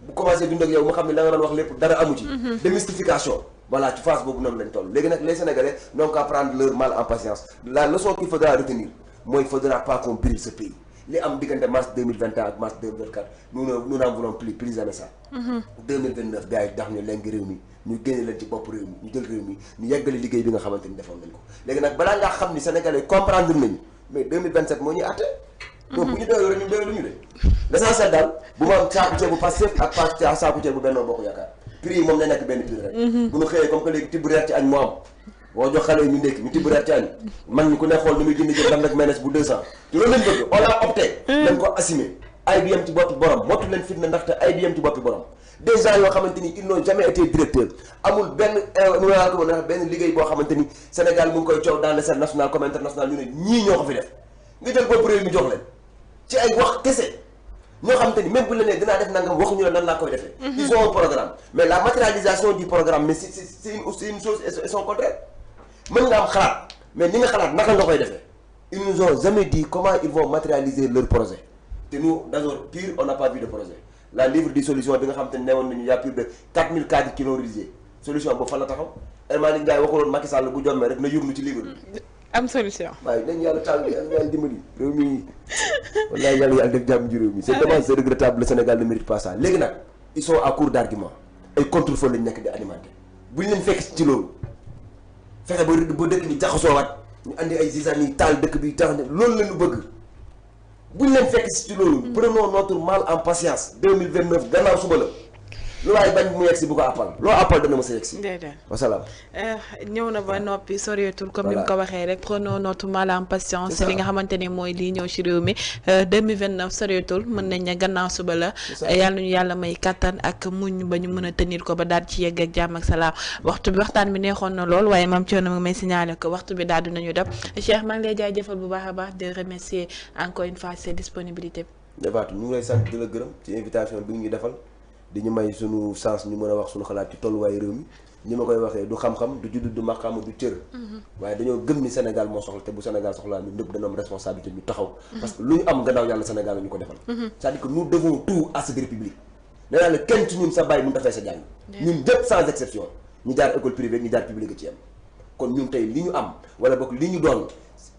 bu commencé dund ak yow mu xam ne la nga doon wax lépp dara amu ci démystification voilà ci phase boobu noonu lañ toll léegi nag les sénégalais n'ont qu'à prendre leur mal en patience la leçon qu'il faudra retenir mooy il faudra pas qu'on brûle ce pays li am diggante mars 2021 ak mars 2024 nous n'en voulons plus jamais ça 2029 gars yi tax ñu lengi réew mi ñu génne leen ci bopp réew mi ñu jël réew mi ñu yeggali liggéey bi nga xamante ni defoon nañ ko léegi nag balaa ngaa xam ni sénégalais comprendre nañu mais 2027 moo ñuy àtte donc bu ñu doylu rek ñu doylu ñu de l'essentiel daal bu ma saaku ceeb bu Pastef ak saaku ceeb bu Benno Bokk Yaakaar prix yi moom na nekk benn prix rek bu ñu xëyee comme que léegi tibb reer ci añ moo am boo jox xale yi ñu ndékki ñu tibb reer ci añ mag ñi ku ne xool ni muy jënd jël dam rek menes bu 200 te loolu lañ bëgg on a opté nañ ko assumer ay bi yem ci boppi borom motu leen fitna ndaxte ay bi yem ci boppi borom des gens yoo xamante ni ils n'ont jamais été directeurs amul benn nu ma ko mën a benn liggéey boo xamante ni Sénégal mu ngi koy coow dans le scène national comme international ñu ne ñii ñoo ko fi def nga jël bopp réew mi jox leen ci ay wax kese ñoo xamante ni même bu la nee dinaa def nangam waxuñu la nan laa koy defee. Ils ont un programme mais la matérialisation du programme mais c'est une chose et son contraire mën nga am xalaat mais ni nga xalaat naka nga koy defee ils nous ont jamais dit comment ils vont matérialiser leur projet te nous d'abord pire on n'a pas vu de projet la livre de solution bi nga xamante ne newoon nañu y a plus de 4000 cadres qui l'ont réalisé solution boobu fan la taxaw El Malick Ndiaye waxuloon Macky Sall bu jommee rek na yóbbu ci livre bi. am solution. waaye nañu yàlla taal yàlla dimbali réew mi wallaahi yàlla def jàmm ci réew mi c'est dommage c'est regrettable le Sénégal ne mérite pas ça léegi nag ils sont à court d'arguments ay contre-feu lañ nekk di alimenter buñ leen fekk ci loolu fexe ba dëkk bi jaxasoowaat ñu andi ay zizan yi taal dëkk bi tax loolu la ñu bëgg buñ leen fekk ci loolu prenons notre mal en patience 2029 gannaaw suba la lu waaye bañ mu yegg si bu ko appal loo appal dana ma sa yegg si. déedéet wasalaam. ñëw na ba noppi soreetul comme ni mu ko waxee rek prenons notre mal en patience. li nga xamante ne mooy lii ñëw ci réew mi 2029 soreetul mën nañ ne gannaaw suba la. yàlla nañu yàlla may kattan ak muñ ba ñu mën a tenir ko ba daal ci yegg ak jàmm ak salaam waxtu bi waxtaan bi neexoon na lool waaye maam Thierno ma may signaler ko waxtu bi daal dinañu def Cheikh maa ngi lay jaajëfal bu baax a baax de remercier encore une fois ses disponibilités. Defatou ñu ngi lay sant di la gërëm ci invitation bi ñu defal. di ñu may suñu sens ñu mën a wax suñu xalaat ci tolluwaayu réew mi ñi ma koy waxee du xam-xam du judd du maqaama du cër waaye dañoo gëm ni Sénégal moo soxla te bu Sénégal soxlaa ñun ñëpp dañoo am responsabilité ñu taxaw parce que lu ñu am gannaaw yàlla Sénégal la ñu ko defal c'est-à-dire que nous devons tout à cette république nee naa la kenn ci ñun sa bàyyi mun dafay sa jàng ñun ñëpp sans exception ñu jaar école privée ñu jaar publique ci am kon ñun tey li ñu am wala boog li ñu doon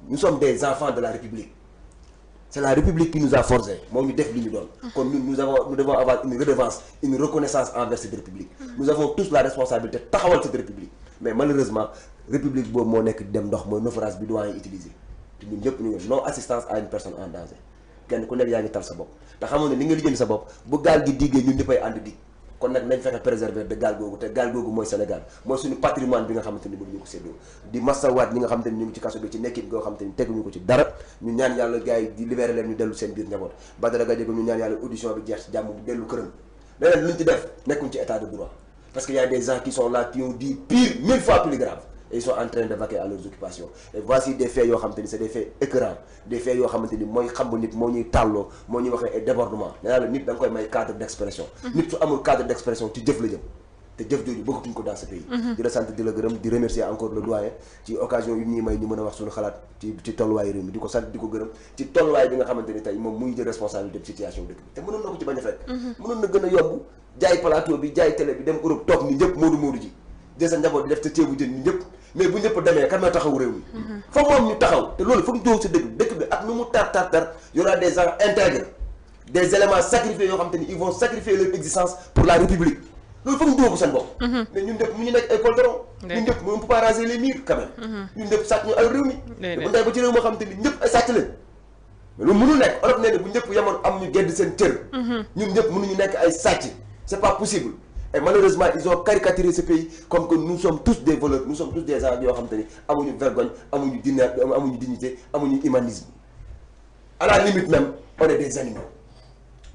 nous sommes des enfants de la république c'est la République qui nous a forgé moo ñu def li ñu doon kon ñun nous devons avoir une redevance une reconnaissance envers cette République nous avons tous la responsabilité taxawal cette République mais malheureusement République boobu moo nekk dem ndox mooy naufrage bi doyen utiliser te ñun ñëpp ñu ngi non assistance à une personne en danger kenn ku nekk yaa ngi tal sa bopp te xamoon ne li nga lijjanti sa bopp bu gaal gi diggee ñun ñëppay ànd dig kon nag nañ fexe préserver de gaal googu te gaal googu mooy Sénégal mooy suñu patrimoine bi nga xamante ni mënuñu ko séddoo di masawaat ñi nga xamante ni ñu ngi ci kaso bi ci nekkin goo xamante ni teguñu ko ci dara ñu ñaan yàlla gars yi di libéré leen ñu dellu seen biir njaboot Badara Gadiaga ñu ñaan yàlla audition bi jeex ci jàmm bu dellu këram leneen luñ ci def nekkuñ ci état de droit parce que y a des gens qui sont là qui ont dit pire 1000 fois plus grave et ils sont en train de vaquer à leurs occupations et voici des faits yoo xamante ni c'est des faits écœurants des faits yoo xamante ni mooy xam bu nit moo ñuy tàlloo moo ñuy waxee ay débordement nee naa la nit da nga koy may cadre d'expression nit su amul cadre d'expression ci jëf la jëm te jëf jooju bëggatuñ ko dans ce pays. di la sant di la gërëm di remercier encore le doyen ci occasion yu ñuy may ñu mën a wax suñu xalaat ci tolluwaayu réew mi di ko sant di ko gërëm ci tolluwaay bi nga xamante ni tey moom muy jël responsabilité situation dëkk bi te mënoon na ko ci bañ a fekk. mënoon na gën a yomb jaay plateau bi jaay télé bi dem Europe toog ni ñëpp Modou ji jël sa njaboot di def te ceebu jën ni ñëpp mais bu ñëpp demee kan mooy taxaw réew mi. fa moom ñu taxaw te loolu foog ñu jóg si dëkk bi ak nu mu tar y aura des gens intègres des éléments sacrifiés yoo xam te ni ils vont sacrifier leur existence pour la République loolu foog ñu dóor ko seen bopp. mais ñun ñëpp mu ñu nekk ay poltron. ñun ñëpp on peut pas raser les murs quand même. ñun ñëpp sàcc ñu ay réew mi. bu ndey ba ci réew moo xam te ni ñëpp ay sàcc leen. mais loolu mënul nekk Europe nee na bu ñëpp yemoon am ñu gedd seen cër. ñun ñëpp mënuñu nekk ay sàcc c'est pas possible. et malheureusement ils ont caricaturé ce pays comme que nous sommes tous des voleurs nous sommes tous des gens yoo xam te ni amuñu vergogne amuñu dignité amuñu humanisme à la limite même on est des animaux.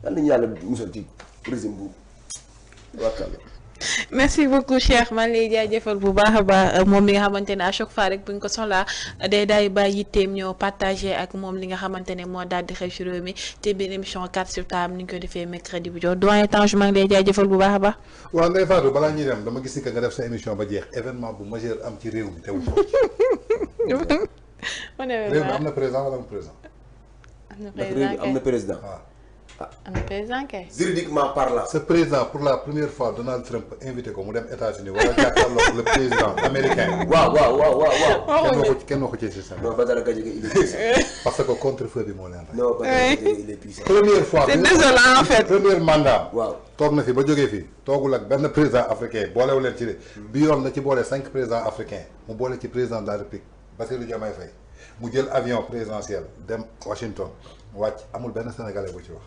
yal nañu yàlla musal ci régime bu wakkaale. merci beaucoup Cheikh man lay jaajëfal bu baax a baax moom li nga xamante ne à chaque fois rek bu ñu ko soxlaa day daay bàyyi yitteem ñëw partagé ak moom li nga xamante ne moo daal di xew ci réew mi te biir émission 4 sur table ni ñu ko defee mercredi bu jot doyen Tange maa ngi lay jaajëfal bu baax a baax. waaw Ndeye Fatou balaa ñuy dem dama gis ni que nga def sa émission ba jeex événement bu majeur am ci réew mi teewu ko. réew mi am na président wala am président. am na président waaw. am na président kay. juridiquement parlant. ce président pour la première fois Donald Trump invité ko mu dem États-Unis wala jàkkaarloo le président américain. waaw. kenn waxu ci système. non Badara Gadiaga il est puissant. parce que contre-feu bi moo leen rey. non Badara Gadiaga il est puissant. première fois c'est désolant en fait. premier mandat. waaw toog na fi ba jógee fii toogul ak benn président africain boolewu leen ci de bi yoon na ci boole 5 présidents africains mu boole ci président de la République Bassirou Diomaye Faye mu jël avion présidentiel dem Washington wàcc amul benn sénégalais bu ci wax.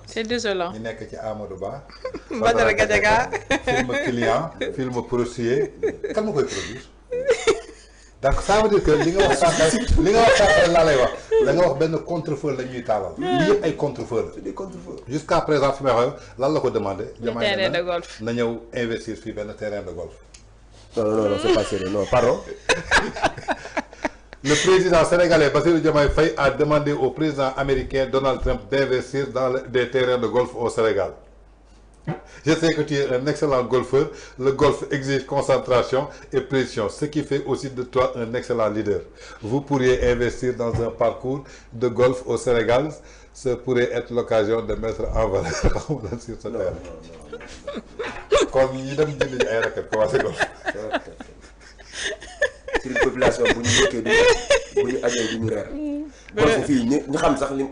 c'est désolant. ñu nekk ci Amadou Ba. Badara Gadiaga film client film prostitué kan ma koy produire donc ça veut dire que li nga wax sànq laa lay wax da nga wax benn contre-feu la ñuy taalal. li yëpp ay contre-feu la. c'est des contre-feux. jusqu'à présent fi may wax lan la ko demandé. terrain de golf na ñëw investir fii benn terrain de golf. non c'est pas sérieux non pardon. Le président sénégalais Bassirou Diomaye Faye a demandé au président américain Donald Trump d'investir dans des terrains de golf au Sénégal. Je sais que tu es un excellent golfeur. Le golf exige concentration et précision, ce qui fait aussi de toi un excellent leader. Vous pourriez investir dans un parcours de golf au Sénégal. Ce pourrait être l'occasion de mettre en valeur sur ce terrain. Kon ñi dem jënd ay raquettes commencé golf. sur une population bu ñu nekkee bu ñu ajee du ñu reer. golf fii ñu xam sax li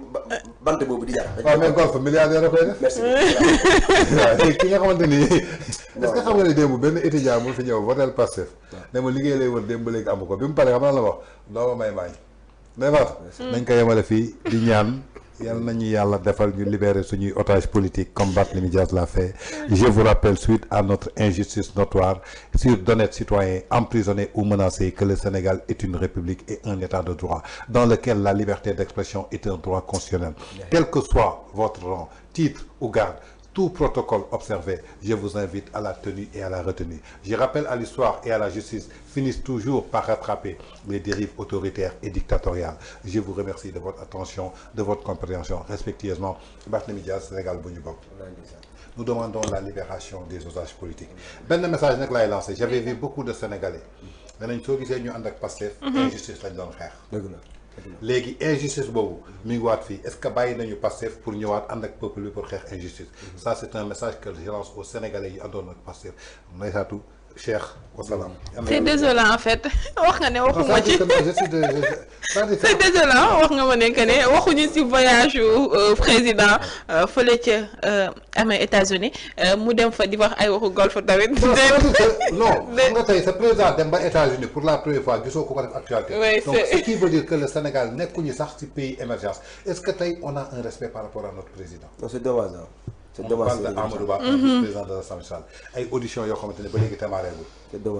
bant boobu di jar. waaw mais golf milliardaire koy def. merci waaw ki nga xamante ni est-ce que xam nga ne démb benn étudiant mu fi ñëw votel Pastef ne ma liggéey lay wër démb ba léegi amu ko bi mu paree xam na la wax doo ma may maañ day far nañ ko yemale fii di ñaan yal nañu yàlla defal ñu libérer suñuy otage politique comme Barthélémy Dias l'a fait. Je vous rappelle suite à notre injustice notoire sur d'honnêtes citoyens emprisonnés ou menacés que le Sénégal est une république et un état de droit dans lequel la liberté d'expression est un droit constitutionnel. Quel que soit votre rang, titre ou grade, tout protocole observé, je vous invite à la tenue et à la retenue. Je rappelle à l'histoire et à la justice finissent toujours par rattraper les dérives autoritaires et dictatoriales. Je vous remercie de votre attention, de votre compréhension. Respectueusement, Barthélémy Dias, Sénégal bu ñu bokk. Nous demandons la libération des otages politiques. Benn message nag laay lancé. J'avais vu beaucoup de Sénégalais. danañ soo gisee ñu ànd ak Pastef. injustice lañ doon xeex. dëgg la. léegi injustice boobu mi ngi waat fii est-ce que bàyyi nañu Pastef pour ñëwaat ànd ak peuple bi pour xeex injustice. Ça c'est un message que je lance aux Sénégalais yi àndoon ak Pastef Ndeysaatu Cheikh wasalaam. c'est désolant en fait wax nga ne waxuma ci c'est désolant wax nga ma ne que ne waxuñu ci voyage président fële ca amee États-Unis mu dem fa di wax ay waxu golf tamit. non xam nga tey sa président dem ba États-Unis pour la première fois gisoo ko def actualité. Oui, donc ce qui veut dire que le Sénégal nekkuñu sax ci pays émergence est-ce que tey on a un respect par rapport à notre président. non c'est dommage c'est dommage on parle de Amadou Ba président de l'Assemblée nationale ay auditions yoo xamante ne ba léegi tamareegul.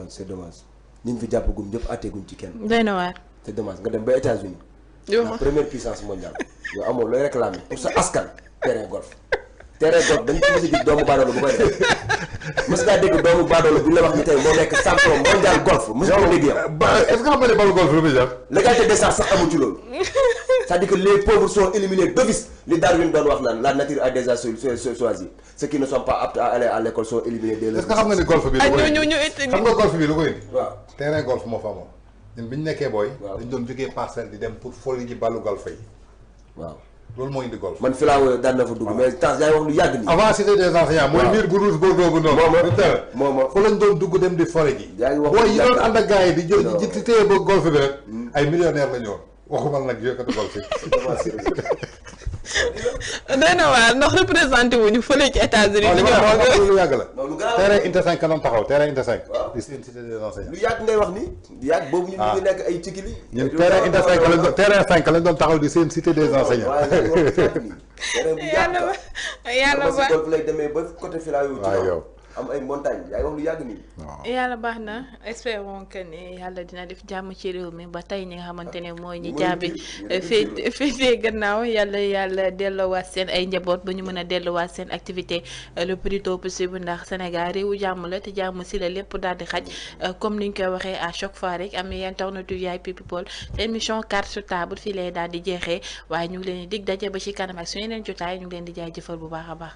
c'est dommage ñi fi jàppagum ñëpp àtteeguñ ci kenn. doy na waar. c'est dommage nga dem ba États-Unis la première puissance mondiale yow amoo looy réclamer pour sa askan terrain golf dañ ci mës a gis doomu baadoolo bu koy def mës ngaa dégg doomu baadoolo bi la wax ni tey moo nekk champion mondial golf mës nga ko dégg yow. est-ce que xam nga ne balu golf lu muy def. légalité d'essence sax amul ci loolu c'est-à-dire que les pauvres sont éliminés d'office li Darwin doon wax naan la nature a déjà choisi ceux qui ne sont pas aptes à aller à l'école sont éliminés dès est-ce que xam nga ne golf bi lu koy xam nga golf bi lu koy indi waaw terrain golf moo fa amoon ñun bi ñu nekkee booy waaw dañ doon jógee parcelle di dem pour foli ji ballu golf yi waaw loolu moo indi golf man fi laa wooyee daan na fa dugg mais temps yaay wax lu yàgg nii avant cité des enseignants mooy miir bu rouge Bordeaux bu noonu moom fa lañ doon dugg dem di foli ji yaa ngi wax booy yi doon ànd ak gars yi di jël ci téye ba golf bi rek ay millionnaire la ñu woon waxumal nag yëkkati golf yi doy na waar ndax représenté wuñu fële ci États-Unis lu yàgg la non lu garaaw terrain Inter 5 kanam taxaw terrain Inter 5 di seen cité des enseignants lu yàgg ngay wax ni lu yàgg boobu ñun ñu ngi nekk ay cikili ñun terrain Inter 5 lañ doon terrain 5 lañ doon taxaw di seen cité des enseignants yàlla ba golf lay demee ba côté Fila yow am ay montagne yaay wax lu yàgg nii yàlla baax na espérons que ne yàlla dina def jàmm ci réew mi ba tey ñi nga xamante ne mooy ñi jaabi féetee gannaaw yàlla delloowaat seen ay njaboot ba ñu mën a delloowaat seen activité le plus tôt possible ndax Sénégal réewu jàmm la te jàmm si la lépp daal di xaj comme niñ koy waxee à chaque fois rek am internet yu VIP People te émission carte sur table fii lay daal di jeexee waaye ñu ngi leen di dig daje ba ci kanam ak suñu yeneen jotaay ñu ngi leen di jaajëfal bu baax a baax.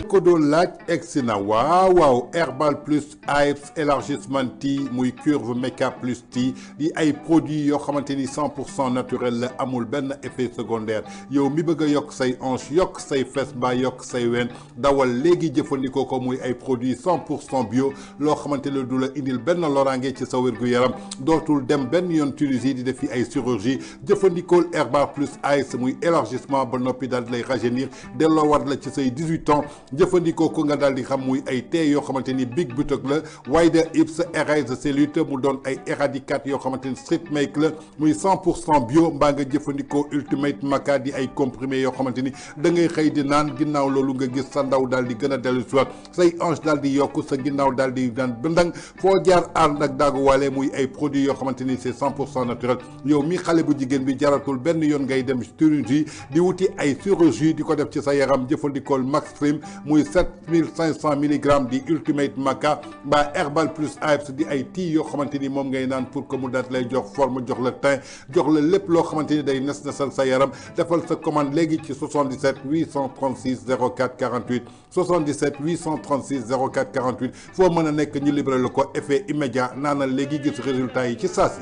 ko doon laaj egsi na waaw Herbal Plus AIPS élargissement tea muy curve Meka Plus tea di ay produits yoo xamante ni 100% naturel la amul benn effet secondaire yow mi bëgg a yokk say hanche yokk say fes mbaa yokk say wen dawal léegi jëfandikoo ko muy ay produits 100% bio loo xamante ne du la indil benn loraange ci sa wérgu yaram dootul dem benn yoon Tunisie di def ay chirurgie jëfandikool Herbal Plus AIPS muy élargissement ba noppi daal di lay rajeunir delloowaat la ci say 18 ans. jëfandikoo ko nga daal di xam muy ay thé yoo xamante ni big butok la Wider Hips Erase Cellulite mu doon ay éradicat yoo xamante ni strip make la muy 100% bio mbaa nga jëfandikoo Ultimate Maca di ay comprimé yoo xamante ni da ngay xëy di naan ginnaaw loolu nga gis sa ndaw daal di gën a dellu si waat say hanche daal di yokk sa ginnaaw daal di daan bëndang foo jaar ànd ak daaguwaale muy ay produits yoo xamante ni c'est 100% naturel yow mi xale bu jigéen bi jaratul benn yoon ngay dem chirurgie di wuti ay chirurgie di ko def ci sa yaram jëfandikool Max Trim muy 7500 mg di Ultimate Maca mbaa Herbal Plus AIPS di ay tii yoo xamante ni moom ngay naan pour que mu daat lay jox forme jox la teint jox la lépp loo xamante ni day nes-nesal sa yaram defal sa commande léegi ci 77 836 04 48 77 836 04 48 foo mën a nekk ñu livré la ko effet immédiat naanal léegi gis résultat yi ci saa si